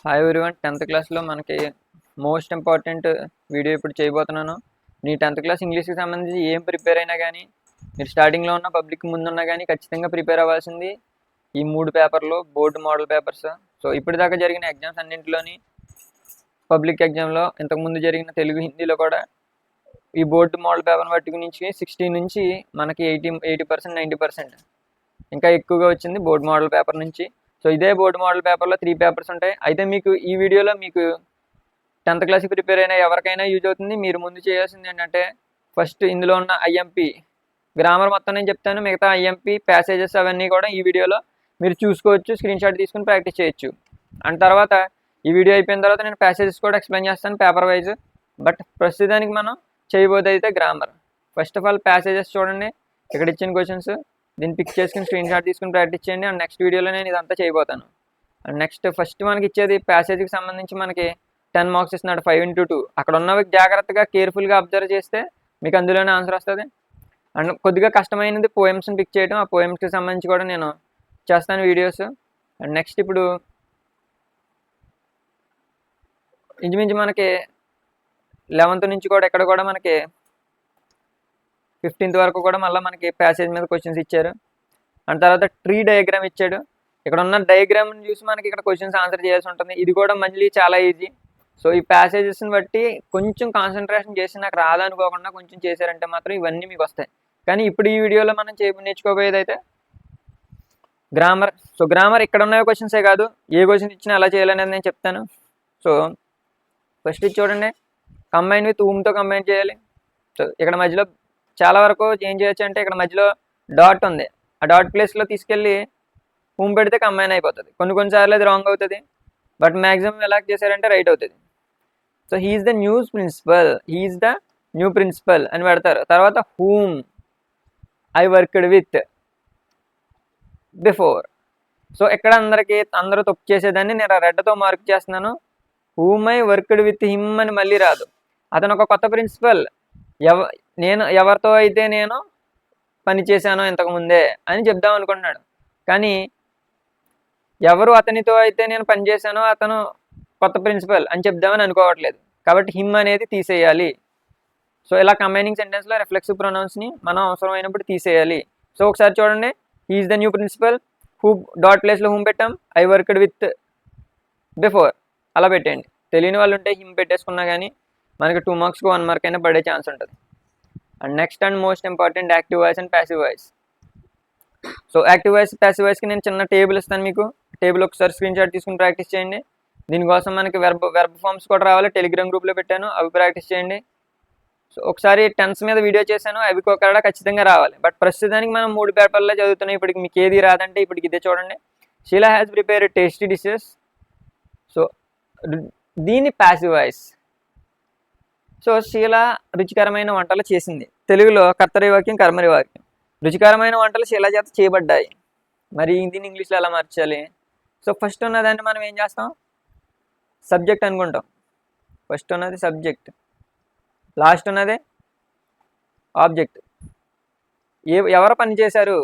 Hi everyone 10th క్లాస్లో మనకి most important video ఇప్పుడు చేయబోతున్నాను. నీ 10th క్లాస్ ఇంగ్లీష్కి సంబంధించి ఏం ప్రిపేర్ అయినా కానీ మీరు స్టార్టింగ్లో ఉన్న పబ్లిక్ ముందున్నా కానీ ఖచ్చితంగా ప్రిపేర్ అవ్వాల్సింది ఈ 3 పేపర్లు బోర్డు మోడల్ పేపర్స్. సో ఇప్పటిదాకా జరిగిన ఎగ్జామ్స్ అన్నింటిలోని పబ్లిక్ ఎగ్జామ్లో ఇంతకుముందు జరిగిన తెలుగు హిందీలో కూడా ఈ బోర్డు మోడల్ పేపర్ పట్టుకు నుంచి 60 నుంచి మనకి 80% 90% ఇంకా ఎక్కువగా వచ్చింది బోర్డు మోడల్ పేపర్ నుంచి. సో ఇదే బోర్డు మోడల్ పేపర్లో 3 పేపర్స్ ఉంటాయి. అయితే మీకు ఈ వీడియోలో మీకు 10th క్లాస్కి ప్రిపేర్ అయిన ఎవరికైనా యూజ్ అవుతుంది. మీరు ముందు చేయాల్సింది ఏంటంటే ఫస్ట్ ఇందులో ఉన్న ఐఎంపీ గ్రామర్ మొత్తం నేను చెప్తాను, మిగతా ఐఎంపీ ప్యాసేజెస్ అవన్నీ కూడా ఈ వీడియోలో మీరు చూసుకోవచ్చు, స్క్రీన్ షాట్ తీసుకుని ప్రాక్టీస్ చేయొచ్చు. అండ్ తర్వాత ఈ వీడియో అయిపోయిన తర్వాత నేను ప్యాసేజెస్ కూడా ఎక్స్ప్లెయిన్ చేస్తాను పేపర్ వైజ్. బట్ ప్రస్తుతానికి మనం చేయబోతే అయితే grammar. First of all passages చూడండి, ఇక్కడ ఇచ్చిన క్వశ్చన్స్ దీన్ని పిక్ చేసుకుని స్క్రీన్ షాట్ తీసుకుని ప్రాక్టీస్ చేయండి. అండ్ నెక్స్ట్ వీడియోలో నేను ఇదంతా చేయబోతాను. అండ్ నెక్స్ట్ ఫస్ట్ మనకి ఇచ్చేది ప్యాసేజ్కి సంబంధించి మనకి 10 మార్క్స్ ఇస్తున్నాడు 5 into 2. అక్కడ ఉన్నవి జాగ్రత్తగా కేర్ఫుల్గా అబ్జర్వ్ చేస్తే మీకు అందులోనే ఆన్సర్ వస్తుంది. అండ్ కొద్దిగా కష్టమైనది పోయమ్స్ని పిక్ చేయడం, ఆ పోయమ్స్కి సంబంధించి కూడా నేను చేస్తాను వీడియోస్. అండ్ నెక్స్ట్ ఇప్పుడు ఇంచుమించు మనకి 11th నుంచి కూడా ఇక్కడ కూడా మనకి 15th వరకు కూడా మళ్ళీ మనకి ప్యాసేజ్ మీద క్వశ్చన్స్ ఇచ్చారు. అండ్ తర్వాత ట్రీ డయాగ్రామ్ ఇచ్చాడు. ఇక్కడ ఉన్న డయాగ్రామ్ని చూసి మనకి ఇక్కడ క్వశ్చన్స్ ఆన్సర్ చేయాల్సి ఉంటుంది. ఇది కూడా మళ్ళీ చాలా ఈజీ. సో ఈ ప్యాసేజెస్ని బట్టి కొంచెం కాన్సన్ట్రేషన్ చేసి నాకు రాదనుకోకుండా కొంచెం చేశారంటే మాత్రం ఇవన్నీ మీకు వస్తాయి. కానీ ఇప్పుడు ఈ వీడియోలో మనం నేర్చుకోబోయేది అయితే గ్రామర్. సో గ్రామర్ ఇక్కడ ఉన్న క్వశ్చన్సే కాదు, ఏ క్వశ్చన్ ఇచ్చినా ఎలా చేయాలనేది నేను చెప్తాను. సో ఫస్ట్ ఇది చూడండి, కంబైన్ విత్ ఊమ్తో కంబైన్ చేయాలి. సో ఇక్కడ మధ్యలో చాలా వరకు ఏం చేయొచ్చు అంటే ఇక్కడ మధ్యలో డాట్ ఉంది, ఆ డాట్ ప్లేస్లో తీసుకెళ్ళి హూమ్ పెడితే కంబైన్ అయిపోతుంది. కొన్నిసార్లు అది రాంగ్ అవుతుంది, బట్ మ్యాక్సిమం ఎలా చేశారంటే రైట్ అవుతుంది. So he is the new principal అని పెడతారు. తర్వాత whom I worked with before. So ఇక్కడ అందరూ తప్పు చేసేదాన్ని నేను రెడ్తో మార్క్ చేస్తున్నాను. Whom I worked with him అని మళ్ళీ రాదు. అతను ఒక కొత్త ప్రిన్సిపల్. నేను ఎవరితో అయితే నేను పని చేశానో ఇంతకుముందే అని చెప్దాం అనుకుంటున్నాడు. కానీ ఎవరు అతనితో అయితే నేను పనిచేశానో అతను కొత్త ప్రిన్సిపల్ అని చెప్దామని అనుకోవట్లేదు. కాబట్టి హిమ్ అనేది తీసేయాలి. సో ఇలా కంబైనింగ్ సెంటెన్స్లో రిఫ్లెక్సివ్ ప్రొనౌన్స్ని మనం అవసరమైనప్పుడు తీసేయాలి. సో ఒకసారి చూడండి, he is the new principal, who డాట్ ప్లేస్లో హూమ్ పెట్టాం, ఐ వర్క్డ్ విత్ బిఫోర్ అలా పెట్టండి. తెలియని వాళ్ళు ఉంటే హిమ్ పెట్టేసుకున్నా కానీ మనకి 2 మార్క్స్కి 1 మార్క్ అయినా పడే ఛాన్స్ ఉంటుంది. And next and most important active voice and passive voice. So active voice passive వాయిస్కి నేను చిన్న టేబుల్ ఇస్తాను మీకు. టేబుల్ ఒకసారి స్క్రీన్ షాట్ తీసుకుని ప్రాక్టీస్ చేయండి. దీనికోసం మనకి వెర్బ్ ఫామ్స్ కూడా రావాలి, టెలిగ్రామ్ గ్రూప్లో పెట్టాను, అవి ప్రాక్టీస్ చేయండి. సో ఒకసారి టెన్స్ మీద వీడియో చేశాను, అవి కూడా ఖచ్చితంగా రావాలి. బట్ ప్రస్తుతానికి మనం 3 పేపర్లో చదువుతున్నాం. ఇప్పటికి మీకు ఏది రాదంటే ఇప్పటికి ఇదే చూడండి. Sheela has prepare tasty dishes. So దీని ప్యాసివ్ వాయిస్. సో షీలా రుచికరమైన వంటలు చేసింది. తెలుగులో కర్తరి వాక్యం కర్మరి వాక్యం. రుచికరమైన వంటలు షీలా చేత చేయబడ్డాయి. మరి దీన్ని ఇంగ్లీష్లో ఎలా మార్చాలి? సో ఫస్ట్ ఉన్నదాన్ని మనం ఏం చేస్తాం, సబ్జెక్ట్ అనుకుంటాం. ఫస్ట్ ఉన్నది సబ్జెక్ట్, లాస్ట్ ఉన్నది ఆబ్జెక్ట్. ఎవరు పని చేశారు,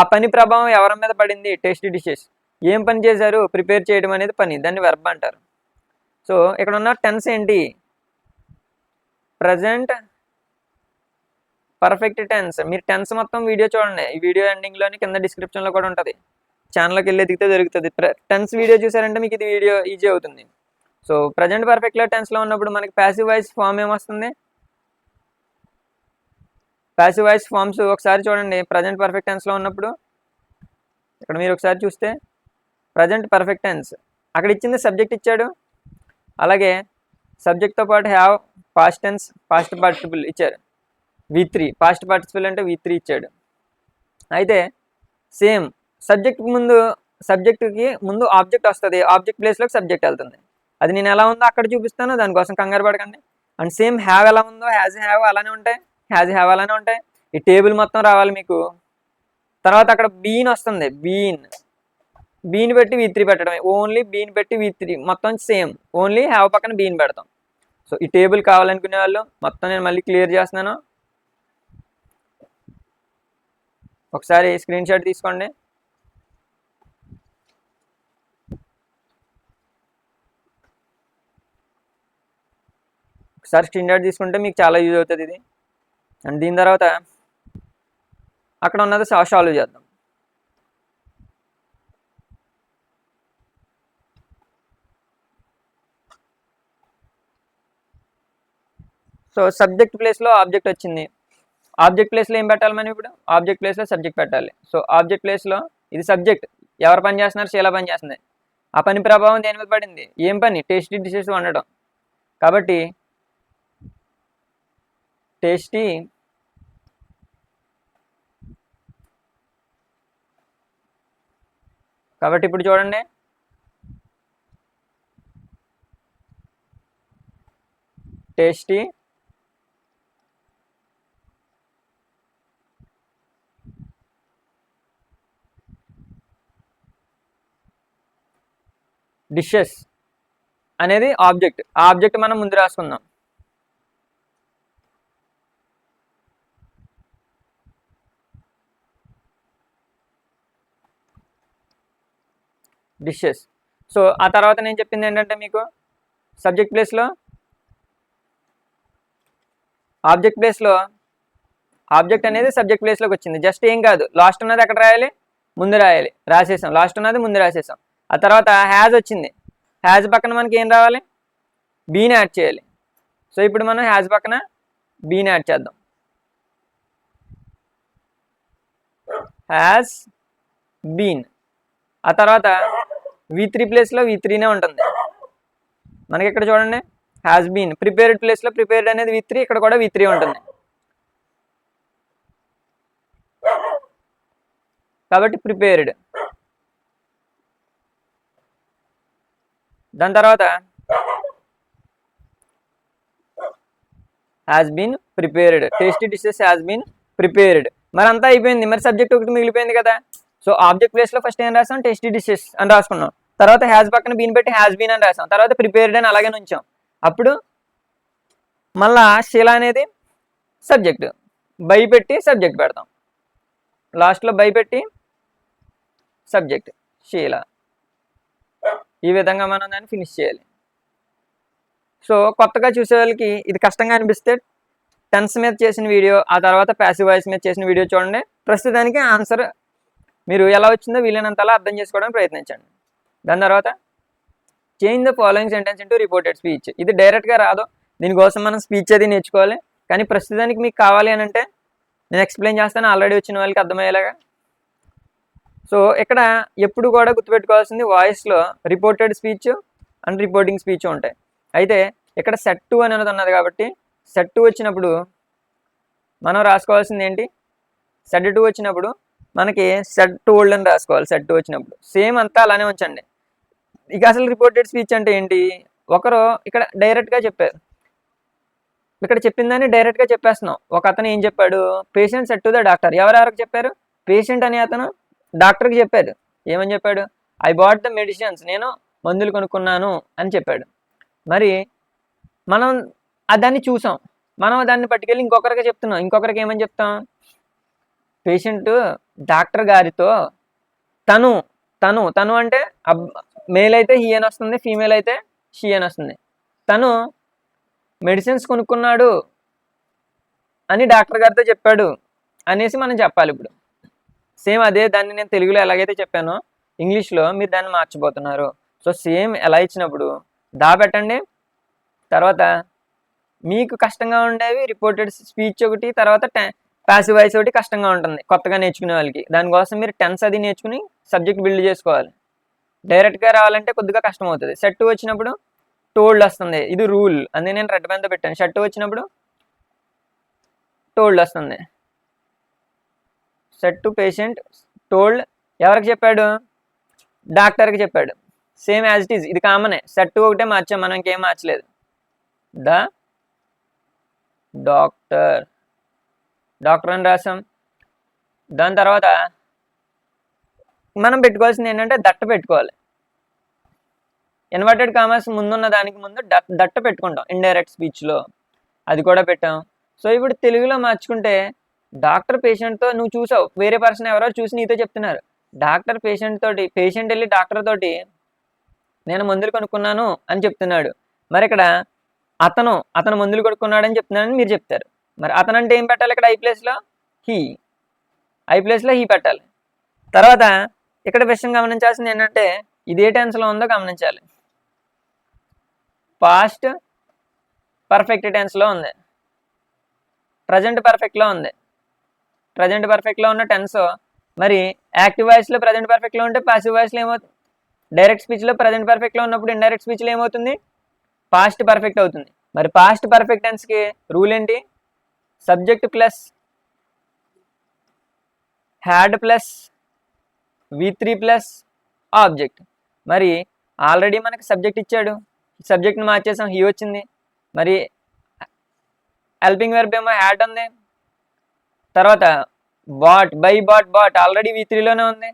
ఆ పని ప్రభావం ఎవరి మీద పడింది, టేస్టీ డిషెస్. ఏం పని చేశారు, ప్రిపేర్ చేయడం అనేది పని, దాన్ని వెర్బ్ అంటారు. సో ఇక్కడ ఉన్న టెన్స్ ఏంటి, ప్రజెంట్ పర్ఫెక్ట్ టెన్స్. మీరు టెన్స్ మొత్తం వీడియో చూడండి, ఈ వీడియో ఎండింగ్లోని కింద డిస్క్రిప్షన్లో కూడా ఉంటుంది, ఛానల్కి వెళ్ళి ఎదిగితే దొరుకుతుంది. టెన్స్ వీడియో చూసారంటే మీకు ఇది వీడియో ఈజీ అవుతుంది. సో ప్రజెంట్ పర్ఫెక్ట్లో టెన్స్లో ఉన్నప్పుడు మనకి ప్యాసివ్ వాయిస్ ఫామ్ ఏమొస్తుంది, ప్యాసివ్ వాయిస్ ఫామ్స్ ఒకసారి చూడండి. ప్రజెంట్ పర్ఫెక్ట్ టెన్స్లో ఉన్నప్పుడు ఇక్కడ మీరు ఒకసారి చూస్తే ప్రజెంట్ పర్ఫెక్ట్ టెన్స్ అక్కడ ఇచ్చింది సబ్జెక్ట్ ఇచ్చాడు, అలాగే సబ్జెక్ట్తో పాటు have, past tense, past participle ఇచ్చారు, V3 పాస్ట్ పార్టిసిపుల్ అంటే V3 ఇచ్చాడు. అయితే సేమ్ సబ్జెక్ట్కి ముందు ఆబ్జెక్ట్ వస్తుంది, ఆబ్జెక్ట్ ప్లేస్లోకి సబ్జెక్ట్ వెళ్తుంది. అది నేను ఎలా ఉందో అక్కడ చూపిస్తాను, దానికోసం కంగారు పడకండి. అండ్ సేమ్ హ్యావ్ ఎలా ఉందో హ్యాజ్ హ్యావ్ అలానే ఉంటాయి, హ్యాజ్ హ్యావ్ అలానే ఉంటాయి. ఈ టేబుల్ మొత్తం రావాలి మీకు. తర్వాత అక్కడ బీన్ వస్తుంది, బీన్ పెట్టి V3 పెట్టడమే, ఓన్లీ బీన్ పెట్టి V3 మొత్తం సేమ్, ఓన్లీ హ్యావ్ పక్కన బీన్ పెడతాం. సో ఈ టేబుల్ కావాలనుకునే వాళ్ళు మొత్తం నేను మళ్ళీ క్లియర్ చేస్తున్నాను. ఒకసారి స్క్రీన్ షాట్ తీసుకోండి. ఒకసారి స్క్రీన్ షాట్ తీసుకుంటే మీకు చాలా యూజ్ అవుతుంది ఇది. అండ్ దీని తర్వాత అక్కడ ఉన్నది సాల్వ్ చేద్దాం. సో సబ్జెక్ట్ ప్లేస్లో ఆబ్జెక్ట్ వచ్చింది. ఆబ్జెక్ట్ ప్లేస్లో ఏం పెట్టాలి మనం ఇప్పుడు? ఆబ్జెక్ట్ ప్లేస్లో సబ్జెక్ట్ పెట్టాలి. సో ఆబ్జెక్ట్ ప్లేస్లో ఇది సబ్జెక్ట్, ఎవరు పని చేస్తున్నారు? శీల పని చేస్తుంది. ఆ పని ప్రభావం దేని మీద పడింది? ఏం పని? టేస్టీ డిషెస్ వండడం. కాబట్టి టేస్టీ ఇప్పుడు చూడండి, టేస్టీ డిషెస్ అనేది ఆబ్జెక్ట్. ఆ ఆబ్జెక్ట్ మనం ముందు రాసుకుందాం. డిషెస్. సో ఆ తర్వాత నేను చెప్పింది ఏంటంటే మీకు సబ్జెక్ట్ ప్లేస్లో ఆబ్జెక్ట్ అనేది సబ్జెక్ట్ ప్లేస్లోకి వచ్చింది. జస్ట్ ఏం కాదు, లాస్ట్ ఉన్నది ఎక్కడ రాయాలి? ముందు రాయాలి. రాసేసాం. లాస్ట్ ఉన్నది ముందు రాసేసాం. ఆ తర్వాత హ్యాజ్ వచ్చింది. హ్యాజ్ పక్కన మనకి ఏం రావాలి? బీని యాడ్ చేయాలి. సో ఇప్పుడు మనం హ్యాజ్ పక్కన బీని యాడ్ చేద్దాం. Has been. ఆ తర్వాత V3 ప్లేస్లో V3నే ఉంటుంది మనకి. ఇక్కడ చూడండి, హ్యాజ్ బీన్. ప్రిపేర్డ్ ప్లేస్లో ప్రిపేర్డ్ అనేది V3, ఇక్కడ కూడా V3 ఉంటుంది. కాబట్టి ప్రిపేర్డ్. దాని తర్వాత has been prepared. Tasty dishes has been prepared. మరి అంతా అయిపోయింది. మరి సబ్జెక్ట్ ఒకటి మిగిలిపోయింది కదా. సో ఆబ్జెక్ట్ ప్లేస్లో ఫస్ట్ ఏం రాసాం? టేస్టీ డిషెస్ అని రాసుకున్నాం. తర్వాత హ్యాస్ పక్కన బీన్ పెట్టి హ్యాస్ బీన్ అని రాసాం. తర్వాత ప్రిపేర్డ్ అని అలాగే ఉంచాం. అప్పుడు మళ్ళా శీల అనేది సబ్జెక్ట్, బై పెట్టి సబ్జెక్ట్ పెడతాం. లాస్ట్లో బై పెట్టి సబ్జెక్ట్ శీల. ఈ విధంగా మనం దాన్ని ఫినిష్ చేయాలి. సో కొత్తగా చూసే వాళ్ళకి ఇది కష్టంగా అనిపిస్తే టెన్స్ మీద చేసిన వీడియో, ఆ తర్వాత ప్యాసివ్ వాయిస్ మీద చేసిన వీడియో చూడండి. ప్రస్తుతానికి ఆన్సర్ మీరు ఎలా వచ్చిందో వీలైనంతలా అర్థం చేసుకోవడానికి ప్రయత్నించండి. దాని తర్వాత change the following sentence into reported speech. ఇది డైరెక్ట్గా రాదు, దీనికోసం మనం స్పీచ్ అది నేర్చుకోవాలి. కానీ ప్రస్తుతానికి మీకు కావాలి అని అంటే నేను ఎక్స్ప్లెయిన్ చేస్తాను, ఆల్రెడీ వచ్చిన వాళ్ళకి అర్థమయ్యేలాగా. సో ఇక్కడ ఎప్పుడు కూడా గుర్తుపెట్టుకోవాల్సింది, వాయిస్లో reported speech and reporting speech ఉంటాయి. అయితే ఇక్కడ సెట్ 2 అనేది ఉన్నది కాబట్టి సెట్ 2 వచ్చినప్పుడు మనం రాసుకోవాల్సింది ఏంటి? సెట్ 2 వచ్చినప్పుడు మనకి సెట్ టోల్డ్ అని రాసుకోవాలి. సెట్ 2 వచ్చినప్పుడు సేమ్ అంతా అలానే ఉంచండి. ఇక అసలు రిపోర్టెడ్ స్పీచ్ అంటే ఏంటి? ఒకరు ఇక్కడ డైరెక్ట్గా చెప్పారు, ఇక్కడ చెప్పిందని డైరెక్ట్గా చెప్పేస్తున్నాం. ఒక అతను ఏం చెప్పాడు? Patient set to the doctor. ఎవరెవరికి చెప్పారు? పేషెంట్ అనే అతను డాక్టర్కి చెప్పాడు. ఏమని చెప్పాడు? I bought the medicines. నేను మందులు కొనుక్కున్నాను అని చెప్పాడు. మరి మనం దాన్ని చూసాం, మనం దాన్ని పట్టుకెళ్ళి ఇంకొకరికి చెప్తున్నాం. ఇంకొకరికి ఏమని చెప్తాం? పేషెంట్ డాక్టర్ గారితో తను తను తను అంటే మేల్ అయితే హీ అని వస్తుంది, ఫీమేల్ అయితే షీ అని వస్తుంది. తను మెడిసిన్స్ కొనుక్కున్నాడు అని డాక్టర్ గారితో చెప్పాడు అనేసి మనం చెప్పాలి. ఇప్పుడు సేమ్ అదే దాన్ని నేను తెలుగులో ఎలాగైతే చెప్పానో ఇంగ్లీష్లో మీరు దాన్ని మార్చిపోతున్నారు. సో సేమ్ ఎలా ఇచ్చినప్పుడు దా పెట్టండి. తర్వాత మీకు కష్టంగా ఉండేవి రిపోర్టెడ్ స్పీచ్ ఒకటి, తర్వాత ప్యాసివ్ వాయిస్ ఒకటి కష్టంగా ఉంటుంది కొత్తగా నేర్చుకునే వాళ్ళకి. దానికోసం మీరు టెన్స్ అది నేర్చుకుని సబ్జెక్ట్ బిల్డ్ చేసుకోవాలి. డైరెక్ట్గా రావాలంటే కొద్దిగా కష్టం అవుతుంది. సెట్ 2 వచ్చినప్పుడు టోల్డ్ వస్తుంది, ఇది రూల్. అందుకే నేను రెడ్ పెన్తో పెట్టాను. సెట్ 2 వచ్చినప్పుడు టోల్డ్ వస్తుంది. సెట్ 2 పేషెంట్ టోల్డ్ ఎవరికి చెప్పాడు? డాక్టర్కి చెప్పాడు. సేమ్ యాజ్ ఇట్ ఈజ్, ఇది కామనే. సెట్ 2 ఒకటే మార్చాం, మనం ఇంకేం మార్చలేదు. ద డాక్టర్ అని రాసాం. దాని తర్వాత మనం పెట్టుకోవాల్సింది ఏంటంటే దట్ట పెట్టుకోవాలి. ఇన్వర్టెడ్ కామర్స్ ముందున్న దానికి ముందు దట్ట పెట్టుకుంటాం ఇండైరెక్ట్ స్పీచ్లో, అది కూడా పెట్టాం. సో ఇప్పుడు తెలుగులో మార్చుకుంటే డాక్టర్ పేషెంట్తో, నువ్వు చూసావు, వేరే పర్సన్ ఎవరో చూసి నీతో చెప్తున్నారు. డాక్టర్ పేషెంట్ తోటి, పేషెంట్ వెళ్ళి డాక్టర్ తోటి నేను మందులు కొనుక్కున్నాను అని చెప్తున్నాడు. మరి ఇక్కడ అతను మందులు కొడుకున్నాడని చెప్తున్నానని మీరు చెప్తారు. మరి అతను అంటే ఏం పెట్టాలి ఇక్కడ? ఐ ప్లేస్లో హీ పెట్టాలి. తర్వాత ఇక్కడ విషయం గమనించాల్సింది ఏంటంటే ఇది ఏ టెన్స్లో ఉందో గమనించాలి. పాస్ట్ పర్ఫెక్ట్ టెన్స్లో ఉంది, ప్రజెంట్ పర్ఫెక్ట్లో ఉంది. ప్రజెంట్ పర్ఫెక్ట్లో ఉన్న టెన్స్ మరి యాక్టివ్ వాయిస్లో ప్రజెంట్ పర్ఫెక్ట్లో ఉంటే పాసివ్ వాయిస్లో ఏమవుతుంది? డైరెక్ట్ స్పీచ్లో ప్రజెంట్ పర్ఫెక్ట్లో ఉన్నప్పుడు ఇండైరెక్ట్ స్పీచ్లో ఏమవుతుంది? పాస్ట్ పర్ఫెక్ట్ అవుతుంది. మరి పాస్ట్ పర్ఫెక్ట్ టెన్స్కి రూల్ ఏంటి? Subject plus had plus V3 plus object. మరి ఆల్రెడీ మనకి సబ్జెక్ట్ ఇచ్చాడు, సబ్జెక్ట్ని మార్చేసాం, హీ వచ్చింది. మరి హెల్పింగ్ వెర్బ్ ఏమో హ్యాడ్ ఉంది. తర్వాత బాట్ ఆల్రెడీ V3లోనే ఉంది,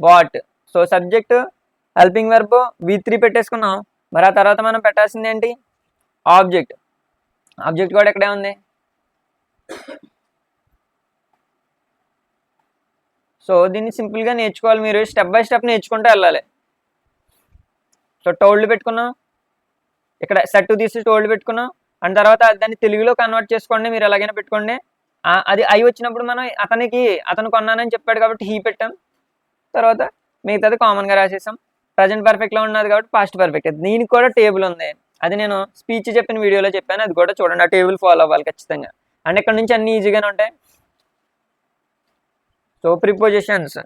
bought. So subject helping verb V3 పెట్టేసుకున్నాం. మరి ఆ తర్వాత మనం పెట్టాల్సింది ఏంటి? ఆబ్జెక్ట్ కూడా ఎక్కడే ఉంది. సో దీన్ని సింపుల్గా నేర్చుకోవాలి, మీరు స్టెప్ బై స్టెప్ నేర్చుకుంటూ వెళ్ళాలి. సో టోల్డ్ పెట్టుకున్నాం, ఇక్కడ సెట్ తీసి టోల్డ్ పెట్టుకున్నాం. అండ్ తర్వాత దాన్ని తెలుగులో కన్వర్ట్ చేసుకోండి, మీరు ఎలాగైనా పెట్టుకోండి. అది ఐ వచ్చినప్పుడు మనం అతను కొన్నానని చెప్పాడు కాబట్టి హీ పెట్టాం. తర్వాత మిగతాది కామన్గా రాసేసాం. ప్రజెంట్ పర్ఫెక్ట్లో ఉన్నది కాబట్టి పాస్ట్ పర్ఫెక్ట్. దీనికి కూడా టేబుల్ ఉంది, అది నేను స్పీచ్ చెప్పిన వీడియోలో చెప్పాను, అది కూడా చూడండి. ఆ టేబుల్ ఫాలో అవ్వాలి ఖచ్చితంగా. అండ్ ఇక్కడ నుంచి అన్ని ఈజీగానే ఉంటాయి. So prepositions,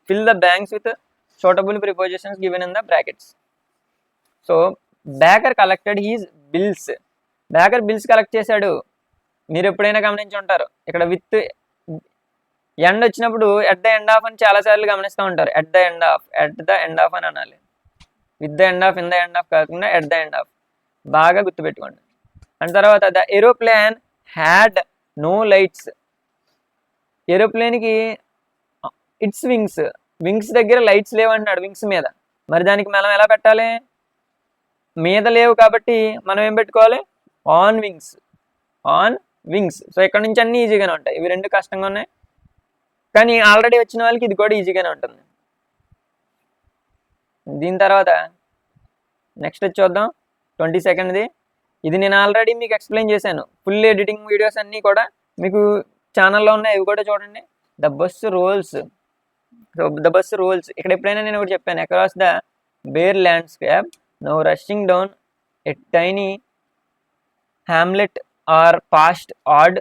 fill the blanks with suitable prepositions given in the brackets. So baker collected his bills. Baker bills collect చేశాడు. మీరు ఎప్పుడైనా గమనించి ఉంటారు, ఇక్కడ విత్ ఎండ్ వచ్చినప్పుడు ఎట్ ద ఎండ్ ఆఫ్ అని చాలాసార్లు గమనిస్తూ ఉంటారు. ఎట్ ద ఎండ్ ఆఫ్ అని అనాలి. With the end of, in the end of కాకుండా ఎట్ ద ఎండ్ ఆఫ్. బాగా గుర్తుపెట్టుకోండి. అండ్ తర్వాత the aeroplane had no lights. ఏరోప్లేన్కి ఇట్స్ వింగ్స్ దగ్గర లైట్స్ లేవంటున్నాడు, వింగ్స్ మీద. మరి దానికి మనం ఎలా పెట్టాలి? మీద లేవు కాబట్టి మనం ఏం పెట్టుకోవాలి? On wings. సో ఇక్కడ నుంచి అన్ని ఈజీగానే ఉంటాయి, ఇవి రెండు కష్టంగా ఉన్నాయి. కానీ ఆల్రెడీ వచ్చిన వాళ్ళకి ఇది కూడా ఈజీగానే ఉంటుంది. దీని తర్వాత నెక్స్ట్ చూద్దాం 22nd. ఇది నేను ఆల్రెడీ మీకు ఎక్స్ప్లెయిన్ చేశాను. ఫుల్ ఎడిటింగ్ వీడియోస్ అన్నీ కూడా మీకు ఛానల్లో ఉన్నాయి, ఇవి కూడా చూడండి. The bus rolls. So the bus rolls ఇక్కడ ఎప్పుడైనా నేను ఒకటి చెప్పాను, across the bare landscape now rushing down a tiny hamlet or past odd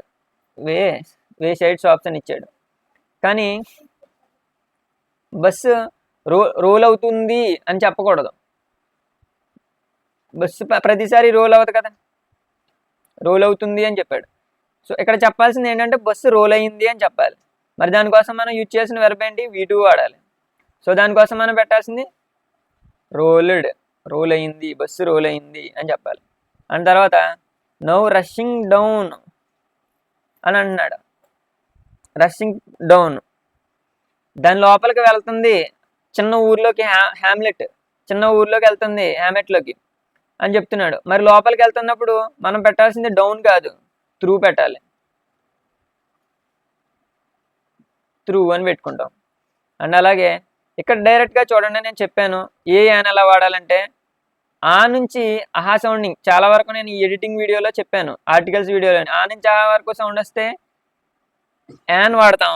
wayside shops అని ఇచ్చాడు. కానీ బస్సు రోల్ అవుతుంది అని చెప్పకూడదు. బస్సు ప్రతిసారి రోల్ అవ్వదు కదా, రోల్ అవుతుంది అని చెప్పాడు. సో ఇక్కడ చెప్పాల్సింది ఏంటంటే బస్సు రోల్ అయ్యింది అని చెప్పాలి. మరి దానికోసం మనం యూజ్ చేసిన వెర్బ్ ఏంటి? V2 వాడాలి. సో దానికోసం మనం పెట్టాల్సింది రోల్ అయ్యింది, బస్సు రోల్ అయ్యింది అని చెప్పాలి. అండ్ తర్వాత నౌ రషింగ్ డౌన్ అని అంటున్నాడు. రషింగ్ డౌన్ దాని లోపలికి వెళ్తుంది, చిన్న ఊర్లోకి, హ్యామ్లెట్ చిన్న ఊర్లోకి వెళ్తుంది, హ్యామ్లెట్లోకి అని చెప్తున్నాడు. మరి లోపలికి వెళ్తున్నప్పుడు మనం పెట్టాల్సింది డౌన్ కాదు, త్రూ పెట్టాలి. త్రూ అని పెట్టుకుంటాం. అండ్ అలాగే ఇక్కడ డైరెక్ట్గా చూడండి, నేను చెప్పాను యాన్ ఎలా వాడాలంటే ఆ నుంచి ఆహా సౌండింగ్. చాలా వరకు నేను ఈ ఎడిటింగ్ వీడియోలో చెప్పాను, ఆర్టికల్స్ వీడియోలో ఆ నుంచి ఆహా వరకు సౌండ్ వస్తే యాన్ వాడతాం,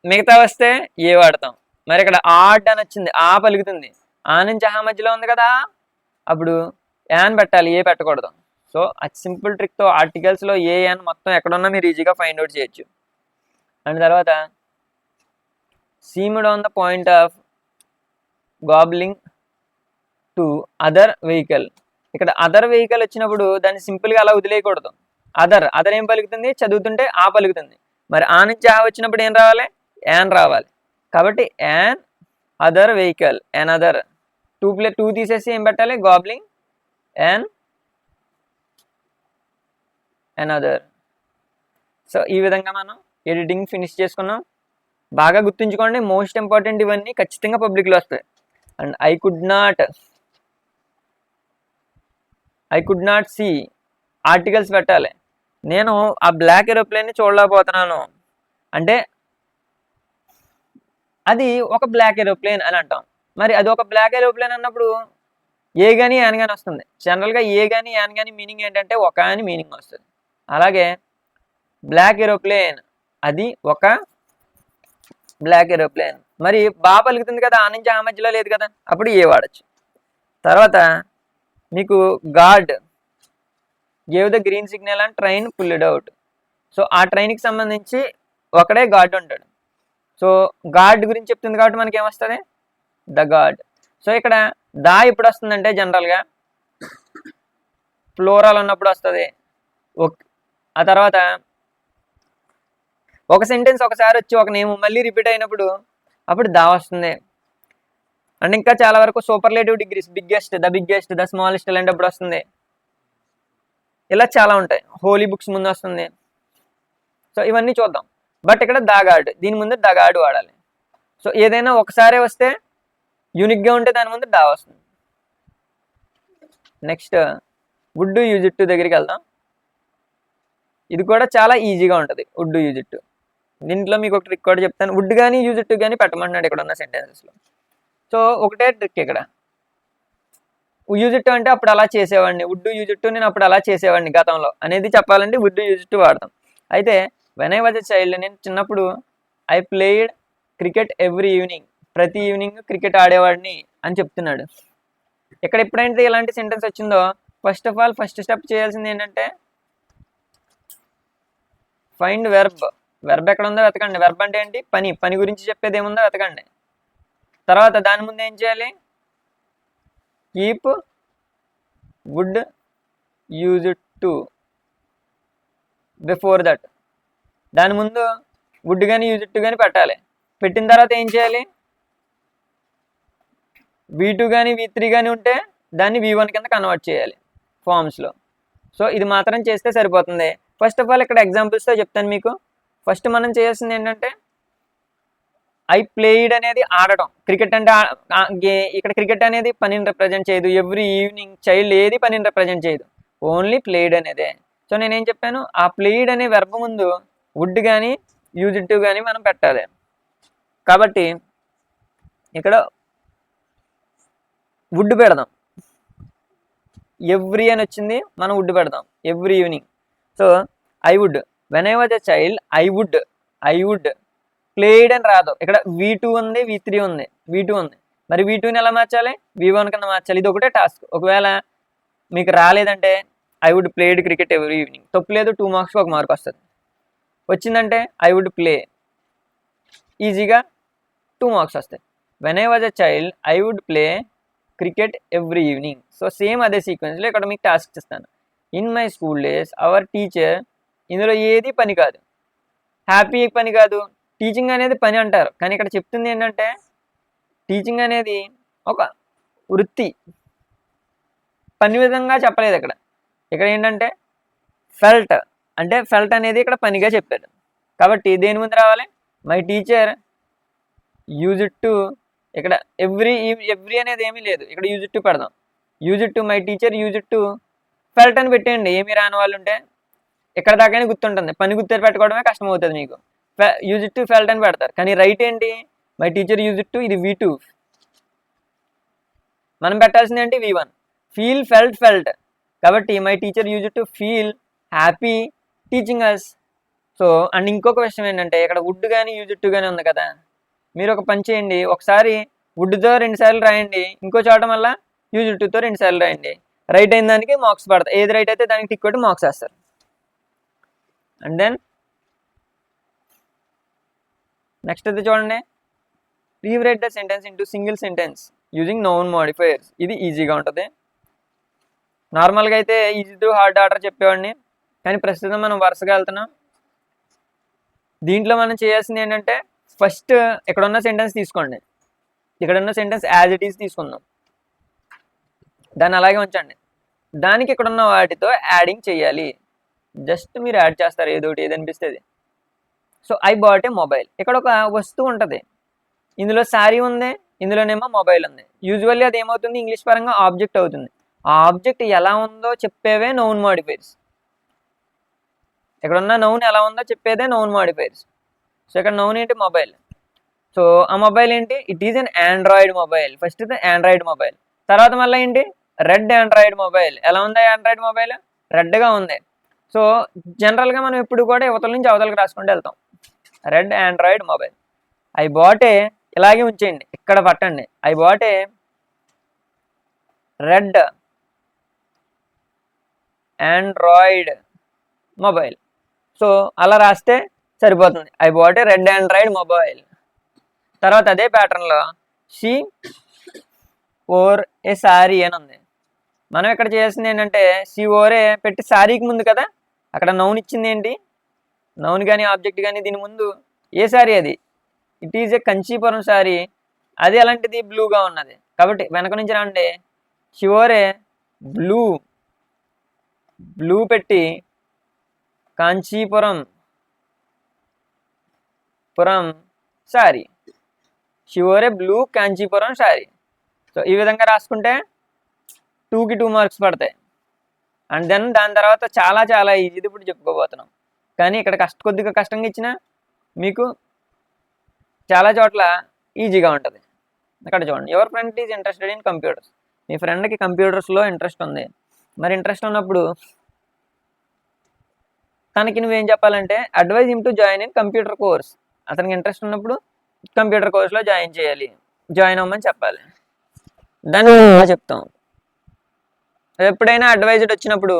మిగతా వస్తే ఏ వాడతాం. మరి ఇక్కడ ఆడ్ అని వచ్చింది, ఆ పలుకుతుంది, ఆ నుంచి ఆహా మధ్యలో ఉంది కదా, అప్పుడు యాన్ పెట్టాలి, ఏ పెట్టకూడదు. సో అది సింపుల్ ట్రిక్తో ఆర్టికల్స్లో యాన్ మొత్తం ఎక్కడున్నా మీరు ఈజీగా ఫైండ్ అవుట్ చేయొచ్చు. అండ్ తర్వాత seemed on the point of gobbling to other vehicle. ఇక్కడ అదర్ వెహికల్ వచ్చినప్పుడు దాన్ని సింపుల్గా అలా వదిలేయకూడదు. అదర్ ఏం పలుకుతుంది? చదువుతుంటే ఆ పలుకుతుంది. మరి ఆ నుంచి ఆ వచ్చినప్పుడు ఏం రావాలి? యాన్ రావాలి. కాబట్టి an other vehicle, an other. Two తీసేసి ఏం పెట్టాలి? గాబ్లింగ్ యాన్ అదర్. సో ఈ విధంగా మనం ఎడిటింగ్ ఫినిష్ చేసుకున్నాం. బాగా గుర్తుంచుకోండి, మోస్ట్ ఇంపార్టెంట్ ఇవన్నీ ఖచ్చితంగా పబ్లిక్లో వస్తాయి. And I could not see articles పెట్టాలి. నేను ఆ బ్లాక్ ఏరోప్లేన్ని చూడలేకపోతున్నాను అంటే అది ఒక బ్లాక్ ఏరోప్లేన్ అని అంటాం. మరి అది ఒక బ్లాక్ ఏరోప్లేన్ అన్నప్పుడు ఏ కానీ యాన్ కానీ వస్తుంది. జనరల్గా ఏ కానీ యాన్ కానీ మీనింగ్ ఏంటంటే ఒక అని మీనింగ్ వస్తుంది. అలాగే బ్లాక్ ఏరోప్లేన్, అది ఒక బ్లాక్ ఏరోప్లేన్. మరి బాగా పలుకుతుంది కదా, ఆ నుంచి ఆ మధ్యలో లేదు కదా, అప్పుడు ఏ వాడచ్చు. తర్వాత మీకు God gave the green signal and train pulled out. So ఆ ట్రైన్కి సంబంధించి ఒకడే గాడ్ ఉంటాడు. సో గాడ్ గురించి చెప్తుంది కాబట్టి మనకి ఏమొస్తుంది, ద గాడ్. సో ఇక్కడ దా ఎప్పుడు వస్తుందంటే జనరల్గా ఫ్లోరాల్ ఉన్నప్పుడు వస్తుంది. ఆ తర్వాత ఒక సెంటెన్స్ ఒకసారి వచ్చి ఒక నేమ్ మళ్ళీ రిపీట్ అయినప్పుడు అప్పుడు దా వస్తుంది. అండ్ ఇంకా చాలా వరకు superlative degrees, biggest, the smallest అలాంటప్పుడు వస్తుంది. ఇలా చాలా ఉంటాయి. హోలీ బుక్స్ ముందు వస్తుంది. సో ఇవన్నీ చూద్దాం. బట్ ఇక్కడ ద గాడ్, దీని ముందు ద గాడ్ వాడాలి. సో ఏదైనా ఒకసారి వస్తే యూనిక్గా ఉంటే దాని ముందు డా వస్తుంది. Next would do use it to దగ్గరికి వెళ్దాం. ఇది కూడా చాలా ఈజీగా ఉంటుంది. Would do use it to. దీంట్లో మీకు ఒక ట్రిక్ కూడా చెప్తాను. వుడ్ కానీ యూజ్ ఇట్ టు కానీ పెట్టమంటున్నాడు ఇక్కడ ఉన్న సెంటెన్సెస్లో. సో ఒకటే ట్రిక్ ఇక్కడ. యూజ్ ఇట్ టు అంటే అప్పుడు అలా చేసేవాడిని, would do use it to నేను అప్పుడు అలా చేసేవాడిని గతంలో అనేది చెప్పాలంటే would do use it to వాడతాం. అయితే when I was a child, నేను చిన్నప్పుడు I played cricket every evening, ప్రతి ఈవినింగ్ క్రికెట్ ఆడేవాడిని అని చెప్తున్నాడు. ఇక్కడ ఎప్పుడైతే ఇలాంటి సెంటెన్స్ వచ్చిందో first of all first step చేయాల్సింది ఏంటంటే ఫైండ్ వెర్బ్. వెర్బ్ ఎక్కడ ఉందో వెతకండి. వెర్బ్ అంటే ఏంటి, పని. పని గురించి చెప్పేది ఏముందో వెతకండి. తర్వాత దాని ముందు ఏం చేయాలి, keep would use it to before that. దాని ముందు వుడ్ కానీ యూజ్ ఇట్ టు కానీ పెట్టాలి. పెట్టిన తర్వాత ఏం చేయాలి, V2 కానీ V3 కానీ ఉంటే దాన్ని V1 కింద కన్వర్ట్ చేయాలి ఫామ్స్లో. సో ఇది మాత్రం చేస్తే సరిపోతుంది. ఫస్ట్ ఆఫ్ ఆల్ ఇక్కడ ఎగ్జాంపుల్స్తో చెప్తాను మీకు. ఫస్ట్ మనం చేయాల్సింది ఏంటంటే ఐ ప్లేయిడ్ అనేది ఆడటం. క్రికెట్ అంటే ఇక్కడ క్రికెట్ అనేది పనిని రిప్రజెంట్ చేయదు. ఎవ్రీ ఈవినింగ్ చైల్డ్ ఏది పనిని రిప్రజెంట్ చేయదు, ఓన్లీ ప్లేయిడ్ అనేదే. సో నేనేం చెప్పాను, ఆ ప్లేయిడ్ అనే వెర్బ్ ముందు వుడ్ కానీ యూజ్ ఇట్ టు కానీ మనం పెట్టాలి. కాబట్టి ఇక్కడ వుడ్ పెడదాం. ఎవ్రీ అని వచ్చింది, మనం వుడ్ పెడదాం. Every evening. So I would, when I was a child I would played అని రాదు. ఇక్కడ V2 ఉంది, V3 ఉంది, V2 ఉంది. మరి V2ని ఎలా మార్చాలి, V1 కింద మార్చాలి. ఇది ఒకటే టాస్క్. ఒకవేళ మీకు రాలేదంటే I would played cricket every evening, తప్పు లేదు, 2 మార్క్స్కి 1 మార్క్ వస్తుంది. వచ్చిందంటే ఐ వుడ్ ప్లే, ఈజీగా 2 మార్క్స్ వస్తాయి. When I was a child I would play cricket every evening. So same అదే సీక్వెన్స్లో ఇక్కడ మీకు టాస్క్ ఇస్తాను. In my school days our teacher, ఇందులో ఏది పని కాదు, హ్యాపీ పని కాదు. టీచింగ్ అనేది పని అంటారు, కానీ ఇక్కడ చెప్తుంది ఏంటంటే టీచింగ్ అనేది ఒక వృత్తి, పని విధంగా చెప్పలేదు ఇక్కడ. ఇక్కడ ఏంటంటే ఫెల్ట్, అంటే ఫెల్ట్ అనేది ఇక్కడ పనిగా చెప్పాడు. కాబట్టి దేని ముందు రావాలి, my teacher use it to. ఇక్కడ ఎవ్రీ అనేది ఏమీ లేదు, ఇక్కడ యూజ్ ఇట్ టు పెడదాం. Use it to, my teacher use it to felt అని పెట్టేయండి. ఏమి రాని వాళ్ళు ఉంటే ఇక్కడ దాకానే గుర్తుంటుంది. పని గుర్తు పెట్టుకోవడమే కష్టం అవుతుంది మీకు. యూజ్ ఇట్ టు ఫెల్ట్ అని పెడతారు. కానీ రైట్ ఏంటి, my teacher use it to, ఇది V2. మనం పెట్టాల్సింది ఏంటి, V1. Feel felt. కాబట్టి my teacher use it to feel happy teaching us. So and ఇంకొక విషయం ఏంటంటే ఇక్కడ వుడ్ కానీ యూజ్ ఇట్ టు కానీ ఉంది కదా, మీరు ఒక పని చేయండి. ఒకసారి వుడ్తో 2 సార్లు రాయండి, ఇంకో చోట మళ్ళీ యూజ్ ఇట్ టుతో 2 సార్లు రాయండి. రైట్ అయిన దానికి మార్క్స్ పడతాయి. ఏది రైట్ అయితే దానికి టిక్ కొట్టి మార్క్స్ వేస్తారు. అండ్ దెన్ నెక్స్ట్ అయితే చూడండి, rewrite the sentence into single sentence using noun modifiers. ఇది ఈజీగా ఉంటుంది. నార్మల్గా అయితే ఈజీ టు హార్డ్ ఆర్డర్ చెప్పేవాడిని, కానీ ప్రస్తుతం మనం వరుసగా వెళ్తున్నాం. దీంట్లో మనం చేయాల్సింది ఏంటంటే ఫస్ట్ ఇక్కడ ఉన్న సెంటెన్స్ తీసుకోండి. ఇక్కడ ఉన్న సెంటెన్స్ యాజ్ ఇట్ ఈస్ తీసుకుందాం, దాన్ని అలాగే ఉంచండి. దానికి ఇక్కడ ఉన్న వాటితో యాడింగ్ చేయాలి. జస్ట్ మీరు యాడ్ చేస్తారు ఏదోటి, ఏది అనిపిస్తుంది. So I bought A mobile, ఇక్కడ ఒక వస్తువు ఉంటుంది, ఇందులో శారీ ఉంది, ఇందులోనేమో మొబైల్ ఉంది. యూజువల్లీ అది ఏమవుతుంది, ఇంగ్లీష్ పరంగా ఆబ్జెక్ట్ అవుతుంది. ఆ ఆబ్జెక్ట్ ఎలా ఉందో చెప్పేవే నౌన్ మోడిఫైర్స్. ఇక్కడ ఉన్న నౌన్ ఎలా ఉందో చెప్పేదే నౌన్ మోడిఫైర్స్. సో ఇక్కడ నౌన్ ఏంటి, మొబైల్. సో ఆ మొబైల్ ఏంటి, it is an Android mobile. First Android mobile, తర్వాత మళ్ళీ ఏంటి, రెడ్ ఆండ్రాయిడ్ మొబైల్. ఎలా ఉంది ఆండ్రాయిడ్ మొబైల్? రెడ్గా ఉంది. సో జనరల్గా మనం ఎప్పుడు కూడా యువతల నుంచి అవతలకి రాసుకుంటూ వెళ్తాం. Red Android mobile. I bought ఏ, ఇలాగే ఉంచేయండి, ఇక్కడ పట్టండి. I bought A red Android mobile. So అలా రాస్తే సరిపోతుంది. I bought A red Android mobile. తర్వాత అదే ప్యాటర్న్లో షీ ఓర్ ఏ సారీ అని ఉంది. మనం ఇక్కడ చేసింది ఏంటంటే షీ ఓరే పెట్టి సారీకి ముందు కదా అక్కడ నౌన్ ఇచ్చింది ఏంటి? నౌన్ కానీ ఆబ్జెక్ట్ కానీ దీని ముందు ఏ సారీ అది? It is a Kanchipuram sorry. అది ఎలాంటిది? బ్లూగా ఉన్నది. కాబట్టి వెనక నుంచి రండి. షీ ఓరే బ్లూ, బ్లూ పెట్టి కాంచీపురం సారీ. షీ ఓరే బ్లూ కాంచీపురం సారీ. సో ఈ విధంగా రాసుకుంటే 2కి 2 మార్క్స్ పడతాయి. అండ్ దెన్ దాని తర్వాత చాలా చాలా ఈజీది ఇప్పుడు చెప్పుకోబోతున్నాం. కానీ ఇక్కడ కొద్దిగా కష్టంగా ఇచ్చినా మీకు చాలా చోట్ల ఈజీగా ఉంటుంది. ఇక్కడ చూడండి, your friend is interested in computers. మీ ఫ్రెండ్కి కంప్యూటర్స్లో ఇంట్రెస్ట్ ఉంది. మరి ఇంట్రెస్ట్ ఉన్నప్పుడు తనకి నువ్వేం చెప్పాలంటే advise him to join in computer course. అతనికి ఇంట్రెస్ట్ ఉన్నప్పుడు కంప్యూటర్ కోర్స్లో జాయిన్ అవ్వమని చెప్పాలి. దాన్ని చెప్తాం. ఎప్పుడైనా అడ్వైజ్డ్ వచ్చినప్పుడు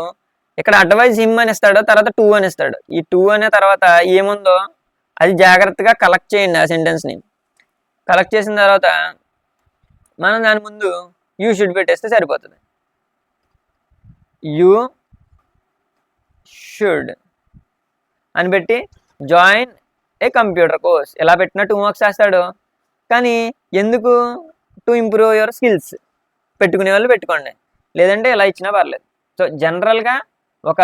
ఇక్కడ అడ్వైజ్ హిమ్ అని ఇస్తాడు, తర్వాత 2 అని ఇస్తాడు. ఈ 2 అనే తర్వాత ఏముందో అది జాగ్రత్తగా కలెక్ట్ చేయండి. ఆ సెంటెన్స్ని కలెక్ట్ చేసిన తర్వాత మనం దాని ముందు యూ షుడ్ పెట్టేస్తే సరిపోతుంది. యూ షుడ్ అని పెట్టి జాయిన్ ఏ కంప్యూటర్ కోర్స్. ఎలా పెట్టినా 2 మార్క్స్ వేస్తాడు. కానీ ఎందుకు? To improve your skills. పెట్టుకునే వాళ్ళు పెట్టుకోండి, లేదంటే ఇలా ఇచ్చినా పర్లేదు. సో జనరల్గా ఒక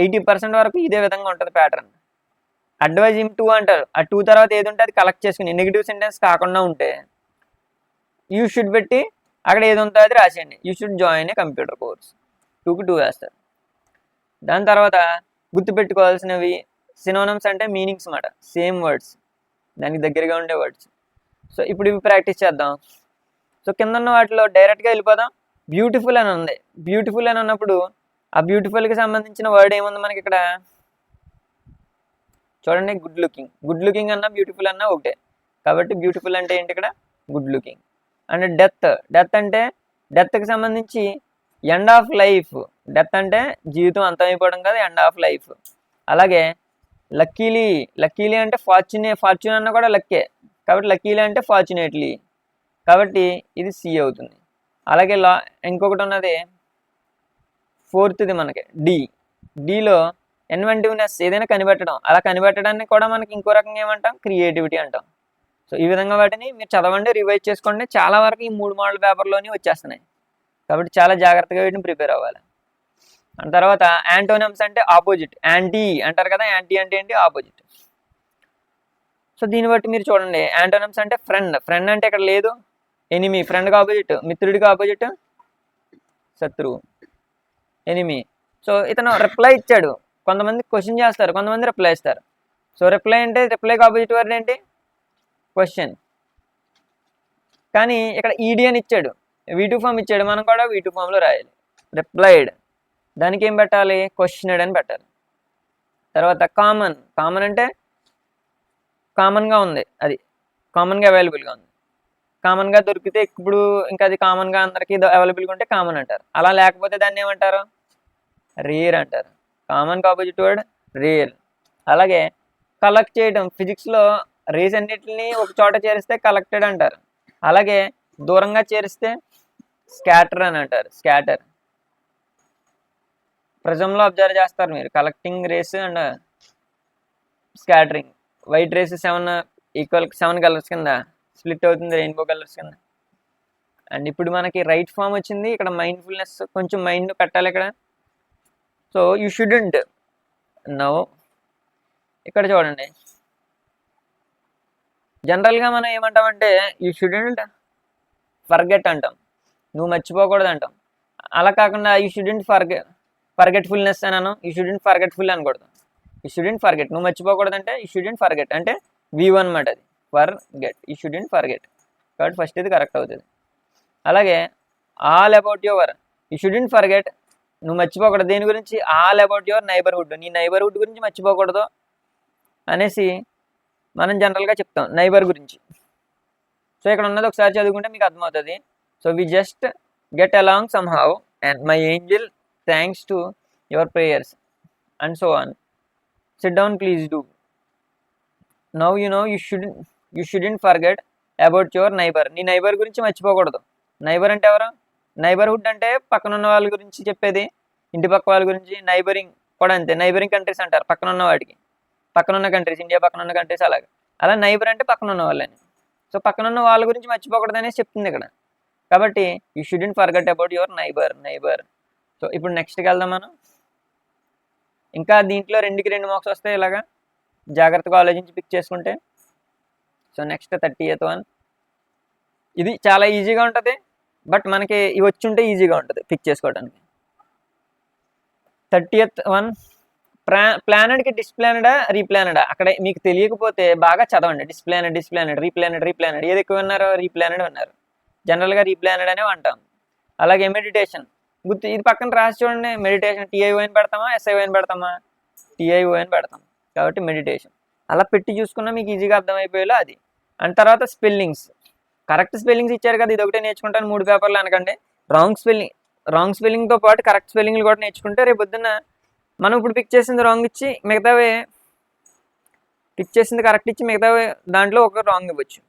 80% వరకు ఇదే విధంగా ఉంటుంది ప్యాటర్న్. అడ్వైజ్ హిమ్ టు అంటారు. ఆ 2 తర్వాత ఏది ఉంటే అది కలెక్ట్ చేసుకుని నెగిటివ్ సెంటెన్స్ కాకుండా ఉంటే యూ షుడ్ పెట్టి అక్కడ ఏది ఉంటుందో అది రాసేయండి. You should join a computer course. 2కి 2 వేస్తారు. దాని తర్వాత గుర్తుపెట్టుకోవాల్సినవి సినోనమ్స్ అంటే మీనింగ్స్ అన్నమాట. సేమ్ వర్డ్స్, దానికి దగ్గరగా ఉండే వర్డ్స్. సో ఇప్పుడు ఇవి ప్రాక్టీస్ చేద్దాం. సో కింద ఉన్న వాటిలో డైరెక్ట్గా వెళ్ళిపోదాం. బ్యూటిఫుల్ అని ఉంది. బ్యూటిఫుల్ అని ఉన్నప్పుడు ఆ బ్యూటిఫుల్కి సంబంధించిన వర్డ్ ఏముంది మనకి ఇక్కడ? చూడండి, గుడ్ లుకింగ్. గుడ్ లుకింగ్ అన్నా బ్యూటిఫుల్ అన్నా ఒకటే. కాబట్టి బ్యూటిఫుల్ అంటే ఏంటి ఇక్కడ? Good looking. And death. Death అంటే డెత్కి సంబంధించి ఎండ్ ఆఫ్ లైఫ్. డెత్ అంటే జీవితం అంతమైపోవడం కదా, ఎండ్ ఆఫ్ లైఫ్. అలాగే లక్కీలీ. లక్కీలీ అంటే ఫార్చ్యూన్ అన్న కూడా లక్కే. కాబట్టి లక్కీలీ అంటే ఫార్చునేట్లీ. కాబట్టి ఇది సి అవుతుంది. అలాగే ఇంకొకటి ఉన్నది 4థది మనకి డి. డిలో ఇన్వెంటివ్నెస్, ఏదైనా కనిపెట్టడం. అలా కనిపెట్టడాన్ని కూడా మనకి ఇంకో రకంగా ఏమంటాం? క్రియేటివిటీ అంటాం. సో ఈ విధంగా వాటిని మీరు చదవండి, రివైజ్ చేసుకోండి. చాలా వరకు ఈ 3 మోడల్ పేపర్లోని వచ్చేస్తున్నాయి. కాబట్టి చాలా జాగ్రత్తగా వీటిని ప్రిపేర్ అవ్వాలి. దాని తర్వాత యాంటోనిమ్స్ అంటే ఆపోజిట్. యాంటీ అంటారు కదా, యాంటీ అంటే ఏంటి? ఆపోజిట్. సో దీన్ని బట్టి మీరు చూడండి, యాంటోనిమ్స్ అంటే ఫ్రెండ్. ఫ్రెండ్ అంటే ఇక్కడ లేదు. ఎనిమి. ఫ్రెండ్కి ఆపోజిట్ మిత్రుడికి ఆపోజిట్ శత్రువు, ఎనిమి. సో ఇతను రిప్లై ఇచ్చాడు. కొంతమంది క్వశ్చన్ చేస్తారు, కొంతమంది రిప్లై ఇస్తారు. సో రిప్లై అంటే రిప్లైకి ఆపోజిట్ వర్డ్ ఏంటి? క్వశ్చన్. కానీ ఇక్కడ ఈడి అని ఇచ్చాడు, V2 ఫామ్ ఇచ్చాడు. మనం కూడా V2 ఫామ్లో రాయాలి. రిప్లైడ్, దానికి ఏం పెట్టాలి? క్వశ్చనెడ్ అని పెట్టాలి. తర్వాత కామన్. కామన్ అంటే కామన్గా ఉంది, అది కామన్గా అవైలబుల్గా ఉంది. కామన్గా దొరికితే ఇప్పుడు ఇంకా అది కామన్గా అందరికీ అవైలబుల్గా ఉంటే కామన్ అంటారు. అలా లేకపోతే దాన్ని ఏమంటారు? రేర్ అంటారు. కామన్కి ఆపోజిట్ వర్డ్ రేర్. అలాగే కలెక్ట్ చేయడం. ఫిజిక్స్లో రేస్ అన్నిటిని ఒక చోట చేరిస్తే కలెక్టెడ్ అంటారు. అలాగే దూరంగా చేరిస్తే స్కాటర్ అని అంటారు. స్కాటర్. ప్రిజంలో అబ్జర్వ్ చేస్తారు మీరు, collecting rays and scattering. White rays 7 colours కింద స్ప్లిట్ అవుతుంది, రెయిన్బో కలర్స్ కింద. అండ్ ఇప్పుడు మనకి రైట్ ఫామ్ వచ్చింది. ఇక్కడ మైండ్ఫుల్నెస్, కొంచెం మైండ్ పెట్టాలి ఇక్కడ. So you shouldn't know. ఇక్కడ చూడండి, జనరల్గా మనం ఏమంటామంటే యూ షుడెంట్ ఫర్గెట్ అంటాం, నువ్వు మర్చిపోకూడదు అంటాం. అలా కాకుండా యూ షుడెంట్ ఫర్గెట్ఫుల్నెస్ అన్నాను, యూ షుడెంట్ ఫర్గెట్ఫుల్ అనకూడదు. యూ షుడెంట్ ఫర్గెట్, నువ్వు మర్చిపోకూడదు అంటే యూ షుడెంట్ ఫర్గెట్ అంటే V1 అన్నమాట. అది ఫర్గెట్, యూ షుడెంట్ ఫర్గెట్. కాబట్టి ఫస్ట్ ఇది కరెక్ట్ అవుతుంది. అలాగే all about your you shouldn't forget, నువ్వు మర్చిపోకూడదు దేని గురించి, ఆల్ అబౌట్ యువర్ నైబర్హుడ్, నీ నైబర్హుడ్ గురించి మర్చిపోకూడదు అనేసి మనం జనరల్గా చెప్తాం నైబర్ గురించి. సో ఇక్కడ ఉన్నది ఒకసారి చదువుకుంటే మీకు అర్థమవుతుంది. So we just get along somehow and my angel thanks to your prayers and so on. Sit down please do. Now you know you shouldn't forget about your neighbour, నీ neighbour గురించి మర్చిపోకూడదు. Neighbour అంటే ఎవరు? Neighbourhood అంటే పక్కన ఉన్న వాళ్ళ గురించి చెప్పేది, ఇంటి పక్క వాళ్ళ గురించి. నైబరింగ్ కూడా అంతే, నైబరింగ్ కంట్రీస్ అంటారు పక్కన ఉన్న వాటికి, పక్కన ఉన్న కంట్రీస్, ఇండియా పక్కన ఉన్న కంట్రీస్ అలాగే. అలా నైబర్ అంటే పక్కన ఉన్న వాళ్ళని. సో పక్కన ఉన్న వాళ్ళ గురించి మర్చిపోకూడదు అనేసి చెప్తుంది ఇక్కడ. కాబట్టి you shouldn't forget about your neighbour. So ఇప్పుడు నెక్స్ట్కి వెళ్దాం మనం. ఇంకా దీంట్లో 2 మార్క్స్ వస్తాయి ఇలాగా, జాగ్రత్తగా ఆలోచించి పిక్ చేసుకుంటే. సో నెక్స్ట్ 30th వన్, ఇది చాలా ఈజీగా ఉంటుంది, బట్ మనకి ఇవి వచ్చి ఉంటే ఈజీగా ఉంటుంది పిక్ చేసుకోవడానికి. 30th వన్, ప్లానెడ్కి డిస్ప్లానెడా రీప్లానెడా, అక్కడ మీకు తెలియకపోతే బాగా చదవండి. డిస్ప్లానెడ్ రీప్లానెడ్ ఏది ఎక్కువ విన్నారు? రీప్లానెడ్ విన్నారు. జనరల్గా రీప్లానెడ్ అనే అంటాం. అలాగే మెడిటేషన్ గుర్తు, ఇది పక్కన రాసి చూడండి. Meditation TION పెడతామా SION పెడతామా? TION పెడతాం. కాబట్టి మెడిటేషన్ అలా పెట్టి చూసుకున్నా మీకు ఈజీగా అర్థమైపోయేలా అది. అండ్ తర్వాత స్పెల్లింగ్స్, కరెక్ట్ స్పెల్లింగ్స్ ఇచ్చారు కదా, ఇది ఒకటే నేర్చుకుంటాను 3 పేపర్లు అనకండి. రాంగ్ స్పెల్లింగ్తో పాటు కరెక్ట్ స్పెల్లింగ్లు కూడా నేర్చుకుంటే రేపు పొద్దున్న మనం ఇప్పుడు పిక్ చేసింది రాంగ్ ఇచ్చి మిగతావి పిక్ చేసింది కరెక్ట్ ఇచ్చి మిగతావి దాంట్లో ఒక రాంగ్ ఇవ్వచ్చు.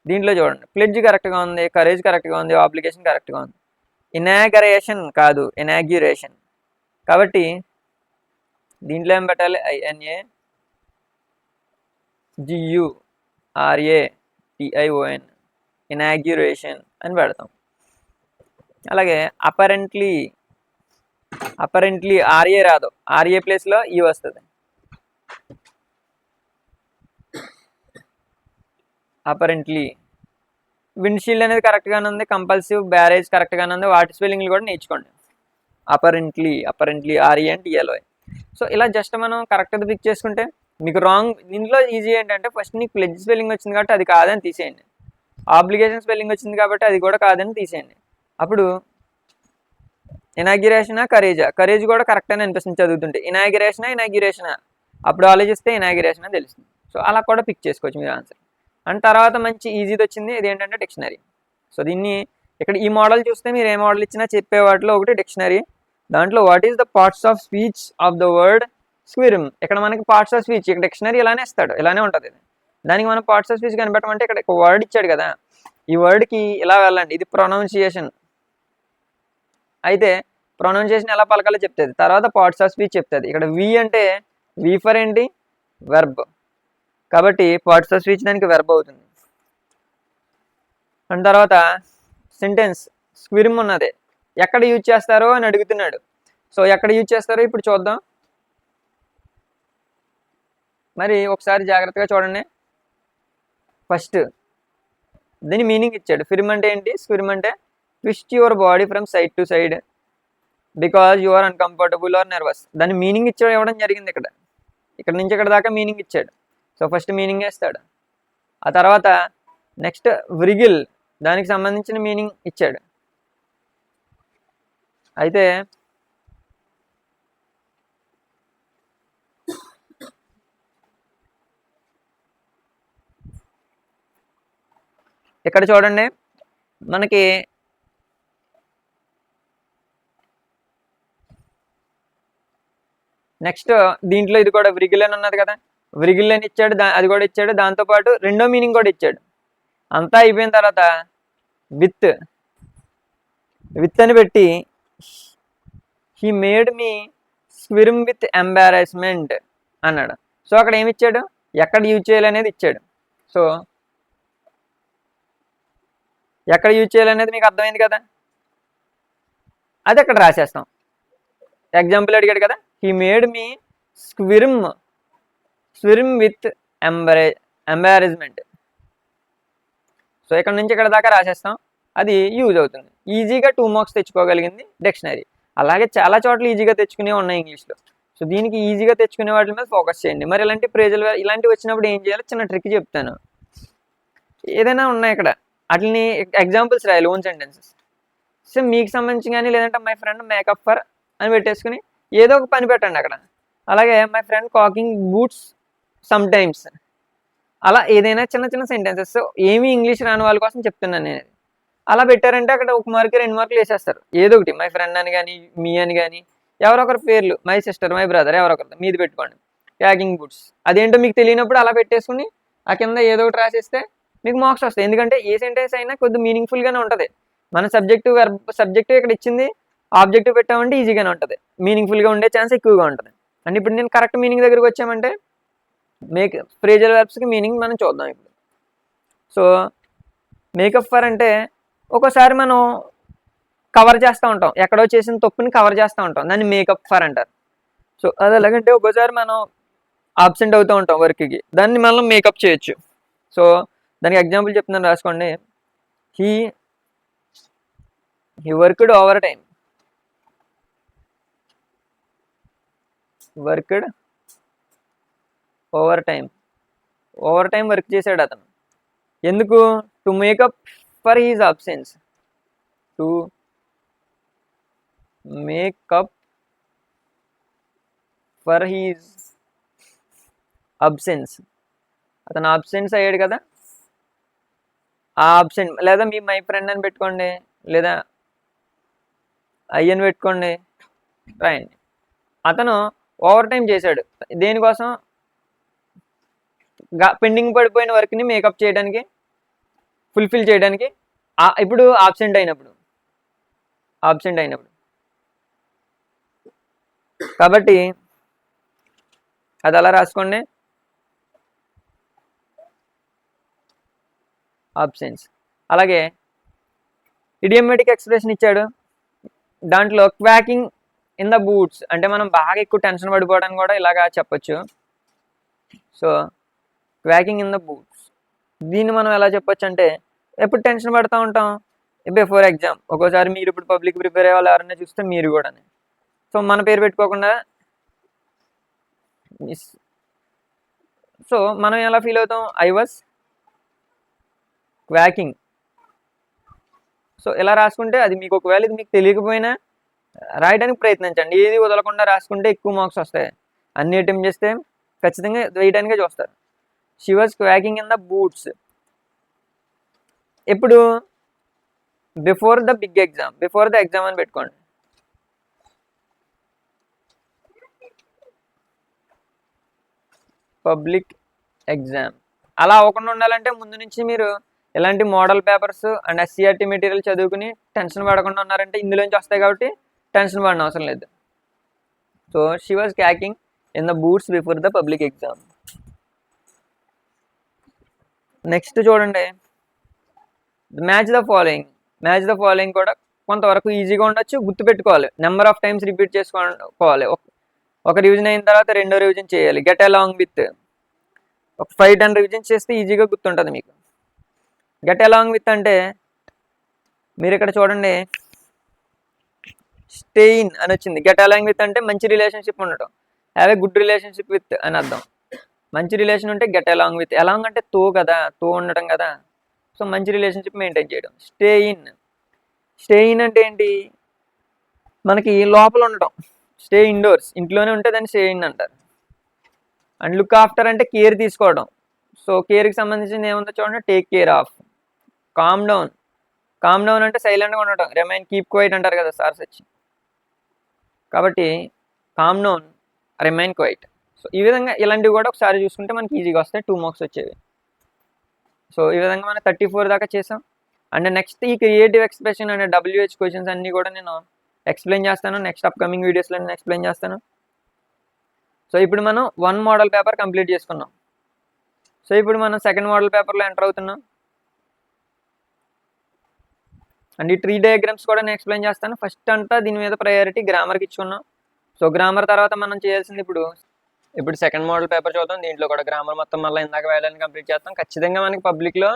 దీంట్లో చూడండి, ప్లెడ్జ్ కరెక్ట్గా ఉంది, కరేజ్ కరెక్ట్గా ఉంది, ఆబ్లిగేషన్ కరెక్ట్గా ఉంది. ఇనాగరేషన్ కాదు, ఇనాగ్యురేషన్. కాబట్టి దీంట్లో ఏం పెట్టాలి? INAGURATION, ఇనాగ్యురేషన్ అని పెడతాం. అలాగే అపరెంట్లీ RA రాదు, RA ప్లేస్లో ఈ వస్తుంది. అపరెంట్లీ విండ్షీల్డ్ అనేది కరెక్ట్గానే ఉంది, కంపల్సివ్ బ్యారేజ్ కరెక్ట్గానే ఉంది. వాటి స్పెల్లింగ్లు కూడా నేర్చుకోండి. Apparently RE and TLY. So ఇలా జస్ట్ మనం కరెక్ట్గా పిక్ చేసుకుంటే మీకు రాంగ్. దీంట్లో ఈజీ ఏంటంటే ఫస్ట్ నీకు ప్లెడ్జ్ స్పెల్లింగ్ వచ్చింది కాబట్టి అది కాదని తీసేయండి. ఆబ్లిగేషన్ స్పెల్లింగ్ వచ్చింది కాబట్టి అది కూడా కాదని తీసేయండి. అప్పుడు ఇనాగ్యురేషనా కరేజ్ కూడా కరెక్ట్ అని అనిపిస్తుంది చదువుతుంటే. ఇనాగ్యురేషనా అప్పుడు ఆలోచిస్తే ఇనాగ్యురేషన్ అని తెలుస్తుంది. సో అలా కూడా పిక్ చేసుకోవచ్చు మీరు ఆన్సర్. అండ్ తర్వాత మంచి ఈజీది వచ్చింది, ఇది ఏంటంటే డిక్షనరీ. సో దీన్ని ఇక్కడ ఈ మోడల్ చూస్తే మీరు ఏ మోడల్ ఇచ్చినా చెప్పే వాటిలో ఒకటి డిక్షనరీ. దాంట్లో what is the parts of speech of the word squirm. ఇక్కడ మనకి పార్ట్స్ ఆఫ్ స్పీచ్, ఇక్కడ డిక్షనరీ ఇలానే ఇస్తాడు, ఇలానే ఉంటుంది. దానికి మనం పార్ట్స్ ఆఫ్ స్పీచ్ కనిపెట్టమంటే ఇక్కడ ఒక వర్డ్ ఇచ్చాడు కదా, ఈ వర్డ్కి ఇలా వెళ్ళండి, ఇది ప్రొనౌన్సియేషన్. అయితే ప్రొనౌన్సియేషన్ ఎలా పలకాలో చెప్తుంది, తర్వాత పార్ట్స్ ఆఫ్ స్పీచ్ చెప్తుంది. ఇక్కడ వి అంటే వి ఫర్ ఏంటి? వెర్బ్. కాబట్టి పార్ట్స్ ఆఫ్ స్పీచ్ దానికి వెర్బ్ అవుతుంది. అండ్ తర్వాత సెంటెన్స్ స్క్విరిమ్ ఉన్నది, ఎక్కడ యూజ్ చేస్తారో అని అడుగుతున్నాడు. సో ఎక్కడ యూజ్ చేస్తారో ఇప్పుడు చూద్దాం. మరి ఒకసారి జాగ్రత్తగా చూడండి. ఫస్ట్ దీని మీనింగ్ ఇచ్చాడు. ఫిరిమ్ అంటే ఏంటి? స్క్విరిమ్ అంటే twist your body from side to side because you are uncomfortable or nervous. దాని మీనింగ్ ఇవ్వడం జరిగింది ఇక్కడ నుంచి ఇక్కడ దాకా మీనింగ్ ఇచ్చాడు. సో ఫస్ట్ మీనింగ్ వేస్తాడు. ఆ తర్వాత నెక్స్ట్ వ్రిగిల్, దానికి సంబంధించిన మీనింగ్ ఇచ్చాడు. అయితే ఇక్కడ చూడండి, మనకి నెక్స్ట్ దీంట్లో ఇది కూడా వ్రిగిల్ అని ఉన్నది కదా, వ్రిగిల్ అని ఇచ్చాడు, అది కూడా ఇచ్చాడు. దాంతోపాటు రెండో మీనింగ్ కూడా ఇచ్చాడు. అంతా అయిపోయిన తర్వాత విత్ అని పెట్టి he made me squirm with ఎంబారాస్మెంట్ అన్నాడు. సో అక్కడ ఏమి ఇచ్చాడు? ఎక్కడ యూజ్ చేయాలి అనేది ఇచ్చాడు. సో ఎక్కడ యూజ్ చేయాలనేది మీకు అర్థమైంది కదా, అది అక్కడ రాసేస్తాం. ఎగ్జాంపుల్ అడిగాడు కదా, he made me squirm with embarrassment. So ఇక్కడ నుంచి ఇక్కడ దాకా రాసేస్తాం, అది యూజ్ అవుతుంది. ఈజీగా 2 మార్క్స్ తెచ్చుకోగలిగింది డిక్షనరీ. అలాగే చాలా చోట్ల ఈజీగా తెచ్చుకునే ఉన్నాయి ఇంగ్లీష్లో. సో దీనికి ఈజీగా తెచ్చుకునే వాటి మీద ఫోకస్ చేయండి. మరి ఇలాంటి ప్రేజల్ ఇలాంటివి వచ్చినప్పుడు ఏం చేయాలో చిన్న ట్రిక్ చెప్తాను. ఏదైనా ఉన్నాయి ఇక్కడ, వాటిని ఎగ్జాంపుల్స్ రాయాలి, ఓన్ సెంటెన్సెస్. సో మీకు సంబంధించి కానీ లేదంటే మై ఫ్రెండ్ మేకప్ ఫర్ అని పెట్టేసుకుని ఏదో ఒక పని పెట్టండి అక్కడ. అలాగే my friend quaking boots sometimes, అలా ఏదైనా చిన్న చిన్న సెంటెన్సెస్ ఏమీ ఇంగ్లీష్ రాని వాళ్ళ కోసం చెప్తున్నాను నేను. అలా పెట్టారంటే అక్కడ 1 మార్కు 2 మార్కులు వేసేస్తారు. ఏదో ఒకటి మై ఫ్రెండ్ అని కానీ మీ అని కానీ ఎవరొకరి పేర్లు, మై సిస్టర్ మై బ్రదర్ ఎవరొకరు మీది పెట్టుకోండి. ప్యాకింగ్ బూట్స్ అదేంటో మీకు తెలియనప్పుడు అలా పెట్టేసుకుని ఆ కింద ఏదో ఒకటి రాసేస్తే మీకు మార్క్స్ వస్తాయి. ఎందుకంటే ఏ సెంటెన్స్ అయినా కొద్దిగా మీనింగ్ఫుల్గానే ఉంటుంది. మన సబ్జెక్టు ఇక్కడ ఇచ్చింది, ఆబ్జెక్టివ్ పెట్టామంటే ఈజీగానే ఉంటుంది, మీనింగ్ఫుల్గా ఉండే ఛాన్స్ ఎక్కువగా ఉంటుంది. అండ్ ఇప్పుడు నేను కరెక్ట్ మీనింగ్ దగ్గరికి వచ్చామంటే ఫ్రేజల్ వెర్బ్స్కి మీనింగ్ మనం చూద్దాం ఇప్పుడు. సో మేకప్ ఫర్ అంటే ఒక్కోసారి మనం కవర్ చేస్తూ ఉంటాం, ఎక్కడో చేసిన తప్పుని కవర్ చేస్తూ ఉంటాం, దాన్ని మేకప్ ఫర్ అంటారు. సో అది ఎలాగంటే ఒక్కోసారి మనం ఆబ్సెంట్ అవుతూ ఉంటాం వర్క్కి, దాన్ని మనం మేకప్ చేయొచ్చు. సో దానికి ఎగ్జాంపుల్ చెప్తున్నాను, రాసుకోండి. He worked over time. Worked over time work చేశాడు అతను. ఎందుకు? To make up for he's absence. To make up for he's absence. అతను అబ్సెన్స్ అయ్యాడు కదా, ఆ అబ్సెంట్ లేదా మీ మై ఫ్రెండ్ అని పెట్టుకోండి, లేదా అయ్యని పెట్టుకోండి, రాయండి. అతను ఓవర్ టైం చేశాడు దేనికోసం? పెండింగ్ పడిపోయిన వర్క్ని మేకప్ చేయడానికి, ఫుల్ఫిల్ చేయడానికి. ఇప్పుడు ఆబ్సెంట్ అయినప్పుడు కాబట్టి అది అలా రాసుకోండి, ఆబ్సెన్స్. అలాగే ఇడియమాటిక్ ఎక్స్ప్రెషన్ ఇచ్చాడు, దాంట్లో క్వాకింగ్ ఇన్ ద బూట్స్ అంటే మనం బాగా ఎక్కువ టెన్షన్ పడిపోవడానికి కూడా ఇలాగా చెప్పొచ్చు. సో క్వాకింగ్ ఇన్ ద బూట్స్, దీన్ని మనం ఎలా చెప్పొచ్చు అంటే ఎప్పుడు టెన్షన్ పడుతూ ఉంటాం బిఫోర్ ఎగ్జామ్. ఒక్కోసారి మీరు ఇప్పుడు పబ్లిక్ ప్రిపేర్ అయ్యే వాళ్ళు ఎవరైనా చూస్తే మీరు కూడా. సో మన పేరు పెట్టుకోకుండా సో మనం ఎలా ఫీల్ అవుతాం? I was క్వాకింగ్. సో ఇలా రాసుకుంటే అది మీకు ఒకవేళ ఇది మీకు తెలియకపోయినా రాయడానికి ప్రయత్నించండి. ఏది వదలకుండా రాసుకుంటే ఎక్కువ మార్క్స్ వస్తాయి. అన్ని అటెంప్ట్ చేస్తే ఖచ్చితంగా వేయడానికే చూస్తారు. She was quaking in the boots ఎప్పుడు? Before the big exam, before the exam అని పెట్టుకోండి. Public exam. అలా అవ్వకుండా ఉండాలంటే ముందు నుంచి మీరు ఇలాంటి model papers and SCRT material చదువుకుని టెన్షన్ పడకుండా ఉన్నారంటే ఇందులోంచి వస్తాయి కాబట్టి టెన్షన్ పడిన అవసరం లేదు. So she was quaking in the boots before the public exam. Next చూడండి, మ్యాచ్ ద ఫాలోయింగ్ కూడా కొంతవరకు ఈజీగా ఉండొచ్చు, గుర్తుపెట్టుకోవాలి. నెంబర్ ఆఫ్ టైమ్స్ రిపీట్ చేసుకోవాలి. ఒక రివిజన్ అయిన తర్వాత రెండో రివిజన్ చేయాలి. గెట్ అలాంగ్ విత్ ఒక 5-10 రివిజన్ చేస్తే ఈజీగా గుర్తుంటుంది మీకు. గెట్ అలాంగ్ విత్ అంటే మీరు ఇక్కడ చూడండి, స్టే ఇన్ అని వచ్చింది. గెట్ అలాంగ్ విత్ అంటే మంచి రిలేషన్షిప్ ఉండటం, have a good relationship with అని అర్థం. మంచి రిలేషన్ ఉంటే గెట్ అలాంగ్ విత్. అలాంగ్ అంటే తో కదా, తో ఉండటం కదా. సో మంచి రిలేషన్షిప్ మెయింటైన్ చేయడం. స్టే ఇన్ అంటే ఏంటి? మనకి లోపల ఉండటం. స్టే ఇండోర్స్, ఇంట్లోనే ఉంటే దాన్ని స్టే ఇన్ అంటారు. అండ్ లుక్ ఆఫ్టర్ అంటే కేర్ తీసుకోవడం. సో కేర్కి సంబంధించింది ఏముందో చూడండి, take care of. Calm down అంటే సైలెంట్గా ఉండటం. రిమైన్ కీప్ క్వైట్ అంటారు కదా సార్స్ వచ్చి. కాబట్టి calm down, remain quiet. So ఈ విధంగా ఇలాంటివి కూడా ఒకసారి చూసుకుంటే మనకి ఈజీగా వస్తాయి, 2 మార్క్స్ వచ్చేవి. సో ఈ విధంగా మనం 34 దాకా చేసాం. అండ్ నెక్స్ట్ ఈ creative expression and WH questions అన్నీ కూడా నేను ఎక్స్ప్లెయిన్ చేస్తాను. నెక్స్ట్ అప్కమింగ్ వీడియోస్లో నేను ఎక్స్ప్లెయిన్ చేస్తాను. సో ఇప్పుడు మనం 1 మోడల్ పేపర్ కంప్లీట్ చేసుకున్నాం. సో ఇప్పుడు మనం 2nd మోడల్ పేపర్లో ఎంటర్ అవుతున్నాం. అండ్ ఈ ట్రీ డయాగ్రామ్స్ కూడా నేను ఎక్స్ప్లెయిన్ చేస్తాను. ఫస్ట్ అంతా దీని మీద ప్రయారిటీ గ్రామర్కి ఇచ్చుకున్నాం. సో గ్రామర్ తర్వాత మనం చేయాల్సింది ఇప్పుడు 2nd మోడల్ పేపర్ చూద్దాం. దీంట్లో కూడా గ్రామర్ మొత్తం మళ్ళీ ఇందాక వేయాలని కంప్లీట్ చేస్తాం. ఖచ్చితంగా మనకి పబ్లిక్లో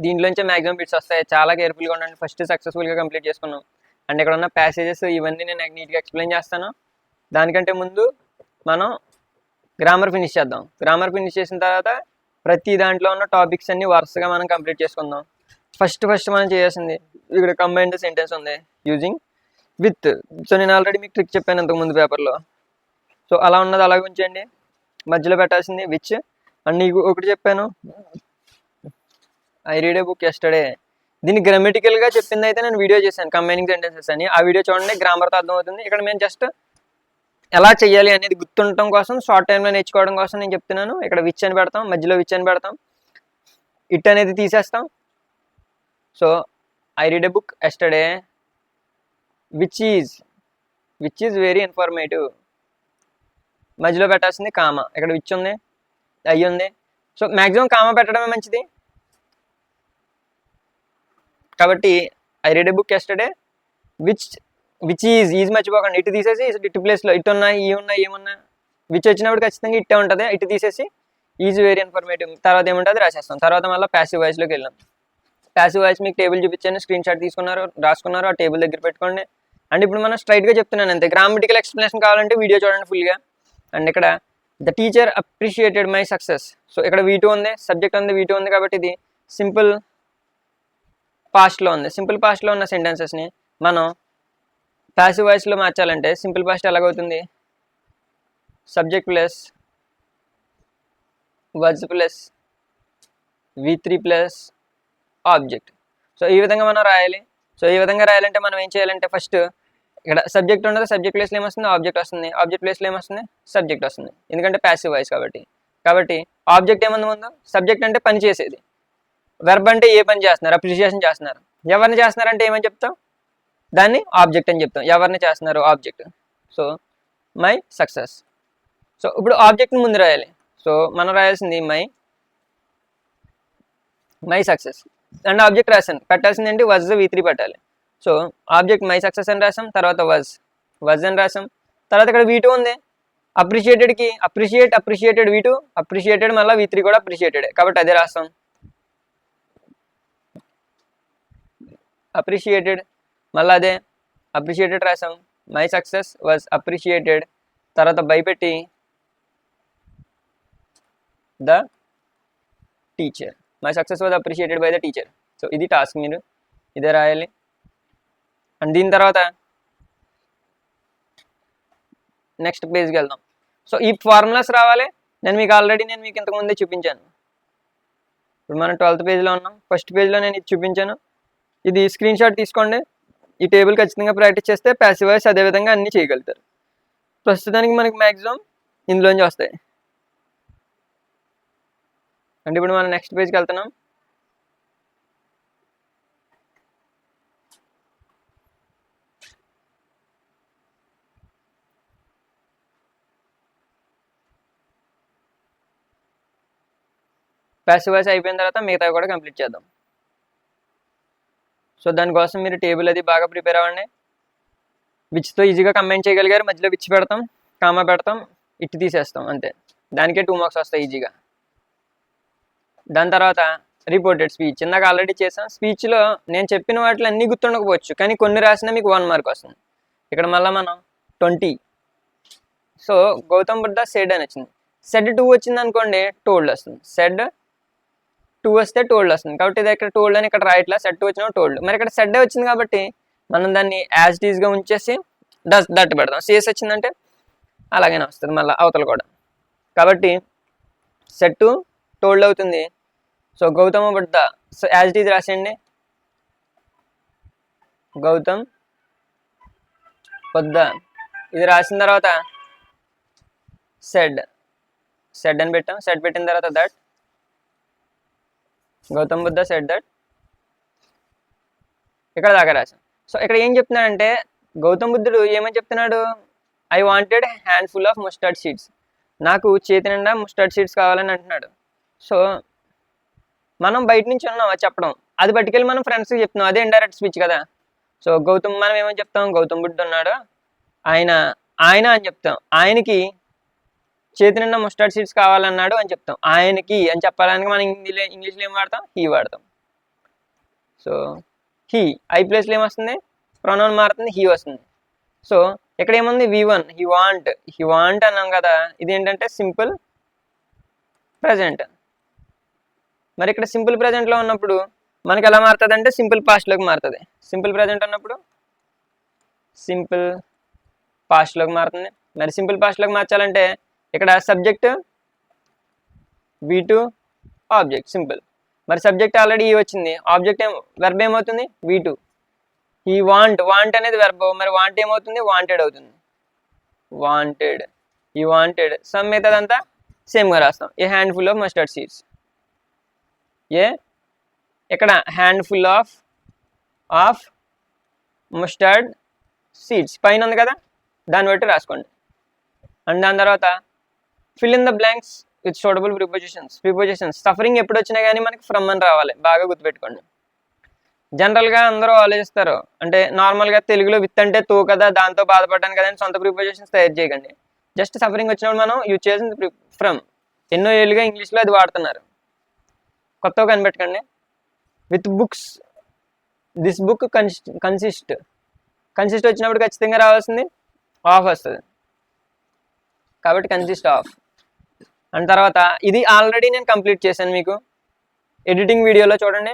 దీంట్లోంచే మ్యాక్సిమం బిట్స్ వస్తాయి. చాలా కేర్ఫుల్గా ఉండండి. ఫస్ట్ సక్సెస్ఫుల్గా కంప్లీట్ చేసుకున్నాం. అండ్ ఇక్కడ ఉన్న ప్యాసేజెస్ ఇవన్నీ నేను నీట్గా ఎక్స్ప్లెయిన్ చేస్తాను. దానికంటే ముందు మనం గ్రామర్ ఫినిష్ చేద్దాం. గ్రామర్ ఫినిష్ చేసిన తర్వాత ప్రతి దాంట్లో ఉన్న టాపిక్స్ అన్ని వరుసగా మనం కంప్లీట్ చేసుకుందాం. ఫస్ట్ మనం చేయాల్సింది ఇక్కడ కంబైన్డ్ సెంటెన్స్ ఉంది యూజింగ్ విత్. సో నేను ఆల్రెడీ మీకు ట్రిక్ చెప్పాను ఇంతకుముందు పేపర్లో. సో అలా ఉన్నది అలాగే ఉంచండి. మధ్యలో పెట్టాల్సింది విచ్. అండ్ నీకు ఒకటి చెప్పాను, I read A book yesterday. దీన్ని గ్రామటికల్గా చెప్పింది అయితే నేను వీడియో చేశాను, కంబైనింగ్ సెంటెన్సెస్ అని. ఆ వీడియో చూడండి, గ్రామర్తో అర్థమవుతుంది. ఇక్కడ మేము జస్ట్ ఎలా చేయాలి అనేది గుర్తుండటం కోసం, షార్ట్ టైంలో నేర్చుకోవడం కోసం నేను చెప్తున్నాను. ఇక్కడ విచ్ అని పెడతాం, మధ్యలో విచ్ అని పెడతాం, ఇట్ అనేది తీసేస్తాం. So I read A book yesterday which is very informative. మధ్యలో పెట్టాల్సింది కామా. ఇక్కడ విచ్ ఉంది, ఐ ఉంది. సో మ్యాక్సిమం కామా పెట్టడమే మంచిది. కాబట్టి I read A book yesterday which is మర్చిపోకండి. ఇటు తీసేసి ఇటు ప్లేస్లో ఇటు ఉన్నాయి, ఈ ఉన్నాయి, ఏమున్నా విచ్ వచ్చినప్పుడు ఖచ్చితంగా ఇట్టే ఉంటుంది. ఇటు తీసేసి ఈజ్ వెరీ ఇన్ఫర్మేటివ్ తర్వాత ఏముంటుంది రాసేస్తాం. తర్వాత మళ్ళీ ప్యాసివ్ వాయిస్లోకి వెళ్ళాం. ప్యాసివ్ వాయిస్ మీకు టేబుల్ చూపించాను, స్క్రీన్ షాట్ తీసుకున్నారు, రాసుకున్నారు, ఆ టేబుల్ దగ్గర పెట్టుకోండి. అండ్ ఇప్పుడు మనం స్ట్రైట్గా చెప్తున్నాను అంతే. గ్రామటికల్ ఎక్స్ప్లెనేషన్ కావాలంటే వీడియో చూడండి ఫుల్గా. అండ్ ఇక్కడ the teacher appreciated my success. So ఇక్కడ V2 ఉంది, సబ్జెక్ట్ ఉంది, V2 ఉంది. కాబట్టి ఇది సింపుల్ పాస్ట్లో ఉంది. సింపుల్ పాస్ట్లో ఉన్న సెంటెన్సెస్ని మనం ప్యాసివ్ వాయిస్లో మార్చాలంటే సింపుల్ పాస్ట్ ఎలాగవుతుంది? Subject plus words plus V3 plus object. So ఈ విధంగా మనం రాయాలి. సో ఈ విధంగా రాయాలంటే మనం ఏం చేయాలంటే ఫస్ట్ ఇక్కడ సబ్జెక్ట్ ఉండదు, సబ్జెక్ట్ ప్లేస్లో ఏమొస్తుంది? ఆబ్జెక్ట్ వస్తుంది. ఆబ్జెక్ట్ ప్లేస్లో ఏమొస్తుంది? సబ్జెక్ట్ వస్తుంది. ఎందుకంటే ప్యాసివ్ వాయిస్ కాబట్టి ఆబ్జెక్ట్ ఏముంది ముందు? సబ్జెక్ట్ అంటే పని చేసేది. వెర్బ్ అంటే ఏ పని చేస్తున్నారు? అప్రిషియేషన్ చేస్తున్నారు. ఎవరిని చేస్తున్నారంటే ఏమని చెప్తాం? దాన్ని ఆబ్జెక్ట్ అని చెప్తాం. ఎవరిని చేస్తున్నారు? Object. So my success. So ఇప్పుడు ఆబ్జెక్ట్ని ముందు రాయాలి. సో మనం రాయాల్సింది మై సక్సెస్. అండ్ ఆబ్జెక్ట్ రాసాను, పెట్టాల్సింది ఏంటి? వాజ్ V3 పెట్టాలి. సో ఆబ్జెక్ట్ మై సక్సెస్ అని రాసాం, తర్వాత వాజ్ అని రాసాం. తర్వాత ఇక్కడ V2 ఉంది. అప్రిషియేటెడ్కి అప్రిషియేటెడ్ V2, అప్రిషియేటెడ్ మళ్ళీ V3 కూడా అప్రిషియేటెడ్ కాబట్టి అదే రాస్తాం. అప్రిషియేటెడ్ మళ్ళీ అదే అప్రిషియేటెడ్ రాసాం. మై సక్సెస్ వాజ్ అప్రిషియేటెడ్, తర్వాత భయపెట్టి the teacher. My success was appreciated by the teacher. So ఇది టాస్క్, మీరు ఇదే రాయాలి. అండ్ దీని తర్వాత నెక్స్ట్ పేజ్కి వెళ్దాం. సో ఈ ఫార్ములాస్ రావాలి. నేను మీకు ఇంతకుముందే చూపించాను. ఇప్పుడు మనం 12th పేజ్లో ఉన్నాం. ఫస్ట్ పేజ్లో నేను ఇది చూపించాను. ఇది స్క్రీన్ షాట్ తీసుకోండి. ఈ టేబుల్ ఖచ్చితంగా ప్రాక్టీస్ చేస్తే ప్యాసివ్ వాయిస్ అదేవిధంగా అన్నీ చేయగలుగుతారు. ప్రస్తుతానికి మనకి మ్యాక్సిమం ఇందులోంచి వస్తాయి. అంటే ఇప్పుడు మనం నెక్స్ట్ పేజ్కి వెళ్తున్నాం. ప్యాసివ్ వాయిస్ అయిపోయిన తర్వాత మిగతా కూడా కంప్లీట్ చేద్దాం. సో దానికోసం మీరు టేబుల్ అది బాగా ప్రిపేర్ అవ్వండి. విచ్తో ఈజీగా కంబైన్ చేయగలిగారు. మధ్యలో విచ్ పెడతాం, కామా పెడతాం, ఇటు తీసేస్తాం, అంతే. దానికే 2 మార్క్స్ వస్తాయి ఈజీగా. దాని తర్వాత రిపోర్టెడ్ స్పీచ్ ఇందాక ఆల్రెడీ చేసాం. స్పీచ్లో నేను చెప్పిన వాటిలో అన్నీ గుర్తుండకపోవచ్చు, కానీ కొన్ని రాసినా మీకు 1 మార్క్ వస్తుంది. ఇక్కడ మళ్ళీ మనం 20. సో గౌతమ్ బుద్ధ సెడ్ అని వచ్చింది. సెడ్ 2 వచ్చింది అనుకోండి, టోల్డ్ వస్తుంది. సెడ్ 2 వస్తే టోల్డ్ వస్తుంది. కాబట్టి ఇది ఇక్కడ టోల్డ్ అని ఇక్కడ రాయట్లా, సెడ్ 2 వచ్చినా టోల్డ్. మరి ఇక్కడ సెడ్ వచ్చింది కాబట్టి మనం దాన్ని యాజ్ ఇట్ ఈస్గా ఉంచేసి దట్ పెడతాం. సిఎస్ వచ్చిందంటే అలాగైనా వస్తుంది మళ్ళీ అవతల కూడా. కాబట్టి సెడ్ 2 టోల్డ్ అవుతుంది. So Gautama Buddha, so as it is రాసేయండి. గౌతమ్ బుద్ధ ఇది రాసిన తర్వాత సెడ్ అని పెట్టాం. సెడ్ పెట్టిన తర్వాత that Gautam Buddha said that ఇక్కడ దాకా రాసాం. సో ఇక్కడ ఏం చెప్తున్నాడంటే గౌతమ్ బుద్ధుడు ఏమని చెప్తున్నాడు? I wanted handful of mustard seeds. నాకు చేతి నిండా ముస్టర్డ్ సీడ్స్ కావాలని అంటున్నాడు. సో మనం బయట నుంచి ఉన్నాం అది చెప్పడం, అది పట్టుకెళ్ళి మనం ఫ్రెండ్స్కి చెప్తున్నాం, అదే ఇండైరెక్ట్ స్పీచ్ కదా. సో మనం ఏమని చెప్తాం? గౌతమ్ బుద్ధుడు ఉన్నాడు, ఆయన అని చెప్తాం. ఆయనకి చేతి నిండా ముస్టర్డ్ సీడ్స్ కావాలన్నాడు అని చెప్తాం. ఆయనకి అని చెప్పడానికి మనం ఇంగ్లీష్లో ఏం వాడతాం? హీ వాడతాం. సో హీ ఐ ప్లేస్లో ఏమొస్తుంది? ప్రొనౌన్ మారుతుంది, హీ వస్తుంది. సో ఇక్కడ ఏముంది? V1 హీ వాంట్ అన్నాం కదా. ఇది ఏంటంటే సింపుల్ ప్రజెంట్. మరి ఇక్కడ సింపుల్ ప్రజెంట్లో ఉన్నప్పుడు మనకి ఎలా మారుతుంది అంటే సింపుల్ పాస్ట్లోకి మారుతుంది. సింపుల్ ప్రజెంట్ అన్నప్పుడు సింపుల్ పాస్ట్లోకి మారుతుంది. మరి సింపుల్ పాస్ట్లోకి మార్చాలంటే ఇక్కడ సబ్జెక్ట్ V2 ఆబ్జెక్ట్ సింపుల్. మరి సబ్జెక్ట్ ఆల్రెడీ వచ్చింది, ఆబ్జెక్ట్ వెర్బ్ ఏమవుతుంది V2. ఈ వాంట్ అనేది వెర్బ్, మరి వాంట్ ఏమవుతుంది వాంటెడ్ అవుతుంది. వాంటెడ్, ఈ వాంటెడ్ సమ్ మిగతాదంతా సేమ్గా రాస్తాం. ఏ హ్యాండ్ఫుల్ ఆఫ్ మస్టర్డ్ సీడ్స్, ఇక్కడ హ్యాండ్ఫుల్ ఆఫ్ మస్టర్డ్ సీడ్స్ పైన ఉంది కదా, దాన్ని బట్టి రాసుకోండి. అండ్ దాని తర్వాత fill in the blanks with suitable prepositions. Suffering ఎప్పుడు వచ్చినా కానీ మనకి ఫ్రమ్ అని రావాలి, బాగా గుర్తుపెట్టుకోండి. జనరల్గా అందరూ ఆలోచిస్తారు, అంటే నార్మల్గా తెలుగులో విత్ అంటే తో కదా, దాంతో బాధపడ్డాను కదా అని సొంత ప్రిపోజిషన్స్ తయారు చేయకండి. జస్ట్ సఫరింగ్ వచ్చినప్పుడు మనం యూజ్ చేసింది ఫ్రమ్. ఎన్నో ఏళ్ళుగా ఇంగ్లీష్లో అది వాడుతున్నారు, కొత్తగా కనిపెట్టకండి. With books, this book consist వచ్చినప్పుడు ఖచ్చితంగా రావాల్సింది ఆఫ్ వస్తుంది, కాబట్టి కన్సిస్ట్ ఆఫ్. అండ్ తర్వాత ఇది ఆల్రెడీ నేను కంప్లీట్ చేశాను మీకు ఎడిటింగ్ వీడియోలో చూడండి.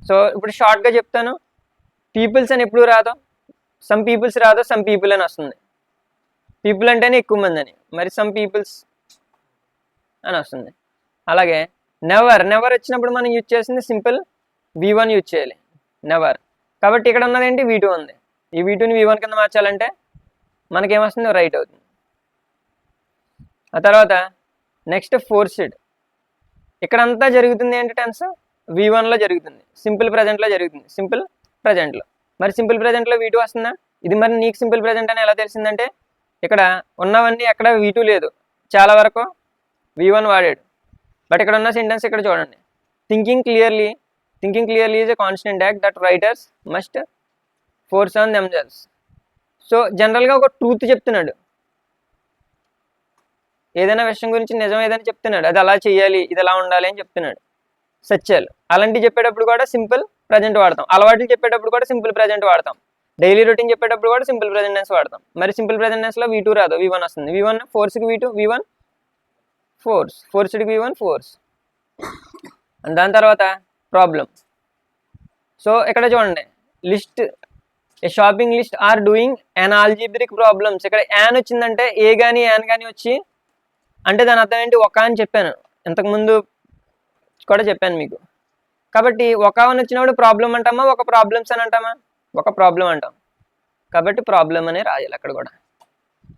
సో ఇప్పుడు షార్ట్గా చెప్తాను. పీపుల్స్ అని ఎప్పుడు రాదు, సమ్ పీపుల్స్ రాదు, సమ్ పీపుల్ అని వస్తుంది. పీపుల్ అంటేనే ఎక్కువ మంది అని, మరి సమ్ పీపుల్స్ అని వస్తుంది. అలాగే నెవర్ వచ్చినప్పుడు మనం యూజ్ చేసింది సింపుల్ V1 యూజ్ చేయాలి, నెవర్. కాబట్టి ఇక్కడ ఉన్నది ఏంటి V2 ఉంది. ఈ V2ని V1 కింద మార్చాలంటే మనకేమొస్తుంది రైట్ అవుతుంది. ఆ తర్వాత నెక్స్ట్ ఫోర్స్డ్. ఇక్కడంతా జరుగుతుంది ఏంటి టెన్స్ V1లో జరుగుతుంది, సింపుల్ ప్రజెంట్లో జరుగుతుంది, సింపుల్ ప్రజెంట్లో. మరి సింపుల్ ప్రజెంట్లో V2 వస్తుందా? ఇది మరి నీకు సింపుల్ ప్రజెంట్ అని ఎలా తెలిసిందంటే ఇక్కడ ఉన్నవన్నీ ఎక్కడ V2 లేదు, చాలా వరకు V1 వాడాడు. బట్ ఇక్కడ ఉన్న సెంటెన్స్ ఇక్కడ చూడండి, thinking clearly is a constant act that writers must force on themselves. So జనరల్గా ఒక ట్రూత్ చెప్తున్నాడు, ఏదైనా విషయం గురించి నిజం ఏదైనా చెప్తున్నాడు, అది అలా చేయాలి, ఇది ఎలా ఉండాలి అని చెప్తున్నాడు, సత్యాలు. అలాంటివి చెప్పేటప్పుడు కూడా సింపుల్ ప్రజెంట్ వాడతాం. అలవాట్లు చెప్పేటప్పుడు కూడా సింపుల్ ప్రజెంట్ వాడతాం. డైలీ రొటీన్ చెప్పేటప్పుడు కూడా సింపుల్ ప్రజెంట్ టెన్స్ వాడతాం. మరి సింపుల్ ప్రజెంట్ టెన్స్లో V2 రాదు, V1 వస్తుంది. V1 ఫోర్స్కి V2, V1 ఫోర్స్డ్కి V1 force. And దాని తర్వాత ప్రాబ్లం. సో ఇక్కడ చూడండి, list a shopping list or doing an algebraic problems. ఇక్కడ యాన్ వచ్చిందంటే ఏ కానీ యాన్ కానీ వచ్చి అంటే దాని అర్థం ఏంటి ఒక అని చెప్పాను, ఇంతకుముందు కూడా చెప్పాను మీకు. కాబట్టి ఒక అని వచ్చినప్పుడు ప్రాబ్లం అంటామా, ఒక ప్రాబ్లమ్స్ అని అంటామా, ఒక ప్రాబ్లం అంటాం. కాబట్టి ప్రాబ్లం అనే రాయాలి అక్కడ కూడా.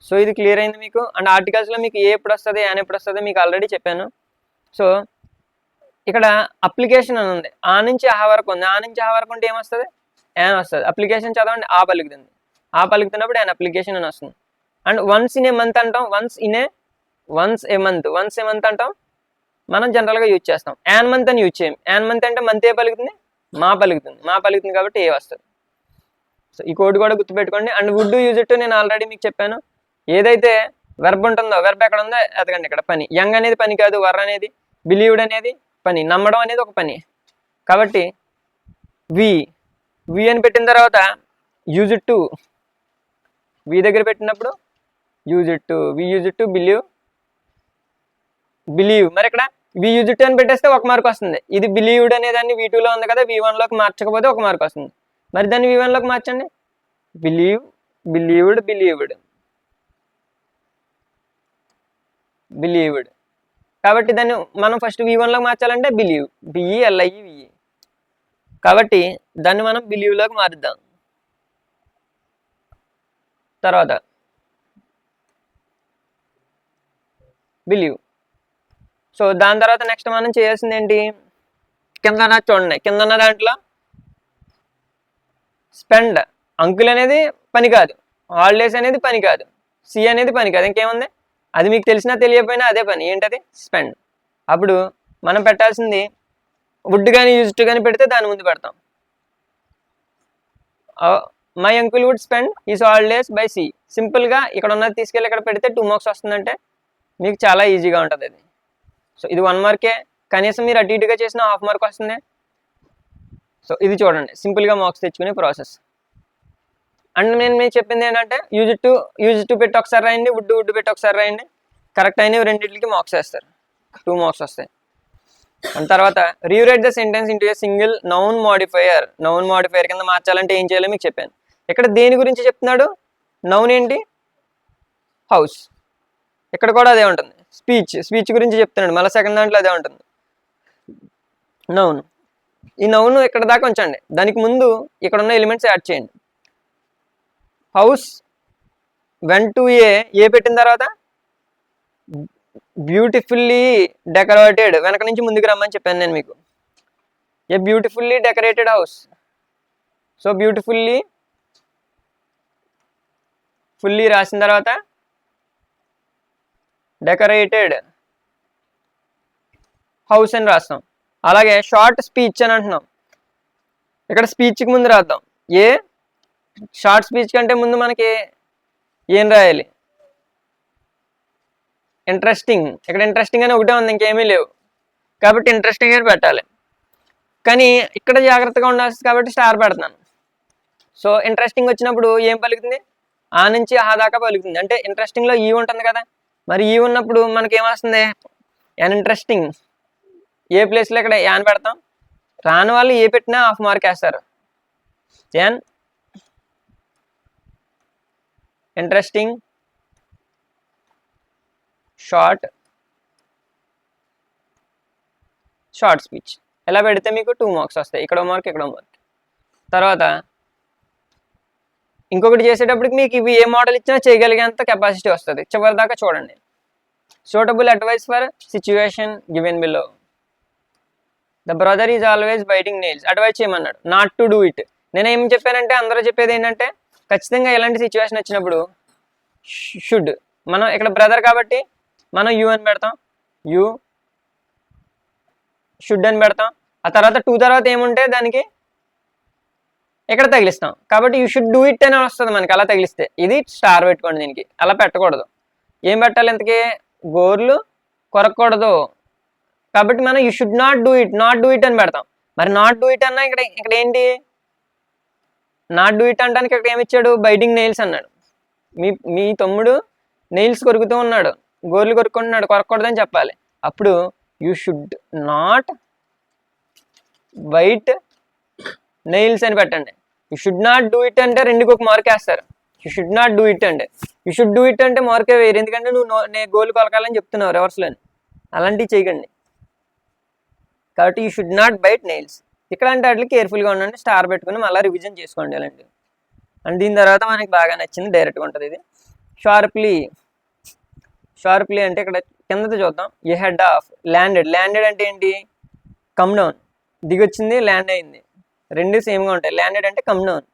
సో ఇది క్లియర్ అయింది మీకు. అండ్ ఆర్టికల్స్లో మీకు ఏ ఎప్పుడు వస్తుంది యాన్ ఎప్పుడు వస్తుంది మీకు ఆల్రెడీ చెప్పాను. సో ఇక్కడ అప్లికేషన్ అని ఉంది, ఆ నుంచి ఆ వరకు ఉంది. ఆ నుంచి ఆ వరకు ఉంటే ఏమొస్తుంది యాన్ వస్తుంది. అప్లికేషన్ చదవండి, ఆ పలుకుతుంది, ఆ పలుకుతున్నప్పుడు యాన్ అప్లికేషన్ అని వస్తుంది. And once in a month అంటాం, వన్స్ ఏ మంత్ అంటాం మనం జనరల్గా యూజ్ చేస్తాం. యాన్ మంత్ అని యూజ్ చేయం. యాన్ మంత్ అంటే మంత్ ఏ పలుకుతుంది మా పలుకుతుంది కాబట్టి ఏ వస్తుంది. సో ఈ కోడ్ కూడా గుర్తుపెట్టుకోండి. అండ్ వుడ్ యూజ్ ఇట్ నేను ఆల్రెడీ మీకు చెప్పాను. ఏదైతే వెర్బ్ ఉంటుందో, వెర్బ్ ఎక్కడ ఉందో ఎతకండి. ఇక్కడ పని, యంగ్ అనేది పని కాదు, వర్ అనేది, బిలీవ్డ్ అనేది పని, నమ్మడం అనేది ఒక పని. కాబట్టి వి అని పెట్టిన తర్వాత యూజ్ ఇట్ టు, వి దగ్గర పెట్టినప్పుడు యూజ్ ఇట్ టు బిలీవ్. మరి ఇక్కడ వి యూజ్ ఇట్ అని పెట్టేస్తే ఒక మార్క్ వస్తుంది. ఇది బిలీవ్డ్ అనే దాన్ని V2లో ఉంది కదా, V1లోకి మార్చకపోతే ఒక మార్క్ వస్తుంది. మరి దాన్ని V1లోకి మార్చండి, బిలీవ్డ్. కాబట్టి దాన్ని మనం ఫస్ట్ V1లోకి మార్చాలంటే బిలీవ్, BELIEVE. కాబట్టి దాన్ని మనం బిలీవ్లోకి మారుద్దాం. తర్వాత బిలీవ్. సో దాని తర్వాత నెక్స్ట్ మనం చేయాల్సింది ఏంటి, కిందన చూడండి, కిందన్న దాంట్లో స్పెండ్. అంకుల్ అనేది పని కాదు, హాలిడేస్ అనేది పని కాదు, సి అనేది పని కాదు, ఇంకేముంది అది మీకు తెలిసినా తెలియకపోయినా అదే పని. ఏంటది స్పెండ్. అప్పుడు మనం పెట్టాల్సింది వుడ్ కానీ యూజ్ టు కానీ పెడితే దాని ముందు పెడతాం. My uncle would spend his holidays by sea. సింపుల్గా ఇక్కడ ఉన్నది తీసుకెళ్ళి ఇక్కడ పెడితే 2 మార్క్స్ వస్తుందంటే మీకు చాలా ఈజీగా ఉంటుంది అది. సో ఇది 1 మార్కే, కనీసం మీరు అటు ఇటుగా చేసిన హాఫ్ మార్క్ వస్తుంది. సో ఇది చూడండి సింపుల్గా మార్క్స్ తెచ్చుకునే ప్రాసెస్. అండ్ నేను మీకు చెప్పింది ఏంటంటే యూజ్ టు పెట్టి ఒకసారి రాయండి, వుడ్ పెట్టి ఒకసారి రాయండి. కరెక్ట్ అయినవి రెండింటికి మార్క్స్ వేస్తారు, 2 మార్క్స్ వస్తాయి. అండ్ తర్వాత rewrite the sentence into a single noun modifier. Noun modifier కింద మార్చాలంటే ఏం చేయాలో మీకు చెప్పాను. ఇక్కడ దేని గురించి చెప్తున్నాడు? నౌన్ ఏంటి? హౌస్. ఇక్కడ కూడా అదే ఉంటుంది. స్పీచ్ గురించి చెప్తున్నాడు. మళ్ళీ సెకండ్ దాంట్లో అదే ఉంటుంది. నౌన్. ఈ నౌన్ ఇక్కడ దాకా ఉంచండి. దానికి ముందు ఇక్కడ ఉన్న ఎలిమెంట్స్ యాడ్ చేయండి. హౌస్ వెంట్ టు ఏ పెట్టిన తర్వాత బ్యూటిఫుల్లీ డెకరేటెడ్, వెనక నుంచి ముందుకు రమ్మని చెప్పాను నేను మీకు. A beautifully decorated house. So beautifully fully రాసిన తర్వాత డెకరేటెడ్ హౌస్ అని రాస్తాం. అలాగే షార్ట్ స్పీచ్ అని అంటున్నాం. ఇక్కడ స్పీచ్కి ముందు రాద్దాం. ఏ షార్ట్ స్పీచ్ కంటే ముందు మనకి ఏం రాయాలి? ఇంట్రెస్టింగ్. ఇక్కడ ఇంట్రెస్టింగ్ అని ఒకటే ఉంది, ఇంకేమీ లేవు కాబట్టి ఇంట్రెస్టింగ్ అని పెట్టాలి. కానీ ఇక్కడ జాగ్రత్తగా ఉండాల్సింది కాబట్టి స్టార్ పెడుతున్నాను. సో ఇంట్రెస్టింగ్ వచ్చినప్పుడు ఏం పలుకుతుంది? ఆ నుంచి ఆ దాకా పలుకుతుంది. అంటే ఇంట్రెస్టింగ్లో ఈ ఉంటుంది కదా, మరి ఈ ఉన్నప్పుడు మనకి ఏమొస్తుంది? An interesting. ఏ ప్లేస్లో ఇక్కడ యాన్ పెడతాం. రాని వాళ్ళు ఏ పెట్టినా హాఫ్ మార్క్ వేస్తారు. యాన్ ఇంట్రెస్టింగ్ షార్ట్ స్పీచ్ ఎలా పెడితే మీకు 2 మార్క్స్ వస్తాయి. ఇక్కడ మార్క్, ఇక్కడ మార్క్. తర్వాత ఇంకొకటి చేసేటప్పటికి మీకు ఇవి ఏ మోడల్ ఇచ్చినా చేయగలిగేంత కెపాసిటీ వస్తుంది. చివరి దాకా చూడండి. Suitable advice for situation given below. The brother is always biting nails. Advice చేయమన్నాడు, నాట్ టు డూ ఇట్. నేనేం చెప్పానంటే అందరూ చెప్పేది ఏంటంటే ఖచ్చితంగా ఎలాంటి సిచ్యువేషన్ వచ్చినప్పుడు షుడ్. మనం ఇక్కడ బ్రదర్ కాబట్టి మనం యూ అని పెడతాం. యూ షుడ్ అని పెడతాం. ఆ తర్వాత 2 తర్వాత ఏముంటే దానికి ఇక్కడ తగిలిస్తాం. కాబట్టి యూ షుడ్ డూ ఇట్ అని వస్తుంది మనకి అలా తగిలిస్తే. ఇది స్టార్ పెట్టుకోండి. దీనికి అలా పెట్టకూడదు. ఏం పెట్టాలి? ఇంతకీ గోర్లు కొరకూడదు కాబట్టి మనం you should not do it అని పెడతాం. మరి నాట్ డూ ఇట్ అన్నా ఇక్కడ ఏంటి? నాట్ డూ ఇట్ అంటానికి ఇక్కడ ఏమి ఇచ్చాడు? బైటింగ్ నెయిల్స్ అన్నాడు. మీ తమ్ముడు నెయిల్స్ కొరుకుతూ ఉన్నాడు, గోర్లు కొరుకుంటున్నాడు, కొరకూడదని చెప్పాలి. అప్పుడు you should not bite nails అని పెట్టండి. You should not do it అంటే 2కి 1 మార్క్ వేస్తారు. You should not do it అంటే, యూ షుడ్ డూ ఇట్ అంటే మార్కే వేరు. ఎందుకంటే నేను గోలు కొలకాలని చెప్తున్నావు రివర్స్లోని. అలాంటివి చేయకండి. కాబట్టి you should not bite nails. ఇక్కడంటే వాటికి కేర్ఫుల్గా ఉండండి. స్టార్ పెట్టుకుని మళ్ళీ రివిజన్ చేసుకోండి అలాంటివి. అండ్ దీని తర్వాత మనకి బాగా నచ్చింది, డైరెక్ట్గా ఉంటుంది ఇది. షార్ప్లీ అంటే ఇక్కడ కిందతో చూద్దాం. ఏ హెడ్ ఆఫ్ ల్యాండెడ్ అంటే ఏంటి? Come down. దిగొచ్చింది, ల్యాండ్ అయింది, రెండు సేమ్గా ఉంటాయి. ల్యాండెడ్ అంటే కమ్ డౌన్.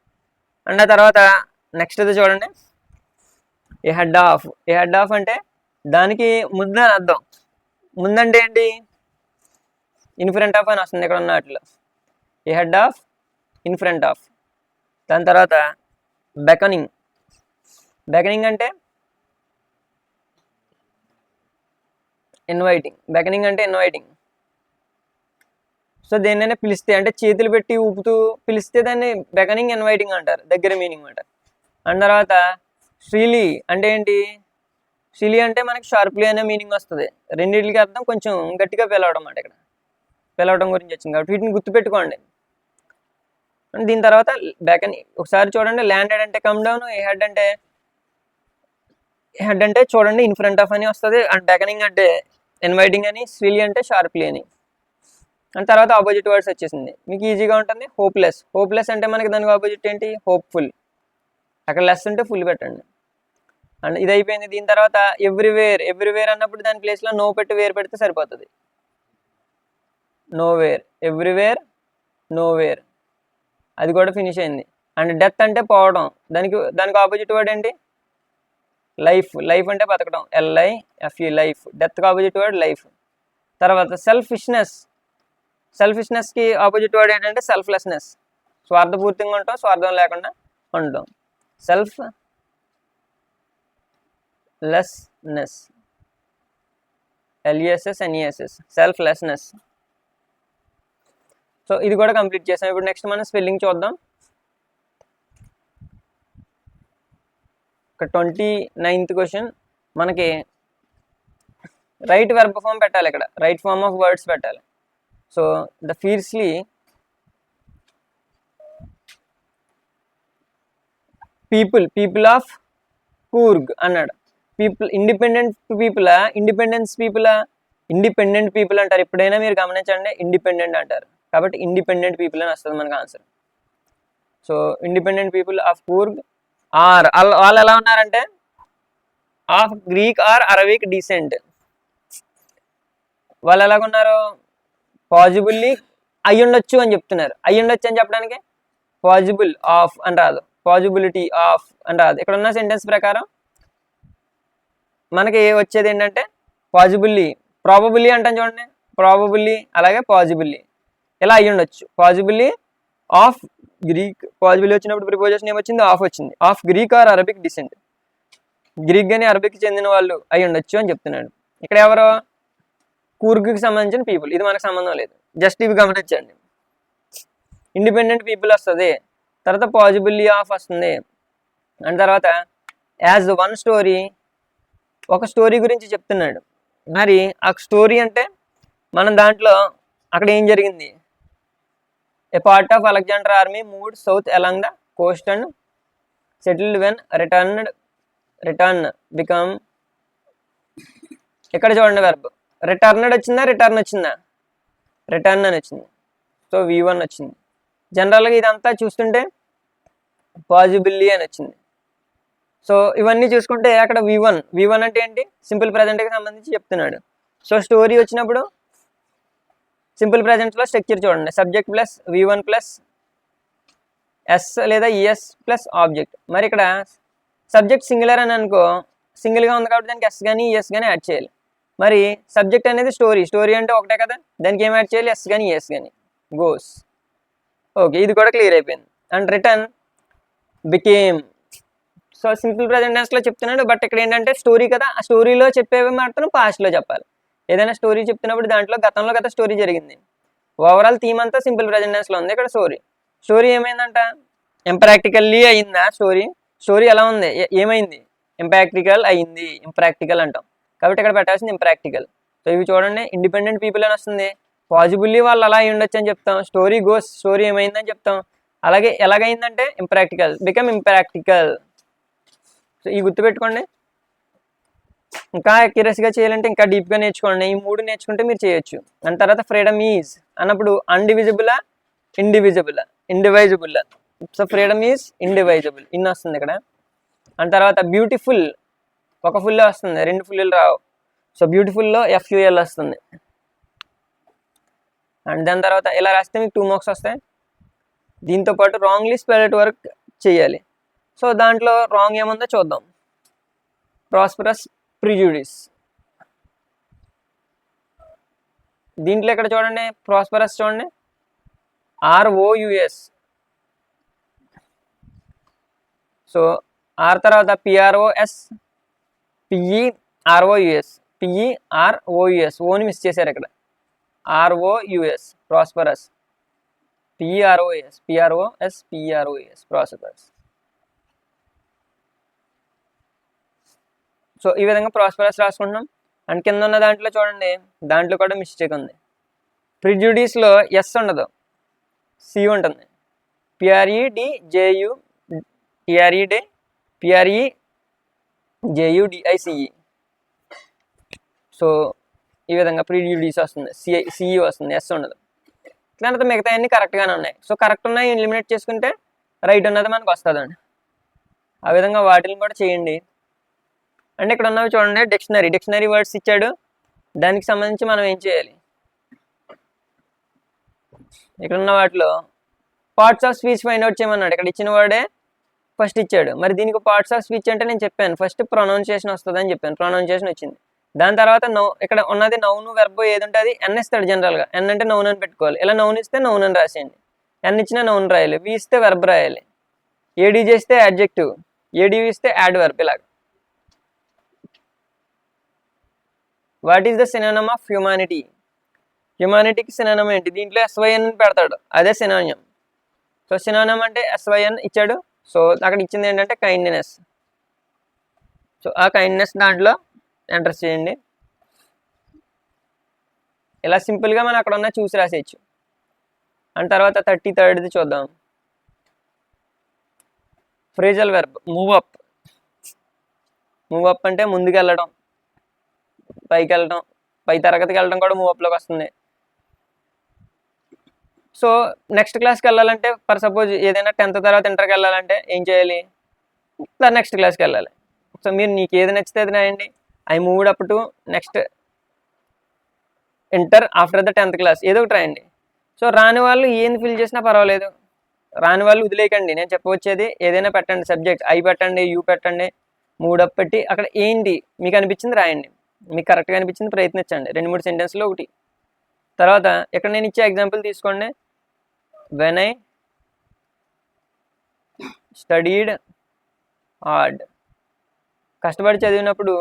అండ్ ఆ తర్వాత నెక్స్ట్ అయితే చూడండి, ఏ హెడ్ ఆఫ్ అంటే దానికి ముందు అని అర్థం. ముందంటే ఏంటి? ఇన్ ఫ్రంట్ ఆఫ్ అని వస్తుంది ఇక్కడ ఉన్న వాటిలో. Ahead of, in front of. దాని తర్వాత బెకనింగ్ అంటే ఇన్వైటింగ్. సో దేన్నైనా పిలిస్తే అంటే చేతులు పెట్టి ఊపుతూ పిలిస్తే దాన్ని బెకనింగ్, ఇన్వైటింగ్ అంటారు, దగ్గర మీనింగ్ అంటారు. అండ్ తర్వాత శ్రీలీ అంటే ఏంటి? శ్రీలీ అంటే మనకి షార్ప్లీ అనే మీనింగ్ వస్తుంది. రెండింటికి అర్థం కొంచెం గట్టిగా పిలవడం అంటే ఇక్కడ పిలవడం గురించి వచ్చింది కాబట్టి వీటిని గుర్తుపెట్టుకోండి. అండ్ దీని తర్వాత ఒకసారి చూడండి. ల్యాండెడ్ అంటే కమ్ డౌన్, ఏ హెడ్ అంటే చూడండి ఇన్ ఫ్రంట్ ఆఫ్ అని వస్తుంది. అండ్ బెకనింగ్ అంటే ఇన్వైటింగ్ అని, శ్రీలీ అంటే షార్ప్లీ అని. అండ్ తర్వాత ఆపోజిట్ వర్డ్స్ వచ్చేసింది, మీకు ఈజీగా ఉంటుంది. హోప్లెస్ అంటే మనకి దానికి ఆపోజిట్ ఏంటి? హోప్ఫుల్. అక్కడ లెస్ ఉంటే ఫుల్ పెట్టండి. అండ్ ఇది అయిపోయింది. దీని తర్వాత ఎవ్రీవేర్ అన్నప్పుడు దాని ప్లేస్లో నో పెట్టి వేర్ పెడితే సరిపోతుంది. నోవేర్ అది కూడా ఫినిష్ అయింది. అండ్ డెత్ అంటే పోవడం, దానికి ఆపోజిట్ వర్డ్ ఏంటి? లైఫ్ అంటే బతకడం, LIFE లైఫ్. డెత్కి ఆపోజిట్ వర్డ్ లైఫ్. తర్వాత సెల్ఫిష్నెస్కి ఆపోజిట్ వర్డ్ ఏంటంటే సెల్ఫ్లెస్నెస్. స్వార్థపూర్తిగా ఉంటాం, స్వార్థం లేకుండా ఉంటాం. Selflessness, LESSNESS, selflessness. సో ఇది కూడా కంప్లీట్ చేసాం. ఇప్పుడు నెక్స్ట్ మనం స్పెల్లింగ్ చూద్దాం. ఇక్కడ 29th క్వశ్చన్ మనకి రైట్ వెర్బ్ ఫామ్ పెట్టాలి. ఇక్కడ రైట్ ఫామ్ ఆఫ్ వర్డ్స్ పెట్టాలి. So the fiercely people of Coorg అన్నాడు. ఇండిపెండెంట్ పీపుల్ అంటారు. ఎప్పుడైనా మీరు గమనించండి, ఇండిపెండెంట్ అంటారు కాబట్టి ఇండిపెండెంట్ పీపుల్ అని వస్తుంది మనకు answer. So independent people of Coorg are, వాళ్ళు ఎలా ఉన్నారంటే of Greek or Arabic descent. వాళ్ళు ఎలాగున్నారు? పాజిబుల్లీ అయ్యుండొచ్చు అని చెప్తున్నారు. అయ్యుండొచ్చు అని చెప్పడానికి పాజిబుల్ ఆఫ్ అని రాదు, పాజిబిలిటీ ఆఫ్ అని రాదు. ఇక్కడ ఉన్న సెంటెన్స్ ప్రకారం మనకి వచ్చేది ఏంటంటే పాజిబుల్లీ, ప్రాబబుల్లీ అంటాం చూడండి, ప్రాబబుల్లీ అలాగే పాజిబుల్లీ, ఇలా అయ్యుండొచ్చు. పాజిబుల్లీ ఆఫ్ గ్రీక్, పాజిబుల్లీ వచ్చినప్పుడు ప్రిపోజిషన్ ఏమొచ్చింది? ఆఫ్ వచ్చింది. Of Greek or Arabic descent, Greek కానీ అరబిక్ చెందిన వాళ్ళు అయి ఉండొచ్చు అని చెప్తున్నాడు. ఇక్కడ ఎవరో కూర్గ్కి సంబంధించిన పీపుల్, ఇది మనకు సంబంధం లేదు, జస్ట్ ఇవి గమనించండి. ఇండిపెండెంట్ పీపుల్ వస్తుంది, తర్వాత పాజిబుల్లీ ఆఫ్ వస్తుంది, అండ్ తర్వాత యాజ్ వన్ స్టోరీ, ఒక స్టోరీ గురించి చెప్తున్నాడు. మరి ఆ స్టోరీ అంటే మనం దాంట్లో అక్కడ ఏం జరిగింది? A part of Alexander army moved south along the coast and settled when return become, ఇక్కడ చూడండి వెర్బ్ రిటర్నడ్ వచ్చిందా, రిటర్న్ వచ్చిందా? రిటర్న్ అని వచ్చింది. సో V1 వచ్చింది. జనరల్గా ఇదంతా చూస్తుంటే పాజిబిల్లీ అని వచ్చింది. సో ఇవన్నీ చూసుకుంటే అక్కడ V1 అంటే ఏంటి? సింపుల్ ప్రజెంట్కి సంబంధించి చెప్తున్నాడు. సో స్టోరీ వచ్చినప్పుడు సింపుల్ ప్రజెంట్స్లో స్ట్రక్చర్ చూడండి, subject plus V1 plus S లేదా ES ప్లస్ ఆబ్జెక్ట్. మరి ఇక్కడ సబ్జెక్ట్ సింగులర్ అని అనుకో, సింగిల్గా ఉంది కాబట్టి దానికి ఎస్ కానీ ES కానీ యాడ్ చేయాలి. మరి సబ్జెక్ట్ అనేది స్టోరీ అంటే ఒకటే కదా, దానికి ఏం యాడ్ చేయాలి? ఎస్ కానీ ES కానీ. గోస్. ఓకే, ఇది కూడా క్లియర్ అయిపోయింది. And return became. So simple present టెన్స్లో చెప్తున్నాడు, బట్ ఇక్కడ ఏంటంటే స్టోరీ కదా, ఆ స్టోరీలో చెప్పేవి మాత్రం పాస్ట్లో చెప్పాలి. ఏదైనా స్టోరీ చెప్తున్నప్పుడు దాంట్లో గతంలో కదా స్టోరీ జరిగింది. ఓవరాల్ థీమ్ అంతా సింపుల్ ప్రజెంట్ టెన్స్లో ఉంది. ఇక్కడ స్టోరీ ఏమైందంట? ఇంప్రాక్టికల్లీ అయిందా స్టోరీ ఎలా ఉంది? ఏమైంది? ఇంప్రాక్టికల్ అయింది. ఇంప్రాక్టికల్ అంటాం కాబట్టి ఇక్కడ పెట్టాల్సింది ఇంప్రాక్టికల్. సో ఇవి చూడండి, ఇండిపెండెంట్ పీపుల్ అని వస్తుంది, పాజిబుల్లీ వాళ్ళు అలా అయి ఉండొచ్చు అని చెప్తాం, స్టోరీ ఏమైందని చెప్తాం. అలాగే ఎలాగైందంటే ఇంప్రాక్టికల్, బికమ్ ఇంప్రాక్టికల్. సో ఈ గుర్తుపెట్టుకోండి. ఇంకా అక్యురసీగా చేయాలంటే ఇంకా డీప్గా నేర్చుకోండి. ఈ 3 నేర్చుకుంటే మీరు చేయొచ్చు. దాని తర్వాత ఫ్రీడమ్ ఈజ్ అన్నప్పుడు అన్డివిజిబుల్, ఇండివైజిబుల్. సో ఫ్రీడమ్ ఈజ్ ఇండివైజిబుల్, ఇన్ వస్తుంది ఇక్కడ. అండ్ తర్వాత బ్యూటిఫుల్, ఒక ఫుల్ వస్తుంది, 2 ఫుల్లు రావు. సో బ్యూటిఫుల్లో FUL వస్తుంది. అండ్ దాని తర్వాత ఇలా రాస్తే మీకు 2 మార్క్స్ వస్తాయి. దీంతో పాటు రాంగ్లీ స్పెల్డ్ వర్క్ చేయాలి. సో దాంట్లో రాంగ్ ఏముందో చూద్దాం. ప్రాస్పరస్ ప్రిజుడిస్, దీంట్లో ఇక్కడ చూడండి, ప్రాస్పరస్ చూడండి ROUS. సో ఆర్ తర్వాత PROS, PEROUS, ఓని మిస్ చేశారు ఇక్కడ. ROUS prosperous, PROS prosperous. So ఈ విధంగా ప్రాస్పరస్ రాసుకుంటున్నాం. అండ్ కింద ఉన్న దాంట్లో చూడండి, దాంట్లో కూడా మిస్టేక్ ఉంది. ప్రిజుడిస్లో ఎస్ ఉండదు, C ఉంటుంది. PREJUDICE. సో ఈ విధంగా ప్రిజుడిస్ వస్తుంది, CE వస్తుంది, ఎస్ ఉండదు. దాని మిగతా అన్ని కరెక్ట్గానే ఉన్నాయి. సో కరెక్ట్ ఉన్నాయి ఎలిమినేట్ చేసుకుంటే రైట్ ఉన్నది మనకు వస్తుందండి. ఆ విధంగా వాటిని కూడా చేయండి. అంటే ఇక్కడ ఉన్నవి చూడండి, డిక్షనరీ వర్డ్స్ ఇచ్చాడు, దానికి సంబంధించి మనం ఏం చేయాలి? ఇక్కడ ఉన్న వాటిలో parts of speech find out చేయమన్నాడు. ఇక్కడ ఇచ్చిన వర్డే ఫస్ట్ ఇచ్చాడు. మరి దీనికి పార్ట్స్ ఆఫ్ స్పీచ్ అంటే నేను చెప్పాను, ఫస్ట్ ప్రొనౌన్సియేషన్ వస్తుందని చెప్పాను, ప్రొనౌన్సియేషన్ వచ్చింది. దాని తర్వాత ఇక్కడ ఉన్నది నౌన్ వెర్బ్ ఏది ఉంటుంది ఎన్ ఇస్తాడు. జనరల్గా ఎన్ అంటే నౌన్ అని పెట్టుకోవాలి. ఇలా నౌన్ ఇస్తే నౌన్ అని రాసేయండి, ఎన్ ఇచ్చినా నౌన్ రాయాలి, వి ఇస్తే వెర్బ్ రాయాలి, ఏడీ చేస్తే యాడ్జెక్టివ్, ఏడీ ఇస్తే యాడ్ వెర్బ్. ఇలాగ what is the synonym of humanity? హ్యూమానిటీకి సినోనిమ్ ఏంటి? దీంట్లో SYN పెడతాడు, అదే సినోనిమ్. సో సినోనిమ్ అంటే SYN ఇచ్చాడు. సో అక్కడ ఇచ్చింది ఏంటంటే కైండ్నెస్. సో ఆ కైండ్నెస్ దాంట్లో ఎంటర్ చేయండి. ఇలా సింపుల్గా మనం అక్కడ ఉన్న చూసి రాసేయచ్చు. అండ్ తర్వాత 33rd చూద్దాం. Phrasal verb move up. Move up అంటే ముందుకు వెళ్ళడం, పైకి వెళ్ళడం, పై తరగతికి వెళ్ళడం కూడా మూవ్ అప్లోకి వస్తుంది. సో నెక్స్ట్ క్లాస్కి వెళ్ళాలంటే ఫర్ సపోజ్ ఏదైనా 10th తర్వాత ఇంటర్కి వెళ్ళాలంటే ఏం చేయాలి? నెక్స్ట్ క్లాస్కి వెళ్ళాలి. సో మీరు నీకు ఏది నచ్చితే అది రాయండి. I moved up to next inter after the 10th class, ఏదో ఒకటి రాయండి. సో రాని వాళ్ళు ఏంది ఫిల్ చేసినా పర్వాలేదు, రాని వాళ్ళు వదిలేయకండి. నేను చెప్పవచ్చేది ఏదైనా పెట్టండి, సబ్జెక్ట్ ఐ పెట్టండి, యూ పెట్టండి, మూడప్ పెట్టి అక్కడ ఏంటి మీకు అనిపించింది రాయండి. మీకు కరెక్ట్గా అనిపించింది ప్రయత్నించండి. 2-3 సెంటెన్స్లో ఒకటి. తర్వాత ఇక్కడ నేను ఇచ్చే ఎగ్జాంపుల్ తీసుకోండి. వెన్ ఐ స్టడీడ్ హార్డ్, కష్టపడి చదివినప్పుడు,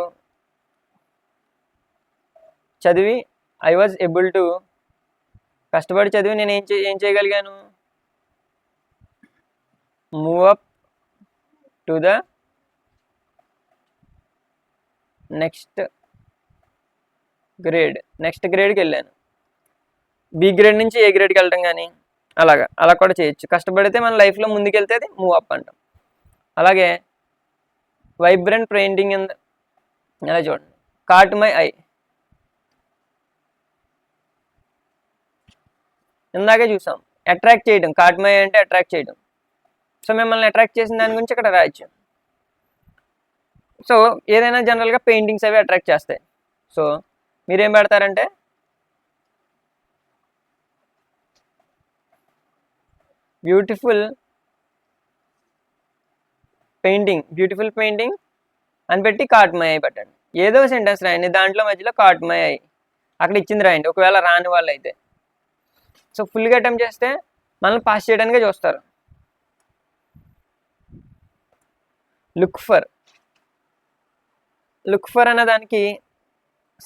చదివి ఐ వాజ్ ఎబుల్ టు, కష్టపడి చదివి నేను ఏం చేయగలిగాను? Move up to the next grade, next గ్రేడ్కి వెళ్ళాను. బి గ్రేడ్ నుంచి ఏ గ్రేడ్కి వెళ్ళటం కానీ అలా కూడా చేయొచ్చు. కష్టపడితే మన లైఫ్లో ముందుకెళ్తే అది మూవ్ అప్ అంటాం. అలాగే వైబ్రెంట్ పెయింటింగ్ ఎలా చూడండి, కాట్ మై ఐ, ఇందాకే చూసాం అట్రాక్ట్ చేయడం. కాట్ మై అంటే అట్రాక్ట్ చేయడం. సో మిమ్మల్ని అట్రాక్ట్ చేసిన దాని గురించి ఇక్కడ రాయొచ్చు. సో ఏదైనా జనరల్గా పెయింటింగ్స్ అవి అట్రాక్ట్ చేస్తాయి. సో మీరేం పెడతారంటే బ్యూటిఫుల్ పెయింటింగ్ అని పెట్టి కాట్ మై ఐ పెట్టండి. ఏదో సెంటెన్స్ రాయండి, దాంట్లో మధ్యలో కాట్ మై ఐ అక్కడ ఇచ్చింది రాయండి, ఒకవేళ రాని వాళ్ళు అయితే. సో ఫుల్గా అటెంప్ట్ చేస్తే మనల్ని పాస్ చేయడానికే చూస్తారు. లుక్ ఫర్ అనే దానికి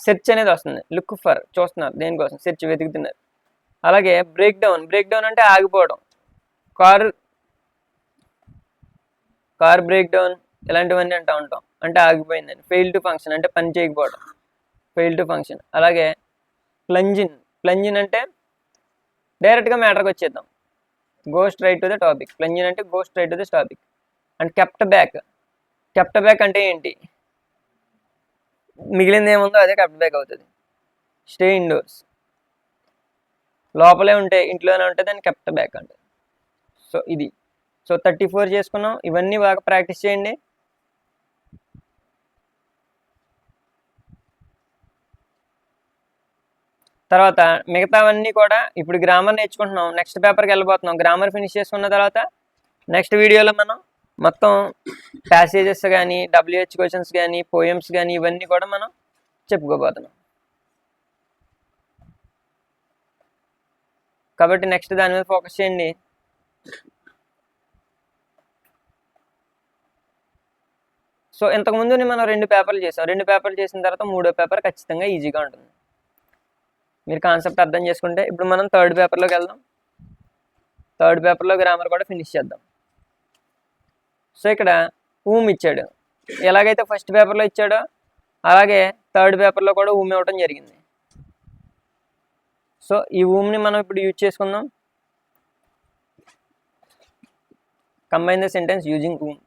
సెర్చ్ అనేది వస్తుంది. లుక్ ఫర్ చూస్తున్నారు, దేనికోసం? సెర్చ్, వెతుకుతున్నారు. అలాగే బ్రేక్ డౌన్ అంటే ఆగిపోవడం. కార్ బ్రేక్ డౌన్ ఇలాంటివన్నీ అంటూ ఉంటాం, అంటే ఆగిపోయిందని. ఫెయిల్ టు ఫంక్షన్ అంటే పని చేయకపోవడం, ఫెయిల్ టు ఫంక్షన్. అలాగే ప్లంజిన్ అంటే డైరెక్ట్గా మ్యాటర్కి వచ్చేద్దాం, go straight to the topic. Plunge in అంటే go straight to the topic. And kept back అంటే ఏంటి? మిగిలింది ఏముందో అదే కెప్ట్ బ్యాక్ అవుతుంది. స్టే ఇండోర్స్, లోపలే ఉంటే, ఇంట్లోనే ఉంటే దాన్ని కెప్ట్ బ్యాక్ అంటే. సో ఇది 34 చేసుకున్నాం. ఇవన్నీ బాగా ప్రాక్టీస్ చేయండి. తర్వాత మిగతావన్నీ కూడా ఇప్పుడు గ్రామర్ నేర్చుకుంటున్నాం, నెక్స్ట్ పేపర్కి వెళ్ళిపోతున్నాం. గ్రామర్ ఫినిష్ చేసుకున్న తర్వాత నెక్స్ట్ వీడియోలో మనం మొత్తం ప్యాసేజెస్ కానీ, WH క్వశ్చన్స్ కానీ, పోయమ్స్ కానీ ఇవన్నీ కూడా మనం చెప్పుకోబోతున్నాం. కాబట్టి నెక్స్ట్ దాని మీద ఫోకస్ చేయండి. సో ఇంతకుముందు మనం 2 పేపర్లు చేసాం. 2 పేపర్లు చేసిన తర్వాత 3వ పేపర్ ఖచ్చితంగా ఈజీగా ఉంటుంది. మీరు కాన్సెప్ట్ అర్థం చేసుకుంటే. ఇప్పుడు మనం 3rd పేపర్లోకి వెళ్దాం. 3rd పేపర్లో గ్రామర్ కూడా ఫినిష్ చేద్దాం. సో ఇక్కడ ఊమ్ ఇచ్చాడు. ఎలాగైతే ఫస్ట్ పేపర్లో ఇచ్చాడో అలాగే 3rd పేపర్లో కూడా ఊమ్ ఇవ్వటం జరిగింది. సో ఈ ఊమ్ని మనం ఇప్పుడు యూజ్ చేసుకుందాం. కంబైన్ ద సెంటెన్స్ యూజింగ్ ఊమ్.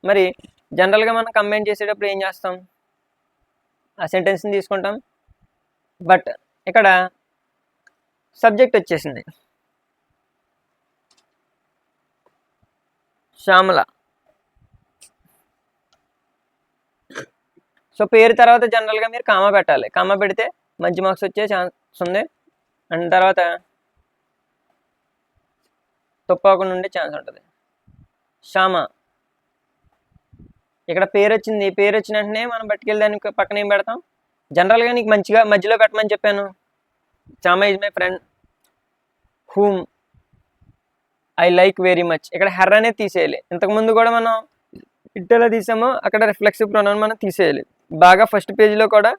మరి జనరల్గా మనం కంబైన్ చేసేటప్పుడు ఏం చేస్తాం? ఆ సెంటెన్స్ని తీసుకుంటాం. బట్ ఇక్కడ సబ్జెక్ట్ వచ్చేసింది, శ్యామల. సో పేరు తర్వాత జనరల్గా మీరు కామా పెట్టాలి. కామా పెడితే మంచి మార్క్స్ వచ్చే ఛాన్స్ ఉంది. అండ్ తర్వాత తప్పకుండా ఉండే ఛాన్స్ ఉంటుంది. శ్యామ, ఇక్కడ పేరు వచ్చింది. పేరు వచ్చిన వెంటనే మనం పట్టుకెళ్ళి దానికి పక్కన ఏం పెడతాం? జనరల్గా నీకు మంచిగా మధ్యలో పెట్టమని చెప్పాను. Shyama is my friend whom I like very much. ఇక్కడ హెర్ అనేది తీసేయాలి. ఇంతకుముందు కూడా మనం ఇట్టెలా తీసామో అక్కడ రిఫ్లెక్సివ్ ప్రొనౌన్ మనం తీసేయాలి. బాగా ఫస్ట్ పేజీలో కూడా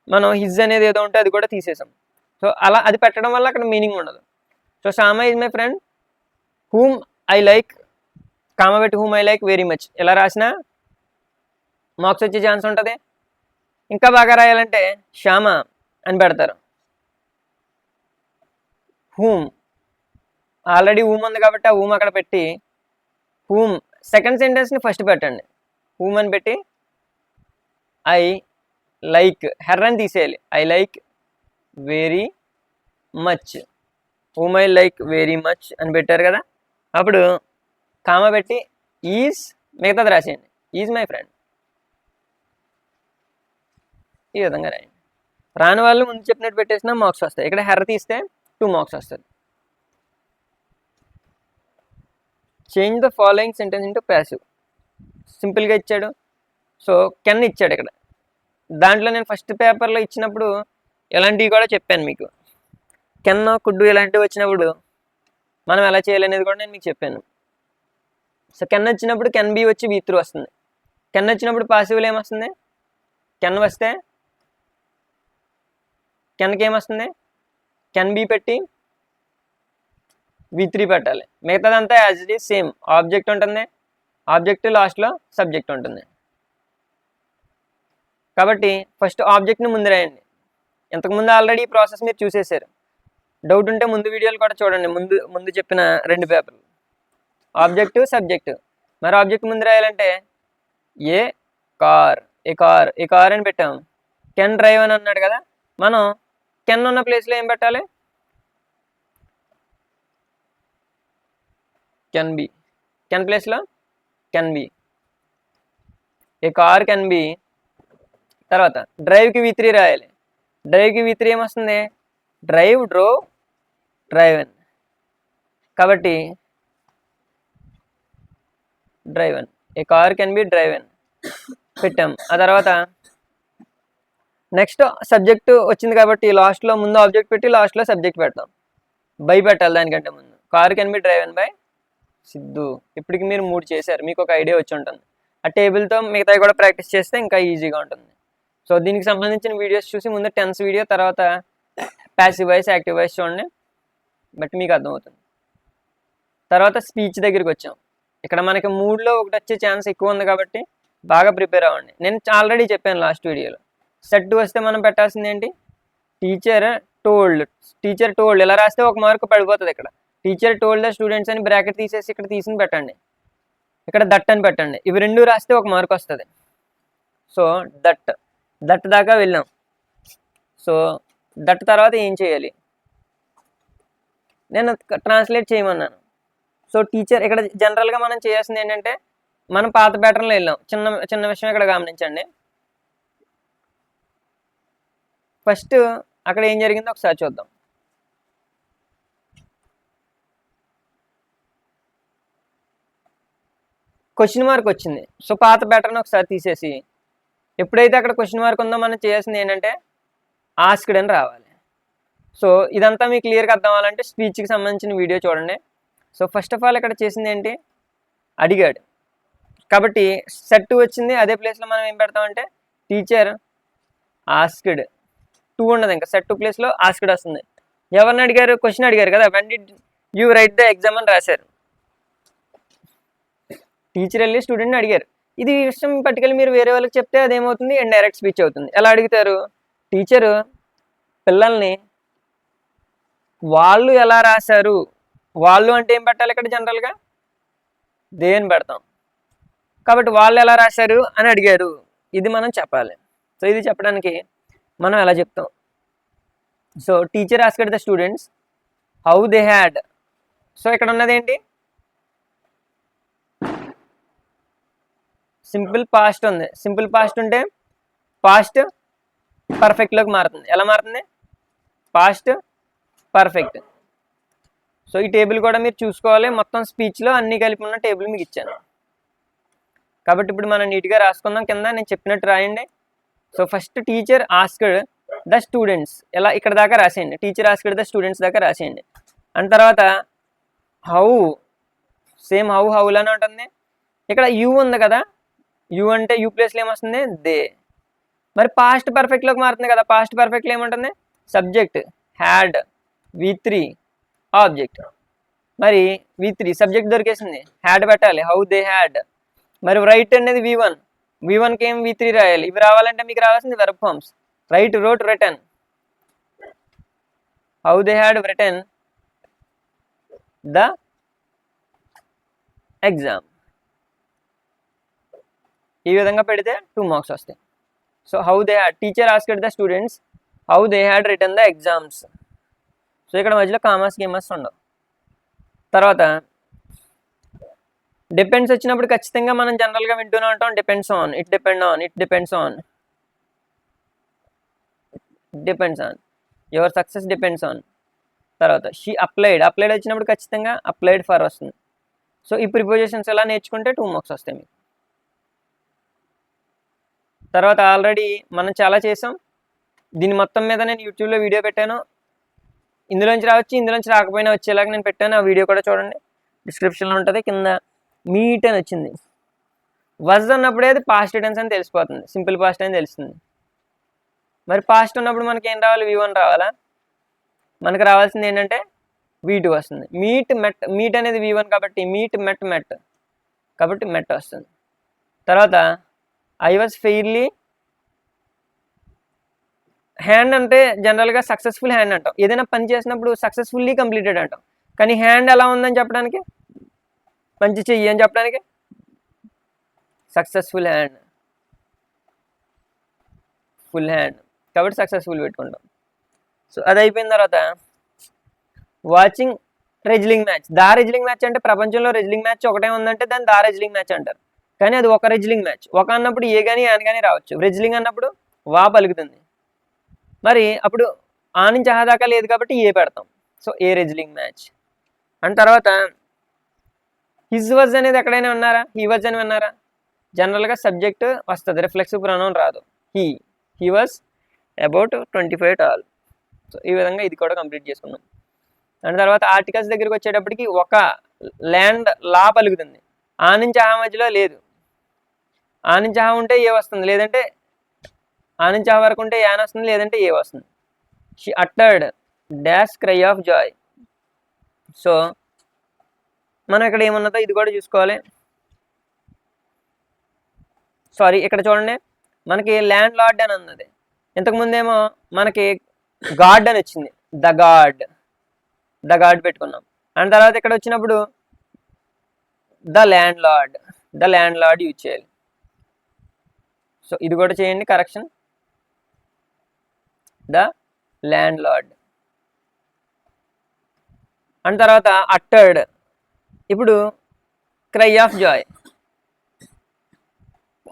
మనం హిజ్ అనేది ఏదో ఉంటే అది కూడా తీసేసాం. సో అలా అది పెట్టడం వల్ల అక్కడ మీనింగ్ ఉండదు. So Shyama is my friend whom I like, కామబెట్టి whom I like very much. ఇలా రాసినా మార్క్స్ వచ్చే ఛాన్స్ ఉంటుంది. ఇంకా బాగా రాయాలంటే శ్యామ అని పెడతారు. హూమ్ ఆల్రెడీ హూమ్ ఉంది కాబట్టి ఆ హూమ్ అక్కడ పెట్టి హూమ్ సెకండ్ సెంటెన్స్ని ఫస్ట్ పెట్టండి. హూమ్ అని పెట్టి ఐ లైక్ హెర్ అని తీసేయాలి. I like very much. Whom I like very much అని పెట్టారు కదా, అప్పుడు కామా పెట్టి ఈజ్ మిగతాది రాసేయండి. Is my friend. ఈ విధంగా రాయండి. రాని వాళ్ళు ముందు చెప్పినట్టు పెట్టేసినా మార్క్స్ వస్తాయి. ఇక్కడ హెర్ తీస్తే 2 మార్క్స్ వస్తుంది. Change the following sentence into passive. సింపుల్గా ఇచ్చాడు. సో కెన్ ఇచ్చాడు ఇక్కడ. దాంట్లో నేను ఫస్ట్ పేపర్లో ఇచ్చినప్పుడు ఇలాంటివి కూడా చెప్పాను మీకు. కెన్ కుడ్డు ఇలాంటివి వచ్చినప్పుడు మనం ఎలా చేయాలనేది కూడా నేను మీకు చెప్పాను. సో కెన్ వచ్చినప్పుడు కెన్ బి వచ్చి వి త్రూ వస్తుంది. కెన్ వచ్చినప్పుడు పాసివ్లో ఏమొస్తుంది? కెన్ వస్తే కెన్కి ఏమొస్తుంది? కెన్ బి పెట్టి వి3 పెట్టాలి. మిగతాదంతా as it is same. Object ఉంటుంది, ఆబ్జెక్ట్ లాస్ట్లో సబ్జెక్ట్ ఉంటుంది. కాబట్టి ఫస్ట్ ఆబ్జెక్ట్ని ముందు రాయండి. ఇంతకుముందు ఆల్రెడీ ఈ ప్రాసెస్ మీరు చూసేశారు. డౌట్ ఉంటే ముందు వీడియోలు కూడా చూడండి. ముందు చెప్పిన 2 పేపర్లు ఆబ్జెక్టు సబ్జెక్టు. మరి ఆబ్జెక్ట్ ముందు రాయాలంటే ఏ కార్ అని పెట్టాం. కెన్ డ్రైవ్ అని అన్నాడు కదా, మనం కెన్ ఉన్న ప్లేస్లో ఏం పెట్టాలి? Can be. కెన్ ప్లేస్లో can be. A car can be. తర్వాత డ్రైవ్కి వి3 రాయాలి. డ్రైవ్కి వి3 ఏమొస్తుంది? Drive drove driven. కాబట్టి driven. A car can be driven పెట్టాం. ఆ తర్వాత నెక్స్ట్ సబ్జెక్టు వచ్చింది కాబట్టి లాస్ట్లో ముందు ఆబ్జెక్ట్ పెట్టి లాస్ట్లో సబ్జెక్ట్ పెడతాం. బై పెట్టాలి దానికంటే ముందు. Car can be driven by Siddhu. ఇప్పటికి మీరు 3 చేశారు, మీకు ఒక ఐడియా వచ్చి ఉంటుంది. ఆ టేబుల్తో మిగతావి కూడా ప్రాక్టీస్ చేస్తే ఇంకా ఈజీగా ఉంటుంది. సో దీనికి సంబంధించిన వీడియోస్ చూసి ముందు టెన్స్ వీడియో, తర్వాత ప్యాసివ్ వాయిస్ యాక్టివ్ వాయిస్ చూడండి, బట్ మీకు అర్థమవుతుంది. తర్వాత స్పీచ్ దగ్గరికి వచ్చాం. ఇక్కడ మనకి 3లో ఒకటి వచ్చే ఛాన్స్ ఎక్కువ ఉంది కాబట్టి బాగా ప్రిపేర్ అవ్వండి. నేను ఆల్రెడీ చెప్పాను లాస్ట్ వీడియోలో. సెట్ వస్తే మనం పెట్టాల్సింది ఏంటి? టీచర్ టోల్డ్ ఇలా రాస్తే 1 మార్క్ పడిపోతుంది. ఇక్కడ టీచర్ టోల్డ్ ద స్టూడెంట్స్ అని బ్రాకెట్ తీసేసి ఇక్కడ తీసి పెట్టండి. ఇక్కడ దట్ అని పెట్టండి. ఇవి 2 రాస్తే 1 మార్క్ వస్తుంది. సో దట్ దాకా వెళ్ళాం. సో దట్ తర్వాత ఏం చేయాలి? నేను ట్రాన్స్లేట్ చేయమన్నాను. సో టీచర్ ఇక్కడ జనరల్గా మనం చేయాల్సింది ఏంటంటే, మనం పాత ప్యాటర్న్లో వెళ్ళాం. చిన్న విషయం ఇక్కడ గమనించండి. ఫస్ట్ అక్కడ ఏం జరిగిందో ఒకసారి చూద్దాం. క్వశ్చన్ మార్క్ వచ్చింది. సో పాత ప్యాటర్న్ ఒకసారి తీసేసి ఎప్పుడైతే అక్కడ క్వశ్చన్ మార్క్ ఉందో మనం చేయాల్సింది ఏంటంటే ఆస్క్డ్ అని రావాలి. సో ఇదంతా మీకు క్లియర్గా అర్థం అవ్వాలంటే స్పీచ్కి సంబంధించిన వీడియో చూడండి. సో ఫస్ట్ ఆఫ్ ఆల్ ఇక్కడ చేసింది ఏంటి? అడిగాడు కాబట్టి సెట్ వచ్చింది. అదే ప్లేస్లో మనం ఏం పెడతామంటే టీచర్ ఆస్క్డ్. 2 ఉండదు, ఇంకా సెట్ 2 ప్లేస్లో ఆస్క్డ్ వస్తుంది. ఎవరిని అడిగారు? క్వశ్చన్ అడిగారు కదా. When did you right the exam అని రాశారు. టీచర్ వెళ్ళి స్టూడెంట్ని అడిగారు. ఇది విషయం పట్టుకెళ్ళి మీరు వేరే వాళ్ళకి చెప్తే అదేమవుతుంది? ఇండైరెక్ట్ స్పీచ్ అవుతుంది. ఎలా అడుగుతారు? టీచరు పిల్లల్ని వాళ్ళు ఎలా రాశారు, వాళ్ళు అంటే ఏం పెట్టాలి? ఇక్కడ జనరల్గా దేని పెడతాం. కాబట్టి వాళ్ళు ఎలా రాశారు అని అడిగారు, ఇది మనం చెప్పాలి. సో ఇది చెప్పడానికి మనం ఎలా చెప్తాం? So teacher asked the students how they had. So ఇక్కడ ఉన్నది ఏంటి? సింపుల్ పాస్ట్ ఉంది. సింపుల్ పాస్ట్ ఉంటే పాస్ట్ పర్ఫెక్ట్లోకి మారుతుంది. ఎలా మారుతుంది? Past perfect. సో ఈ టేబుల్ కూడా మీరు చూసుకోవాలి. మొత్తం స్పీచ్లో అన్నీ కలిపి ఉన్న టేబుల్ మీకు ఇచ్చాను. కాబట్టి ఇప్పుడు మనం నీట్గా రాసుకుందాం. కింద నేను చెప్పినట్టు రాయండి. So first teacher asked the students, ఎలా ఇక్కడ దాకా రాసేయండి. టీచర్ ఆస్క్డ్ ద స్టూడెంట్స్ దాకా రాసేయండి. అండ్ తర్వాత హౌ, సేమ్ హౌలానే ఉంటుంది. ఇక్కడ యూ ఉంది కదా, యూ అంటే యూ ప్లేస్లో ఏమొస్తుంది? దే. మరి పాస్ట్ పర్ఫెక్ట్లోకి మారుతుంది కదా. పాస్ట్ పర్ఫెక్ట్లో ఏముంటుంది? సబ్జెక్ట్ హ్యాడ్, వి3 ఆబ్జెక్ట్. మరి వి3 సబ్జెక్ట్ దొరికేసింది, హ్యాడ్ పెట్టాలి. How they had. మరి రైట్ అనేది వి1కి ఏం వి3 రాయాలి. ఇవి రావాలంటే మీకు రావాల్సింది verb forms. Write, wrote, written. How they had written the exam. ఈ విధంగా పెడితే 2 మార్క్స్ వస్తాయి. So how they had teacher asked the students how they had written the exams. So ఇక్కడ మధ్యలో కామర్స్ గేమర్స్ ఉండవు. తర్వాత డిపెండ్స్ వచ్చినప్పుడు ఖచ్చితంగా మనం జనరల్గా వింటూనే ఉంటాం, depends on, it depend on, it depends on, depends on, your success depends on. తర్వాత షీ అప్లైడ్ వచ్చినప్పుడు ఖచ్చితంగా అప్లైడ్ ఫర్ వస్తుంది. సో ఈ ప్రిపోజిషన్స్ ఎలా నేర్చుకుంటే 2 మార్క్స్ వస్తాయి మీకు. తర్వాత ఆల్రెడీ మనం చాలా చేసాం. దీని మొత్తం మీద నేను యూట్యూబ్లో వీడియో పెట్టాను. ఇందులోంచి రావచ్చు, ఇందులోంచి రాకపోయినా వచ్చేలాగా నేను పెట్టాను. ఆ వీడియో కూడా చూడండి, డిస్క్రిప్షన్లో ఉంటుంది. కింద మీట్ అని వచ్చింది. వజ్ అన్నప్పుడే అది పాస్ట్ టెన్స్ అని తెలిసిపోతుంది, సింపుల్ పాస్ట్ అని తెలుస్తుంది. మరి పాస్ట్ ఉన్నప్పుడు మనకి ఏం రావాలి? V1 రావాలా? మనకు రావాల్సింది ఏంటంటే V2 వస్తుంది. మీట్ అనేది V1 కాబట్టి మీట్ మెట్ కాబట్టి మెట్ వస్తుంది. తర్వాత ఐ వాజ్ ఫెయిర్లీ, హ్యాండ్ అంటే జనరల్గా సక్సెస్ఫుల్ హ్యాండ్ అంటాం. ఏదైనా పని చేసినప్పుడు సక్సెస్ఫుల్లీ కంప్లీటెడ్ అంటాం. కానీ హ్యాండ్ ఎలా ఉందని చెప్పడానికి, మంచి చెయ్యి అని చెప్పడానికి సక్సెస్ఫుల్ హ్యాండ్, ఫుల్ హ్యాండ్ కాబట్టి సక్సెస్ఫుల్ పెట్టుకుంటాం. సో అది అయిపోయిన తర్వాత వాచింగ్ రెజ్లింగ్ మ్యాచ్. దా రెజ్లింగ్ మ్యాచ్ అంటే ప్రపంచంలో రెజ్లింగ్ మ్యాచ్ ఒకటే ఉందంటే దాన్ని దా రెజ్లింగ్ మ్యాచ్ అంటారు. కానీ అది ఒక రెజ్లింగ్ మ్యాచ్. ఒక అన్నప్పుడు ఏ కానీ యాన్ కానీ రావచ్చు. రెజ్లింగ్ అన్నప్పుడు వా పలుకుతుంది. మరి అప్పుడు ఆ నుంచి ఆ దాకా లేదు కాబట్టి ఏ పెడతాం. So A wrestling match. And తర్వాత హిజ్ వాజ్ అనేది ఎక్కడైనా విన్నారా? హీ వాజ్ అని విన్నారా? జనరల్గా సబ్జెక్ట్ వస్తుంది, రిఫ్లెక్సివ్ ప్రొనౌన్ రాదు. He was about 25 tall. So ఈ విధంగా ఇది కూడా కంప్లీట్ చేసుకున్నాం. అండ్ తర్వాత ఆర్టికల్స్ దగ్గరికి వచ్చేటప్పటికి ఒక ల్యాండ్ లా పలుకుతుంది. ఆ నుంచి ఆ మధ్యలో లేదు. ఆ నుంచి ఆ ఉంటే ఏ వస్తుంది, లేదంటే ఆ నుంచి ఆ వరకు ఉంటే యాన్ వస్తుంది, లేదంటే ఏ వస్తుంది. She uttered dash cry of Joy. So మనం ఇక్కడ ఏమున్నదో ఇది కూడా చూసుకోవాలి. సారీ, ఇక్కడ చూడండి, మనకి ల్యాండ్ లార్డ్ అని ఉన్నది. ఇంతకుముందేమో మనకి గాడ్ అని వచ్చింది, ద గాడ్ పెట్టుకున్నాం. అండ్ తర్వాత ఇక్కడ వచ్చినప్పుడు ద ల్యాండ్ లార్డ్ యూజ్ చేయాలి. సో ఇది కూడా చేయండి correction, the land lord. And తర్వాత అట్టర్డ్. ఇప్పుడు క్రై ఆఫ్ జాయ్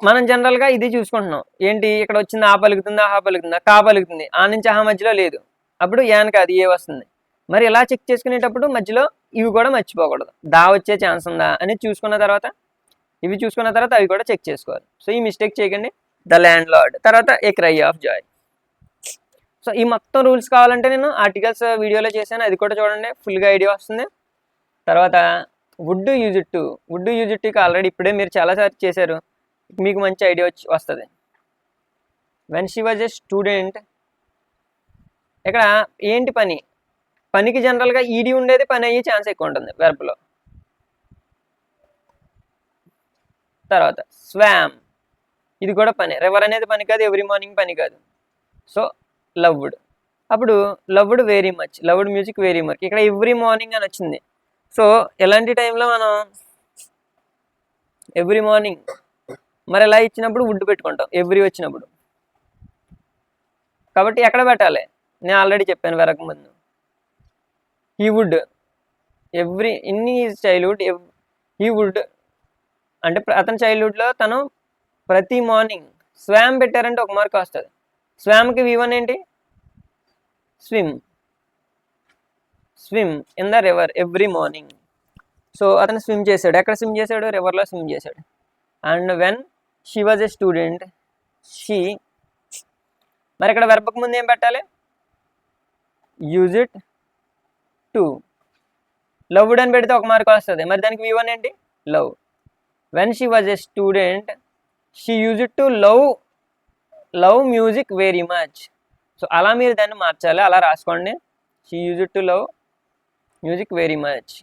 మనం జనరల్గా ఇది చూసుకుంటున్నాం. ఏంటి ఇక్కడ వచ్చింది? ఆ పలుకుతుందా, ఆహా పలుకుతుందా, కా పలుకుతుంది. ఆ నుంచి ఆహా మధ్యలో లేదు, అప్పుడు యాన్ కాదు ఏ వస్తుంది. మరి ఇలా చెక్ చేసుకునేటప్పుడు మధ్యలో ఇవి కూడా మర్చిపోకూడదు. దా వచ్చే ఛాన్స్ ఉందా అని చూసుకున్న తర్వాత ఇవి చూసుకున్న తర్వాత అవి కూడా చెక్ చేసుకోవాలి. సో ఈ మిస్టేక్ చేయకండి. ద ల్యాండ్ లార్డ్, తర్వాత ఏ క్రై ఆఫ్ జాయ్. సో ఈ మొత్తం రూల్స్ కావాలంటే నేను ఆర్టికల్స్ వీడియోలో చేశాను, అది కూడా చూడండి, ఫుల్గా ఐడియా వస్తుంది. తర్వాత వుడ్ యూజ్ ఇట్ టుకి ఆల్రెడీ ఇప్పుడే మీరు చాలాసార్లు చేశారు, మీకు మంచి ఐడియా వస్తుంది. When she was a student, ఇక్కడ ఏంటి పనికి జనరల్గా ఈడి ఉండేది, పని అయ్యే ఛాన్స్ ఎక్కువ ఉంటుంది వెర్బ్లో. తర్వాత స్వామ్, ఇది కూడా పని. రివర్ అనేది పని కాదు, ఎవ్రీ మార్నింగ్ పని కాదు. సో లవ్డ్, అప్పుడు loved very much, loved music very much. ఇక్కడ ఎవ్రీ మార్నింగ్ అని వచ్చింది. సో ఎలాంటి టైంలో మనం ఎవ్రీ మార్నింగ్ మరి ఎలా ఇచ్చినప్పుడు వుడ్ పెట్టుకుంటాం, ఎవ్రీ వచ్చినప్పుడు. కాబట్టి ఎక్కడ పెట్టాలి? నేను ఆల్రెడీ చెప్పాను వెరక ముందు. He would every in his childhood, he would అంటే అతని చైల్డ్హుడ్లో తను ప్రతి మార్నింగ్. స్వామ్ పెట్టారంటే 1 మార్క్ వస్తుంది. స్వామ్కి V1 ఏంటి? Swim in the river every morning. So అతను స్విమ్ చేశాడు. ఎక్కడ స్విమ్ చేశాడు? రివర్లో స్విమ్ చేశాడు. And when she was a student, she, మరి ఇక్కడ వెర్బ్కి ముందు ఏం పెట్టాలి? Use it to. లవ్డ్ అని పెడితే 1 మార్క్ వస్తుంది. మరి దానికి V1 ఏంటి? Love. When she was a student, she use it to love music very much. So అలా మీరు దాన్ని మార్చాలి, అలా రాసుకోండి. She use it to love music very much.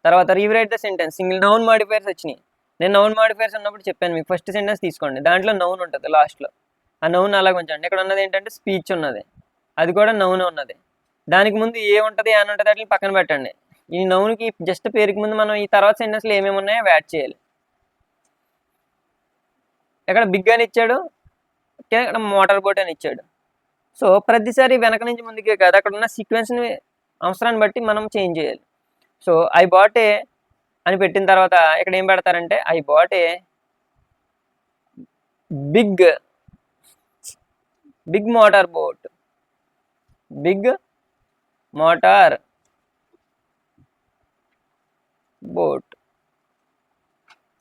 తర్వాత rewrite the sentence. Single noun modifiers వచ్చినాయి. నేను నౌన్ మాడిఫైర్స్ ఉన్నప్పుడు చెప్పాను మీకు, ఫస్ట్ సెంటెన్స్ తీసుకోండి, దాంట్లో నౌన్ ఉంటుంది లాస్ట్లో. ఆ నౌన్ అలాగ ఉంచండి. ఇక్కడ ఉన్నది ఏంటంటే స్పీచ్ ఉన్నది, అది కూడా నౌన్ ఉన్నది. దానికి ముందు ఏ ఉంటుంది అని ఉంటుంది వాటిని పక్కన పెట్టండి. ఈ నౌన్కి జస్ట్ పేరుకి ముందు మనం ఈ తర్వాత సెంటెన్స్లో ఏమేమి ఉన్నాయో యాడ్ చేయాలి. ఇక్కడ బిగ్ అని ఇచ్చాడు, ఇక్కడ మోటార్ బోట్ అని ఇచ్చాడు. సో ప్రతిసారి వెనక నుంచి ముందుకే కాదు, అక్కడ ఉన్న సీక్వెన్స్ని అవసరాన్ని బట్టి మనం చేంజ్ చేయాలి. సో ఐ బాట్ ఏ అని పెట్టిన తర్వాత ఇక్కడ ఏం పెడతారంటే I bought a big motor boat. Big motor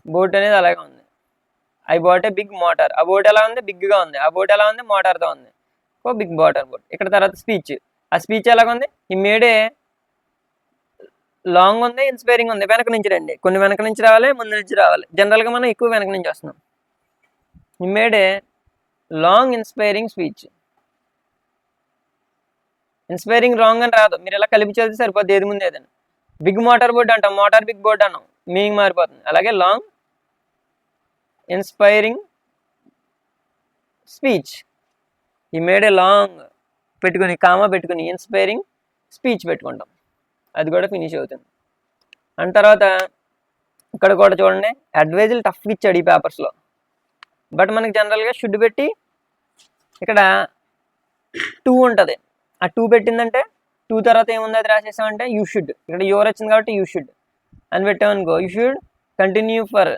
boat అనేది అలాగే ఉంది. I bought a big motor, ఆ బోట్ ఎలా ఉంది, బిగ్గా ఉంది. ఆ బోట్ ఎలా ఉంది, మోటార్తో ఉంది. So big motor boat. ఇక్కడ తర్వాత స్పీచ్, ఆ స్పీచ్ ఎలాగ ఉంది, ఈ మేడే లాంగ్ ఉంది, ఇన్స్పైరింగ్ ఉంది. వెనక నుంచి రండి, కొన్ని వెనక నుంచి రావాలి, ముందు నుంచి రావాలి. జనరల్గా మనం ఎక్కువ వెనక నుంచి వస్తున్నాం. ఈ made long inspiring speech. Inspiring wrong అని రాదు, మీరు ఇలా కలిపి చదివితే సరిపోద్ది, ఏది ముందు ఏదని. బిగ్ మోటార్ బోర్డ్ అంటాం, మోటార్ బిగ్ బోర్డ్ అన్నాం, మీనింగ్ మారిపోతుంది. అలాగే లాంగ్ ఇన్స్పైరింగ్ స్పీచ్. ఈ మేడ్ ఏ లాంగ్ పెట్టుకుని కామా పెట్టుకుని ఇన్స్పైరింగ్ స్పీచ్ పెట్టుకుంటాం, అది కూడా ఫినిష్ అవుతుంది. అండ్ తర్వాత ఇక్కడ కూడా చూడండి, అడ్వైజులు టఫ్గా ఇచ్చాడు ఈ పేపర్స్లో. బట్ మనకి జనరల్గా షుడ్ పెట్టి ఇక్కడ 2 ఉంటుంది. ఆ 2 పెట్టిందంటే 2 తర్వాత ఏముంది అది రాసేసామంటే యూ షుడ్. ఇక్కడ యువర్ వచ్చింది కాబట్టి యూ షుడ్ అని పెట్టామనుకో, you should continue for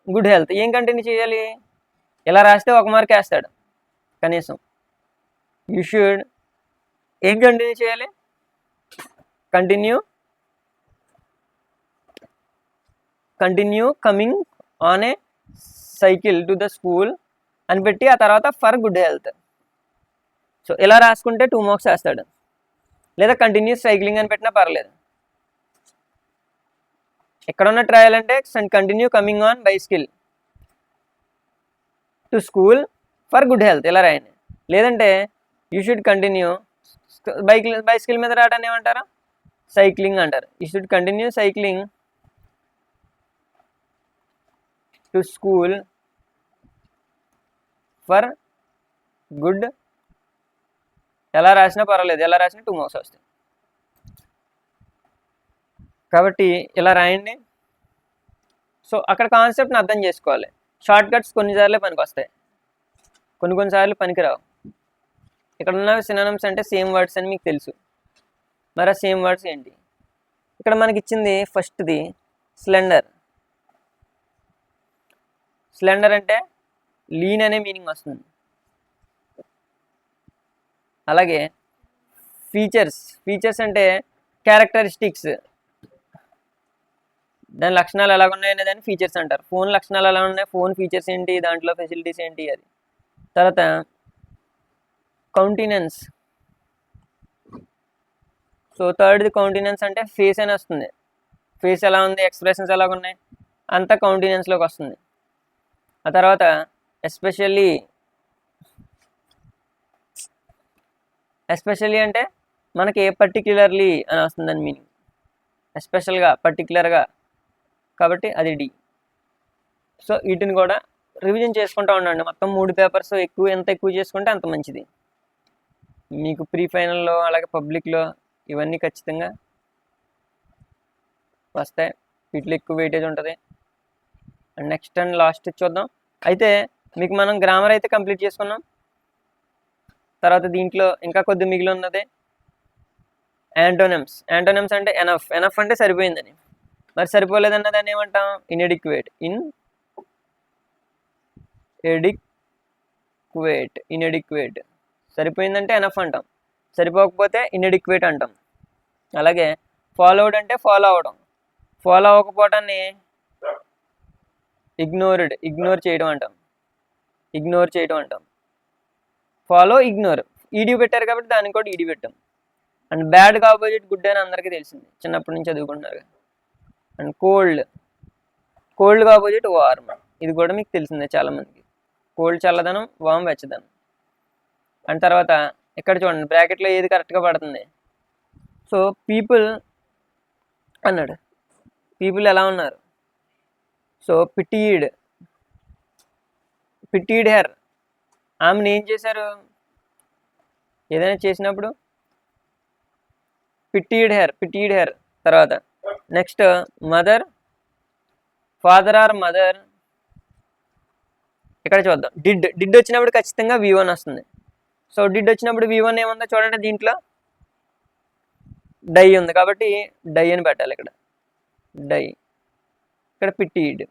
good health. ఏం కంటిన్యూ చేయాలి, ఇలా రాస్తే 1 మార్క్ వేస్తాడు కనీసం. యూ షుడ్ ఏం కంటిన్యూ చేయాలి, continue coming on a cycle to the school అని పెట్టి ఆ తర్వాత ఫర్ గుడ్ హెల్త్. సో ఇలా రాసుకుంటే 2 మార్క్స్ వేస్తాడు. లేదా కంటిన్యూస్ సైక్లింగ్ అని పెట్టినా పర్లేదు. ఎక్కడ ఉన్న ట్రయల్ అంటే continue coming on bicycle to school for good health ఇలా రాయండి. లేదంటే యూ షుడ్ కంటిన్యూ బైసికల్ మీద రావడాన్ని ఏమంటారు, సైక్లింగ్ అంటారు. You should continue cycling to school for good. ఎలా రాసినా పర్వాలేదు, ఎలా రాసినా 2 మార్క్స్ వస్తాయి. కాబట్టి ఇలా రాయండి. సో అక్కడ కాన్సెప్ట్ని అర్థం చేసుకోవాలి. షార్ట్ కట్స్ కొన్నిసార్లే పనికి వస్తాయి, కొన్నిసార్లు పనికిరావు. ఇక్కడ ఉన్న సినానిమ్స్ అంటే సేమ్ వర్డ్స్ అని మీకు తెలుసు. మరి ఆ సేమ్ వర్డ్స్ ఏంటి, ఇక్కడ మనకి ఇచ్చింది ఫస్ట్ది స్లెండర్. స్లెండర్ అంటే లీన్ అనే మీనింగ్ వస్తుంది. అలాగే ఫీచర్స్ అంటే క్యారెక్టరిస్టిక్స్, దాని లక్షణాలు ఎలా ఉన్నాయనే దాన్ని ఫీచర్స్ అంటారు. ఫోన్ లక్షణాలు ఎలా ఉన్నాయి, ఫోన్ ఫీచర్స్ ఏంటి, దాంట్లో ఫెసిలిటీస్ ఏంటి అది. తర్వాత కౌంటినెన్స్. సో థర్డ్ది కౌంటినెన్స్ అంటే ఫేస్ అని వస్తుంది. ఫేస్ ఎలా ఉంది, ఎక్స్ప్రెషన్స్ ఎలా ఉన్నాయి, అంతా కౌంటినెన్స్లోకి వస్తుంది. ఆ తర్వాత ఎస్పెషల్లీ అంటే మనకి పర్టిక్యులర్లీ అని వస్తుంది అని మీనింగ్, ఎస్పెషల్గా పర్టిక్యులర్గా, కాబట్టి అది డి. సో వీటిని కూడా రివిజన్ చేసుకుంటూ ఉండండి. మొత్తం 3 పేపర్స్ ఎంత ఎక్కువ చేసుకుంటే అంత మంచిది మీకు. ప్రీ ఫైనల్లో అలాగే పబ్లిక్లో ఇవన్నీ ఖచ్చితంగా వస్తాయి, వీటిలో ఎక్కువ వెయిటేజ్ ఉంటుంది. అండ్ నెక్స్ట్ అండ్ లాస్ట్ చూద్దాం. అయితే మీకు మనం గ్రామర్ అయితే కంప్లీట్ చేసుకున్నాం. తర్వాత దీంట్లో ఇంకా కొద్ది మిగిలి ఉన్నది యాంటోనిమ్స్. యాంటోనిమ్స్ అంటే ఎనఫ్ అంటే సరిపోయిందని. మరి సరిపోలేదన్న దాన్ని ఏమంటాం, ఇన్ఎడిక్వేట్. ఇన్ఎడిక్వేట్. సరిపోయిందంటే ఎనఫ్ అంటాం, సరిపోకపోతే ఇన్ఎడిక్వేట్ అంటాం. అలాగే ఫాలోడ్ అంటే ఫాలో అవడం, ఫాలో అవ్వకపోవటాన్ని ఇగ్నోర్ చేయడం అంటాం. Follow, ignore. ఈడీ పెట్టారు కాబట్టి దానికి కూడా ఈడీ పెట్టాం. అండ్ బ్యాడ్కి ఆపోజిట్ గుడ్ అని అందరికీ తెలిసింది, చిన్నప్పటి నుంచి చదువుకుంటున్నారు. అండ్ కోల్డ్కి ఆపోజిట్ వార్మ్, ఇది కూడా మీకు తెలిసిందే చాలామందికి. కోల్డ్ చల్లదనం, వామ్ వెచ్చదనం. అండ్ తర్వాత ఇక్కడ చూడండి బ్రాకెట్లో ఏది కరెక్ట్గా పడుతుంది. సో పీపుల్ అన్నాడు, పీపుల్ ఎలా ఉన్నారు. సో పిటీడ్ హెర్, ఆమెను ఏం చేశారు, ఏదైనా చేసినప్పుడు పిటీడ్ హెర్. తర్వాత next mother, father or mother. ఇక్కడ చూద్దాం. డిడ్ వచ్చినప్పుడు ఖచ్చితంగా V1 వస్తుంది. సో డిడ్ వచ్చినప్పుడు V1 ఏముందో చూడండి, దీంట్లో డై ఉంది కాబట్టి డై అని పెట్టాలి. ఇక్కడ డై, ఇక్కడ పిటీడ్,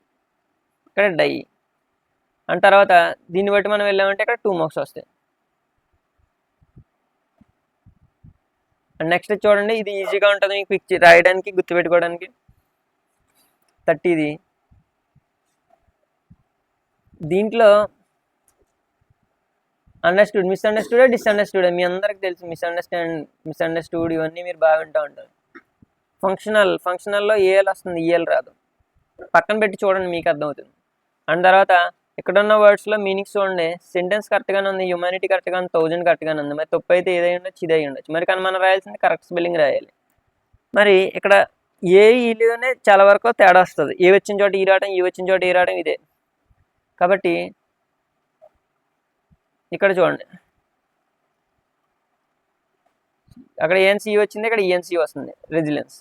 ఇక్కడ డై. అండ్ తర్వాత దీన్ని బట్టి మనం వెళ్ళామంటే ఇక్కడ 2 మార్క్స్ వస్తాయి. అండ్ నెక్స్ట్ చూడండి, ఇది ఈజీగా ఉంటుంది మీకు పిక్చర్ రాయడానికి, గుర్తుపెట్టుకోవడానికి. 30ది. దీంట్లో అండర్స్టూడ్, మిస్అండర్స్టూడ్, డిస్అండర్స్టూడ్ మీ అందరికి తెలుసు. మిస్అండర్స్టూడ్ ఇవన్నీ మీరు బాగా వింటూ ఉంటారు. ఫంక్షనల్లో ఏఎల్ వస్తుంది, ఈఎల్ రాదు. పక్కన పెట్టి చూడండి, మీకు అర్థమవుతుంది. అండ్ తర్వాత ఇక్కడ ఉన్న వర్డ్స్లో మీనింగ్స్ చూడండి. సెంటెన్స్ కరెక్ట్గానే ఉంది, హ్యూమానిటీ కరెక్ట్గా ఉంది, 1000 కరెక్ట్గానే ఉంది. మరి తప్పు అయితే ఏదై ఉండొచ్చు, ఇదై ఉండొచ్చు. మరి కానీ మనం రాయాల్సింది కరెక్ట్ స్పెల్లింగ్ రాయాలి. మరి ఇక్కడ ఈలోనే చాలా వరకు తేడా వస్తుంది. ఏ వచ్చిన చోట ఈ రావడం, ఈ వచ్చిన చోట ఏ రావడం ఇదే. కాబట్టి ఇక్కడ చూడండి, అక్కడ ఏఎన్సీ వచ్చింది, ఇక్కడ ఈఎన్సీ వస్తుంది, రెసిలియన్స్.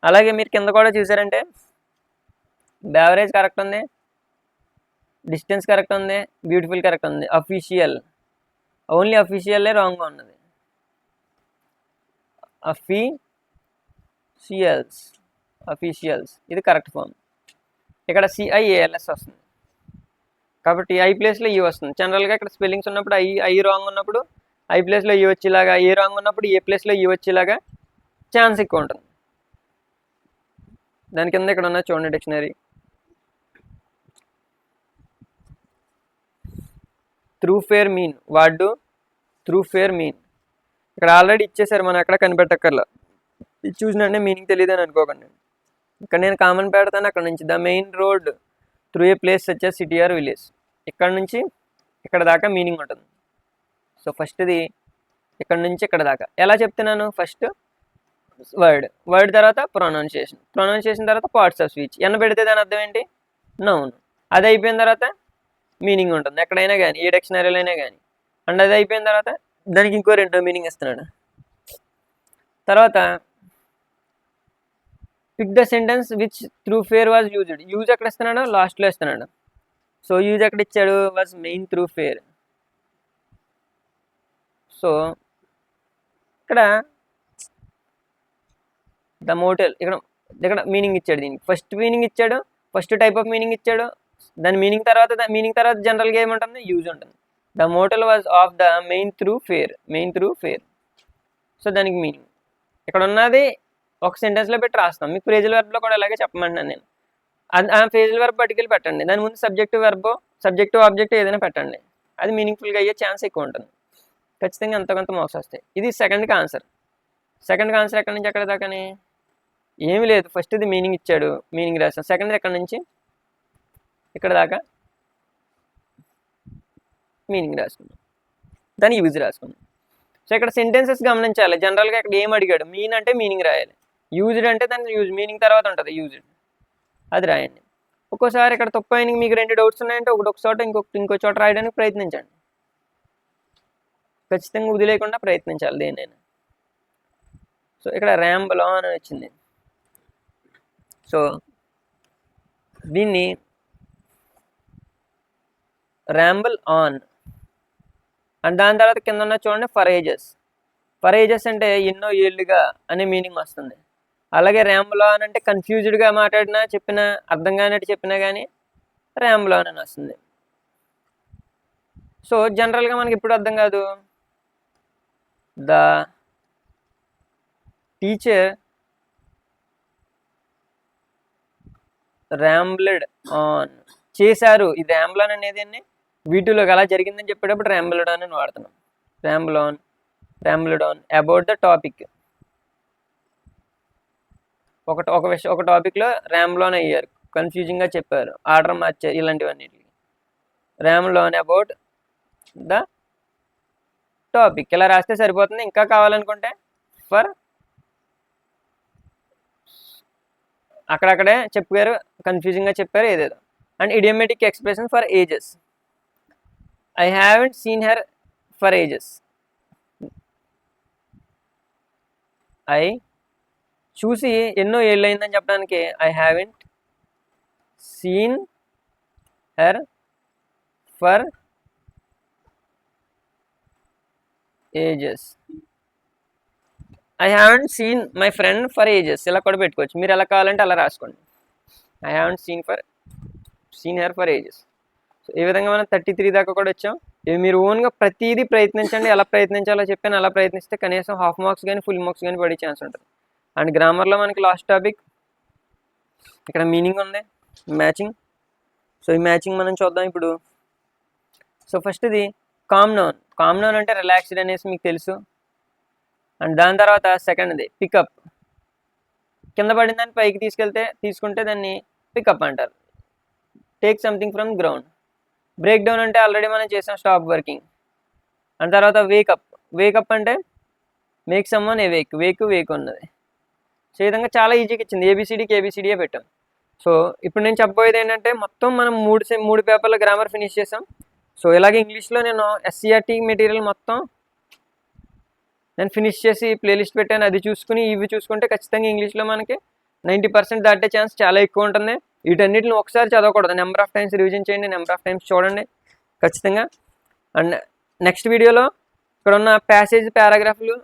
అలాగే మీరు కింద కూడా చూసారంటే బెవరేజ్ కరెక్ట్ ఉంది, డిస్టెన్స్ కరెక్ట్ ఉంది, బ్యూటిఫుల్ కరెక్ట్ ఉంది. అఫీషియల్, ఓన్లీ అఫీషియల్లే రాంగ్గా ఉన్నది. అఫీషియల్స్ ఇది కరెక్ట్ ఫామ్. ఇక్కడ CIALS వస్తుంది కాబట్టి ఐ ప్లేస్లో ఈ వస్తుంది. జనరల్గా ఇక్కడ స్పెల్లింగ్స్ ఉన్నప్పుడు ఐ రాంగ్ ఉన్నప్పుడు ఐ ప్లేస్లో ఈ వచ్చేలాగా, ఏ రాంగ్ ఉన్నప్పుడు ఏ ప్లేస్లో ఈ వచ్చేలాగా ఛాన్స్ ఎక్కువ ఉంటుంది. దాని కింద ఇక్కడ ఉన్న చూడండి డిక్షనరీ. త్రూ ఫేర్ మీన్, వాడు త్రూ ఫేర్ మీన్. ఇక్కడ ఆల్రెడీ ఇచ్చేసారు, మనం ఎక్కడ కనిపెట్టక్కర్లా. ఇది చూసినట్టే మీనింగ్ తెలియదు అని అనుకోకండి. ఇక్కడ నేను కామన్ పెడతాను. అక్కడ నుంచి the main road through a place such as city or village. ఇక్కడ నుంచి ఇక్కడ దాకా మీనింగ్ ఉంటుంది. సో ఫస్ట్ది ఇక్కడ నుంచి ఇక్కడ దాకా ఎలా చెప్తున్నాను? ఫస్ట్ వర్డ్ తర్వాత ప్రొనౌన్సియేషన్ తర్వాత పార్ట్స్ ఆఫ్ స్పీచ్. ఎన్న పెడితే దాని అర్థం ఏంటి? నౌన్. అది అయిపోయిన తర్వాత మీనింగ్ ఉంటుంది ఎక్కడైనా కానీ, ఏ డిక్షనరీలో అయినా కానీ. అండ్ అది అయిపోయిన తర్వాత దానికి ఇంకో 2 మీనింగ్ ఇస్తున్నాడు. తర్వాత pick the sentence which thoroughfare was used. Use ఎక్కడ ఇస్తున్నాడు? లాస్ట్లో ఇస్తున్నాడు. సో యూజ్ ఎక్కడ ఇచ్చాడు? Was main thoroughfare. So ఇక్కడ ద మోటల్, ఇక్కడ మీనింగ్ ఇచ్చాడు. దీనికి ఫస్ట్ మీనింగ్ ఇచ్చాడు, ఫస్ట్ టైప్ ఆఫ్ మీనింగ్ ఇచ్చాడు. దాని మీనింగ్ తర్వాత జనరల్గా ఏముంటుంది? యూజ్ ఉంటుంది. The motel was of the main thoroughfare. So దానికి మీనింగ్ ఇక్కడ ఉన్నది ఒక సెంటెన్స్లో పెట్టి రాస్తాం. మీకు ఫ్రేజల్ వెర్బ్లో కూడా అలాగే చెప్పమంటున్నాను నేను. ఆ ఫ్రేజల్ వెర్బ్ పట్టుకెళ్ళి పెట్టండి. దాని ముందు సబ్జెక్టివ్ ఆబ్జెక్ట్ ఏదైనా పెట్టండి. అది మీనింగ్ఫుల్గా అయ్యే ఛాన్స్ ఎక్కువ ఉంటుంది. ఖచ్చితంగా ఎంతకంత మార్క్స్ వస్తాయి. ఇది సెకండ్కి ఆన్సర్ ఎక్కడి నుంచి ఎక్కడ దాకాని ఏమీ లేదు. ఫస్ట్ ఇది మీనింగ్ ఇచ్చాడు, మీనింగ్ రాస్తాం. సెకండ్ ఎక్కడి నుంచి ఇక్కడ దాకా మీనింగ్ రాసుకున్నాం, దాని యూజ్ రాసుకున్నాం. సో ఇక్కడ సెంటెన్సెస్ గమనించాలి. జనరల్గా ఇక్కడ ఏం అడిగాడు? మీన్ అంటే మీనింగ్ రాయాలి, యూజ్డ్ అంటే దాని యూజ్, మీనింగ్ తర్వాత ఉంటుంది యూజ్డ్, అది రాయండి. ఒక్కోసారి ఇక్కడ తప్పు అయిన మీకు 2 డౌట్స్ ఉన్నాయంటే ఒక చోట ఇంకో చోట రాయడానికి ప్రయత్నించండి. ఖచ్చితంగా వదిలేయకుండా ప్రయత్నించాలి దేనైనా. సో ఇక్కడ ర్యాంబుల్ ఆన్ అని వచ్చింది. సో దీన్ని ర్యాంబుల్ ఆన్. అండ్ దాని తర్వాత కింద ఉన్న చూడండి ఫర్ ఏజెస్ అంటే ఎన్నో ఏళ్ళుగా అనే మీనింగ్ వస్తుంది. అలాగే ర్యాంబుల్ ఆన్ అంటే కన్ఫ్యూజ్డ్గా మాట్లాడినా చెప్పినా అర్థం కానట్టు చెప్పినా కానీ ర్యాంబుల్ ఆన్ అని వస్తుంది. సో జనరల్గా మనకి ఎప్పుడు అర్థం కాదు. ద టీచర్ ర్యాంబ్లెడ్ ఆన్ చేశారు. ఈ ర్యాంబుల్ ఆన్ అనేది వీటిలోకి అలా జరిగిందని చెప్పేటప్పుడు ర్యాంబుల్డ్ ఆన్ అని వాడుతున్నాం. ర్యాంబుల్డ్ ఆన్ అబౌట్ ద టాపిక్. ఒక టాపిక్లో ర్యాంబుల్ ఆన్ అయ్యారు, కన్ఫ్యూజింగ్గా చెప్పారు, ఆర్డర్ మార్చారు, ఇలాంటివన్నీ. ర్యాంబుల్ ఆన్ అబౌట్ ద టాపిక్ ఇలా రాస్తే సరిపోతుంది. ఇంకా కావాలనుకుంటే ఫర్ అక్కడక్కడే చెప్పారు, కన్ఫ్యూజింగ్గా చెప్పారు ఏదేదో. And idiomatic expression for ages. I haven't seen her for ages. I చూసి ఎన్నో ఏళ్ళు అయిందని చెప్పడానికి I haven't seen her for ages. I haven't seen my friend for ages ఇలా కూడా పెట్టుకోవచ్చు. మీరు ఎలా కావాలంటే అలా రాసుకోండి. I haven't seen her for ages. So ఈ విధంగా మనం 33 దాకా కూడా వచ్చాం. ఇవి మీరు ఓన్గా ప్రతిదీ ప్రయత్నించండి. ఎలా ప్రయత్నించాలో చెప్పాను. అలా ప్రయత్నిస్తే కనీసం హాఫ్ మార్క్స్ కానీ ఫుల్ మార్క్స్ కానీ పడే ఛాన్స్ ఉంటుంది. అండ్ గ్రామర్లో మనకి లాస్ట్ టాపిక్ ఇక్కడ మీనింగ్ ఉంది, మ్యాచింగ్. సో ఈ మ్యాచింగ్ మనం చూద్దాం ఇప్పుడు. సో ఫస్ట్ ఇది కామ్ నౌన్ అంటే రిలాక్స్డ్ అనేసి మీకు తెలుసు. అండ్ దాని తర్వాత సెకండ్ది పికప్, కింద పడిన దాన్ని పైకి తీసుకుంటే దాన్ని పికప్ అంటారు. Take something from ground. Break down అంటే ఆల్రెడీ మనం చేసాం, స్టాప్ వర్కింగ్. అండ్ తర్వాత వేకప్ అంటే మేక్ సమ్వన్ అవేక్, వేక్ ఉన్నది. సో ఈ విధంగా చాలా ఈజీగా ఇచ్చింది. ఏబిసిడియే పెట్టాం. సో ఇప్పుడు నేను చెప్పబోయేది ఏంటంటే మొత్తం మనం మూడు పేపర్ల గ్రామర్ ఫినిష్ చేసాం. సో ఇలాగే ఇంగ్లీష్లో నేను ఎస్సీఆర్టీ మెటీరియల్ మొత్తం నేను ఫినిష్ చేసి ప్లేలిస్ట్ పెట్టాను. అది చూసుకుని ఇవి చూసుకుంటే ఖచ్చితంగా ఇంగ్లీష్లో మనకి 90% దాటే ఛాన్స్ చాలా ఎక్కువ ఉంటుంది. వీటన్నిటిని ఒకసారి చదవకూడదు, నెంబర్ ఆఫ్ టైమ్స్ రివిజన్ చేయండి, నెంబర్ ఆఫ్ టైమ్స్ చూడండి ఖచ్చితంగా. అండ్ నెక్స్ట్ వీడియోలో ఇక్కడ ఉన్న ప్యాసేజ్ పారాగ్రాఫ్లు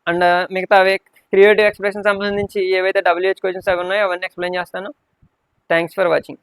అండ్ మిగతా అవే క్రియేటివ్ ఎక్స్ప్రెషన్ సంబంధించి ఏవైతే WH క్వశ్చన్స్ అవి ఉన్నాయో అవన్నీ ఎక్స్ప్లెయిన్ చేస్తాను. Thanks for watching.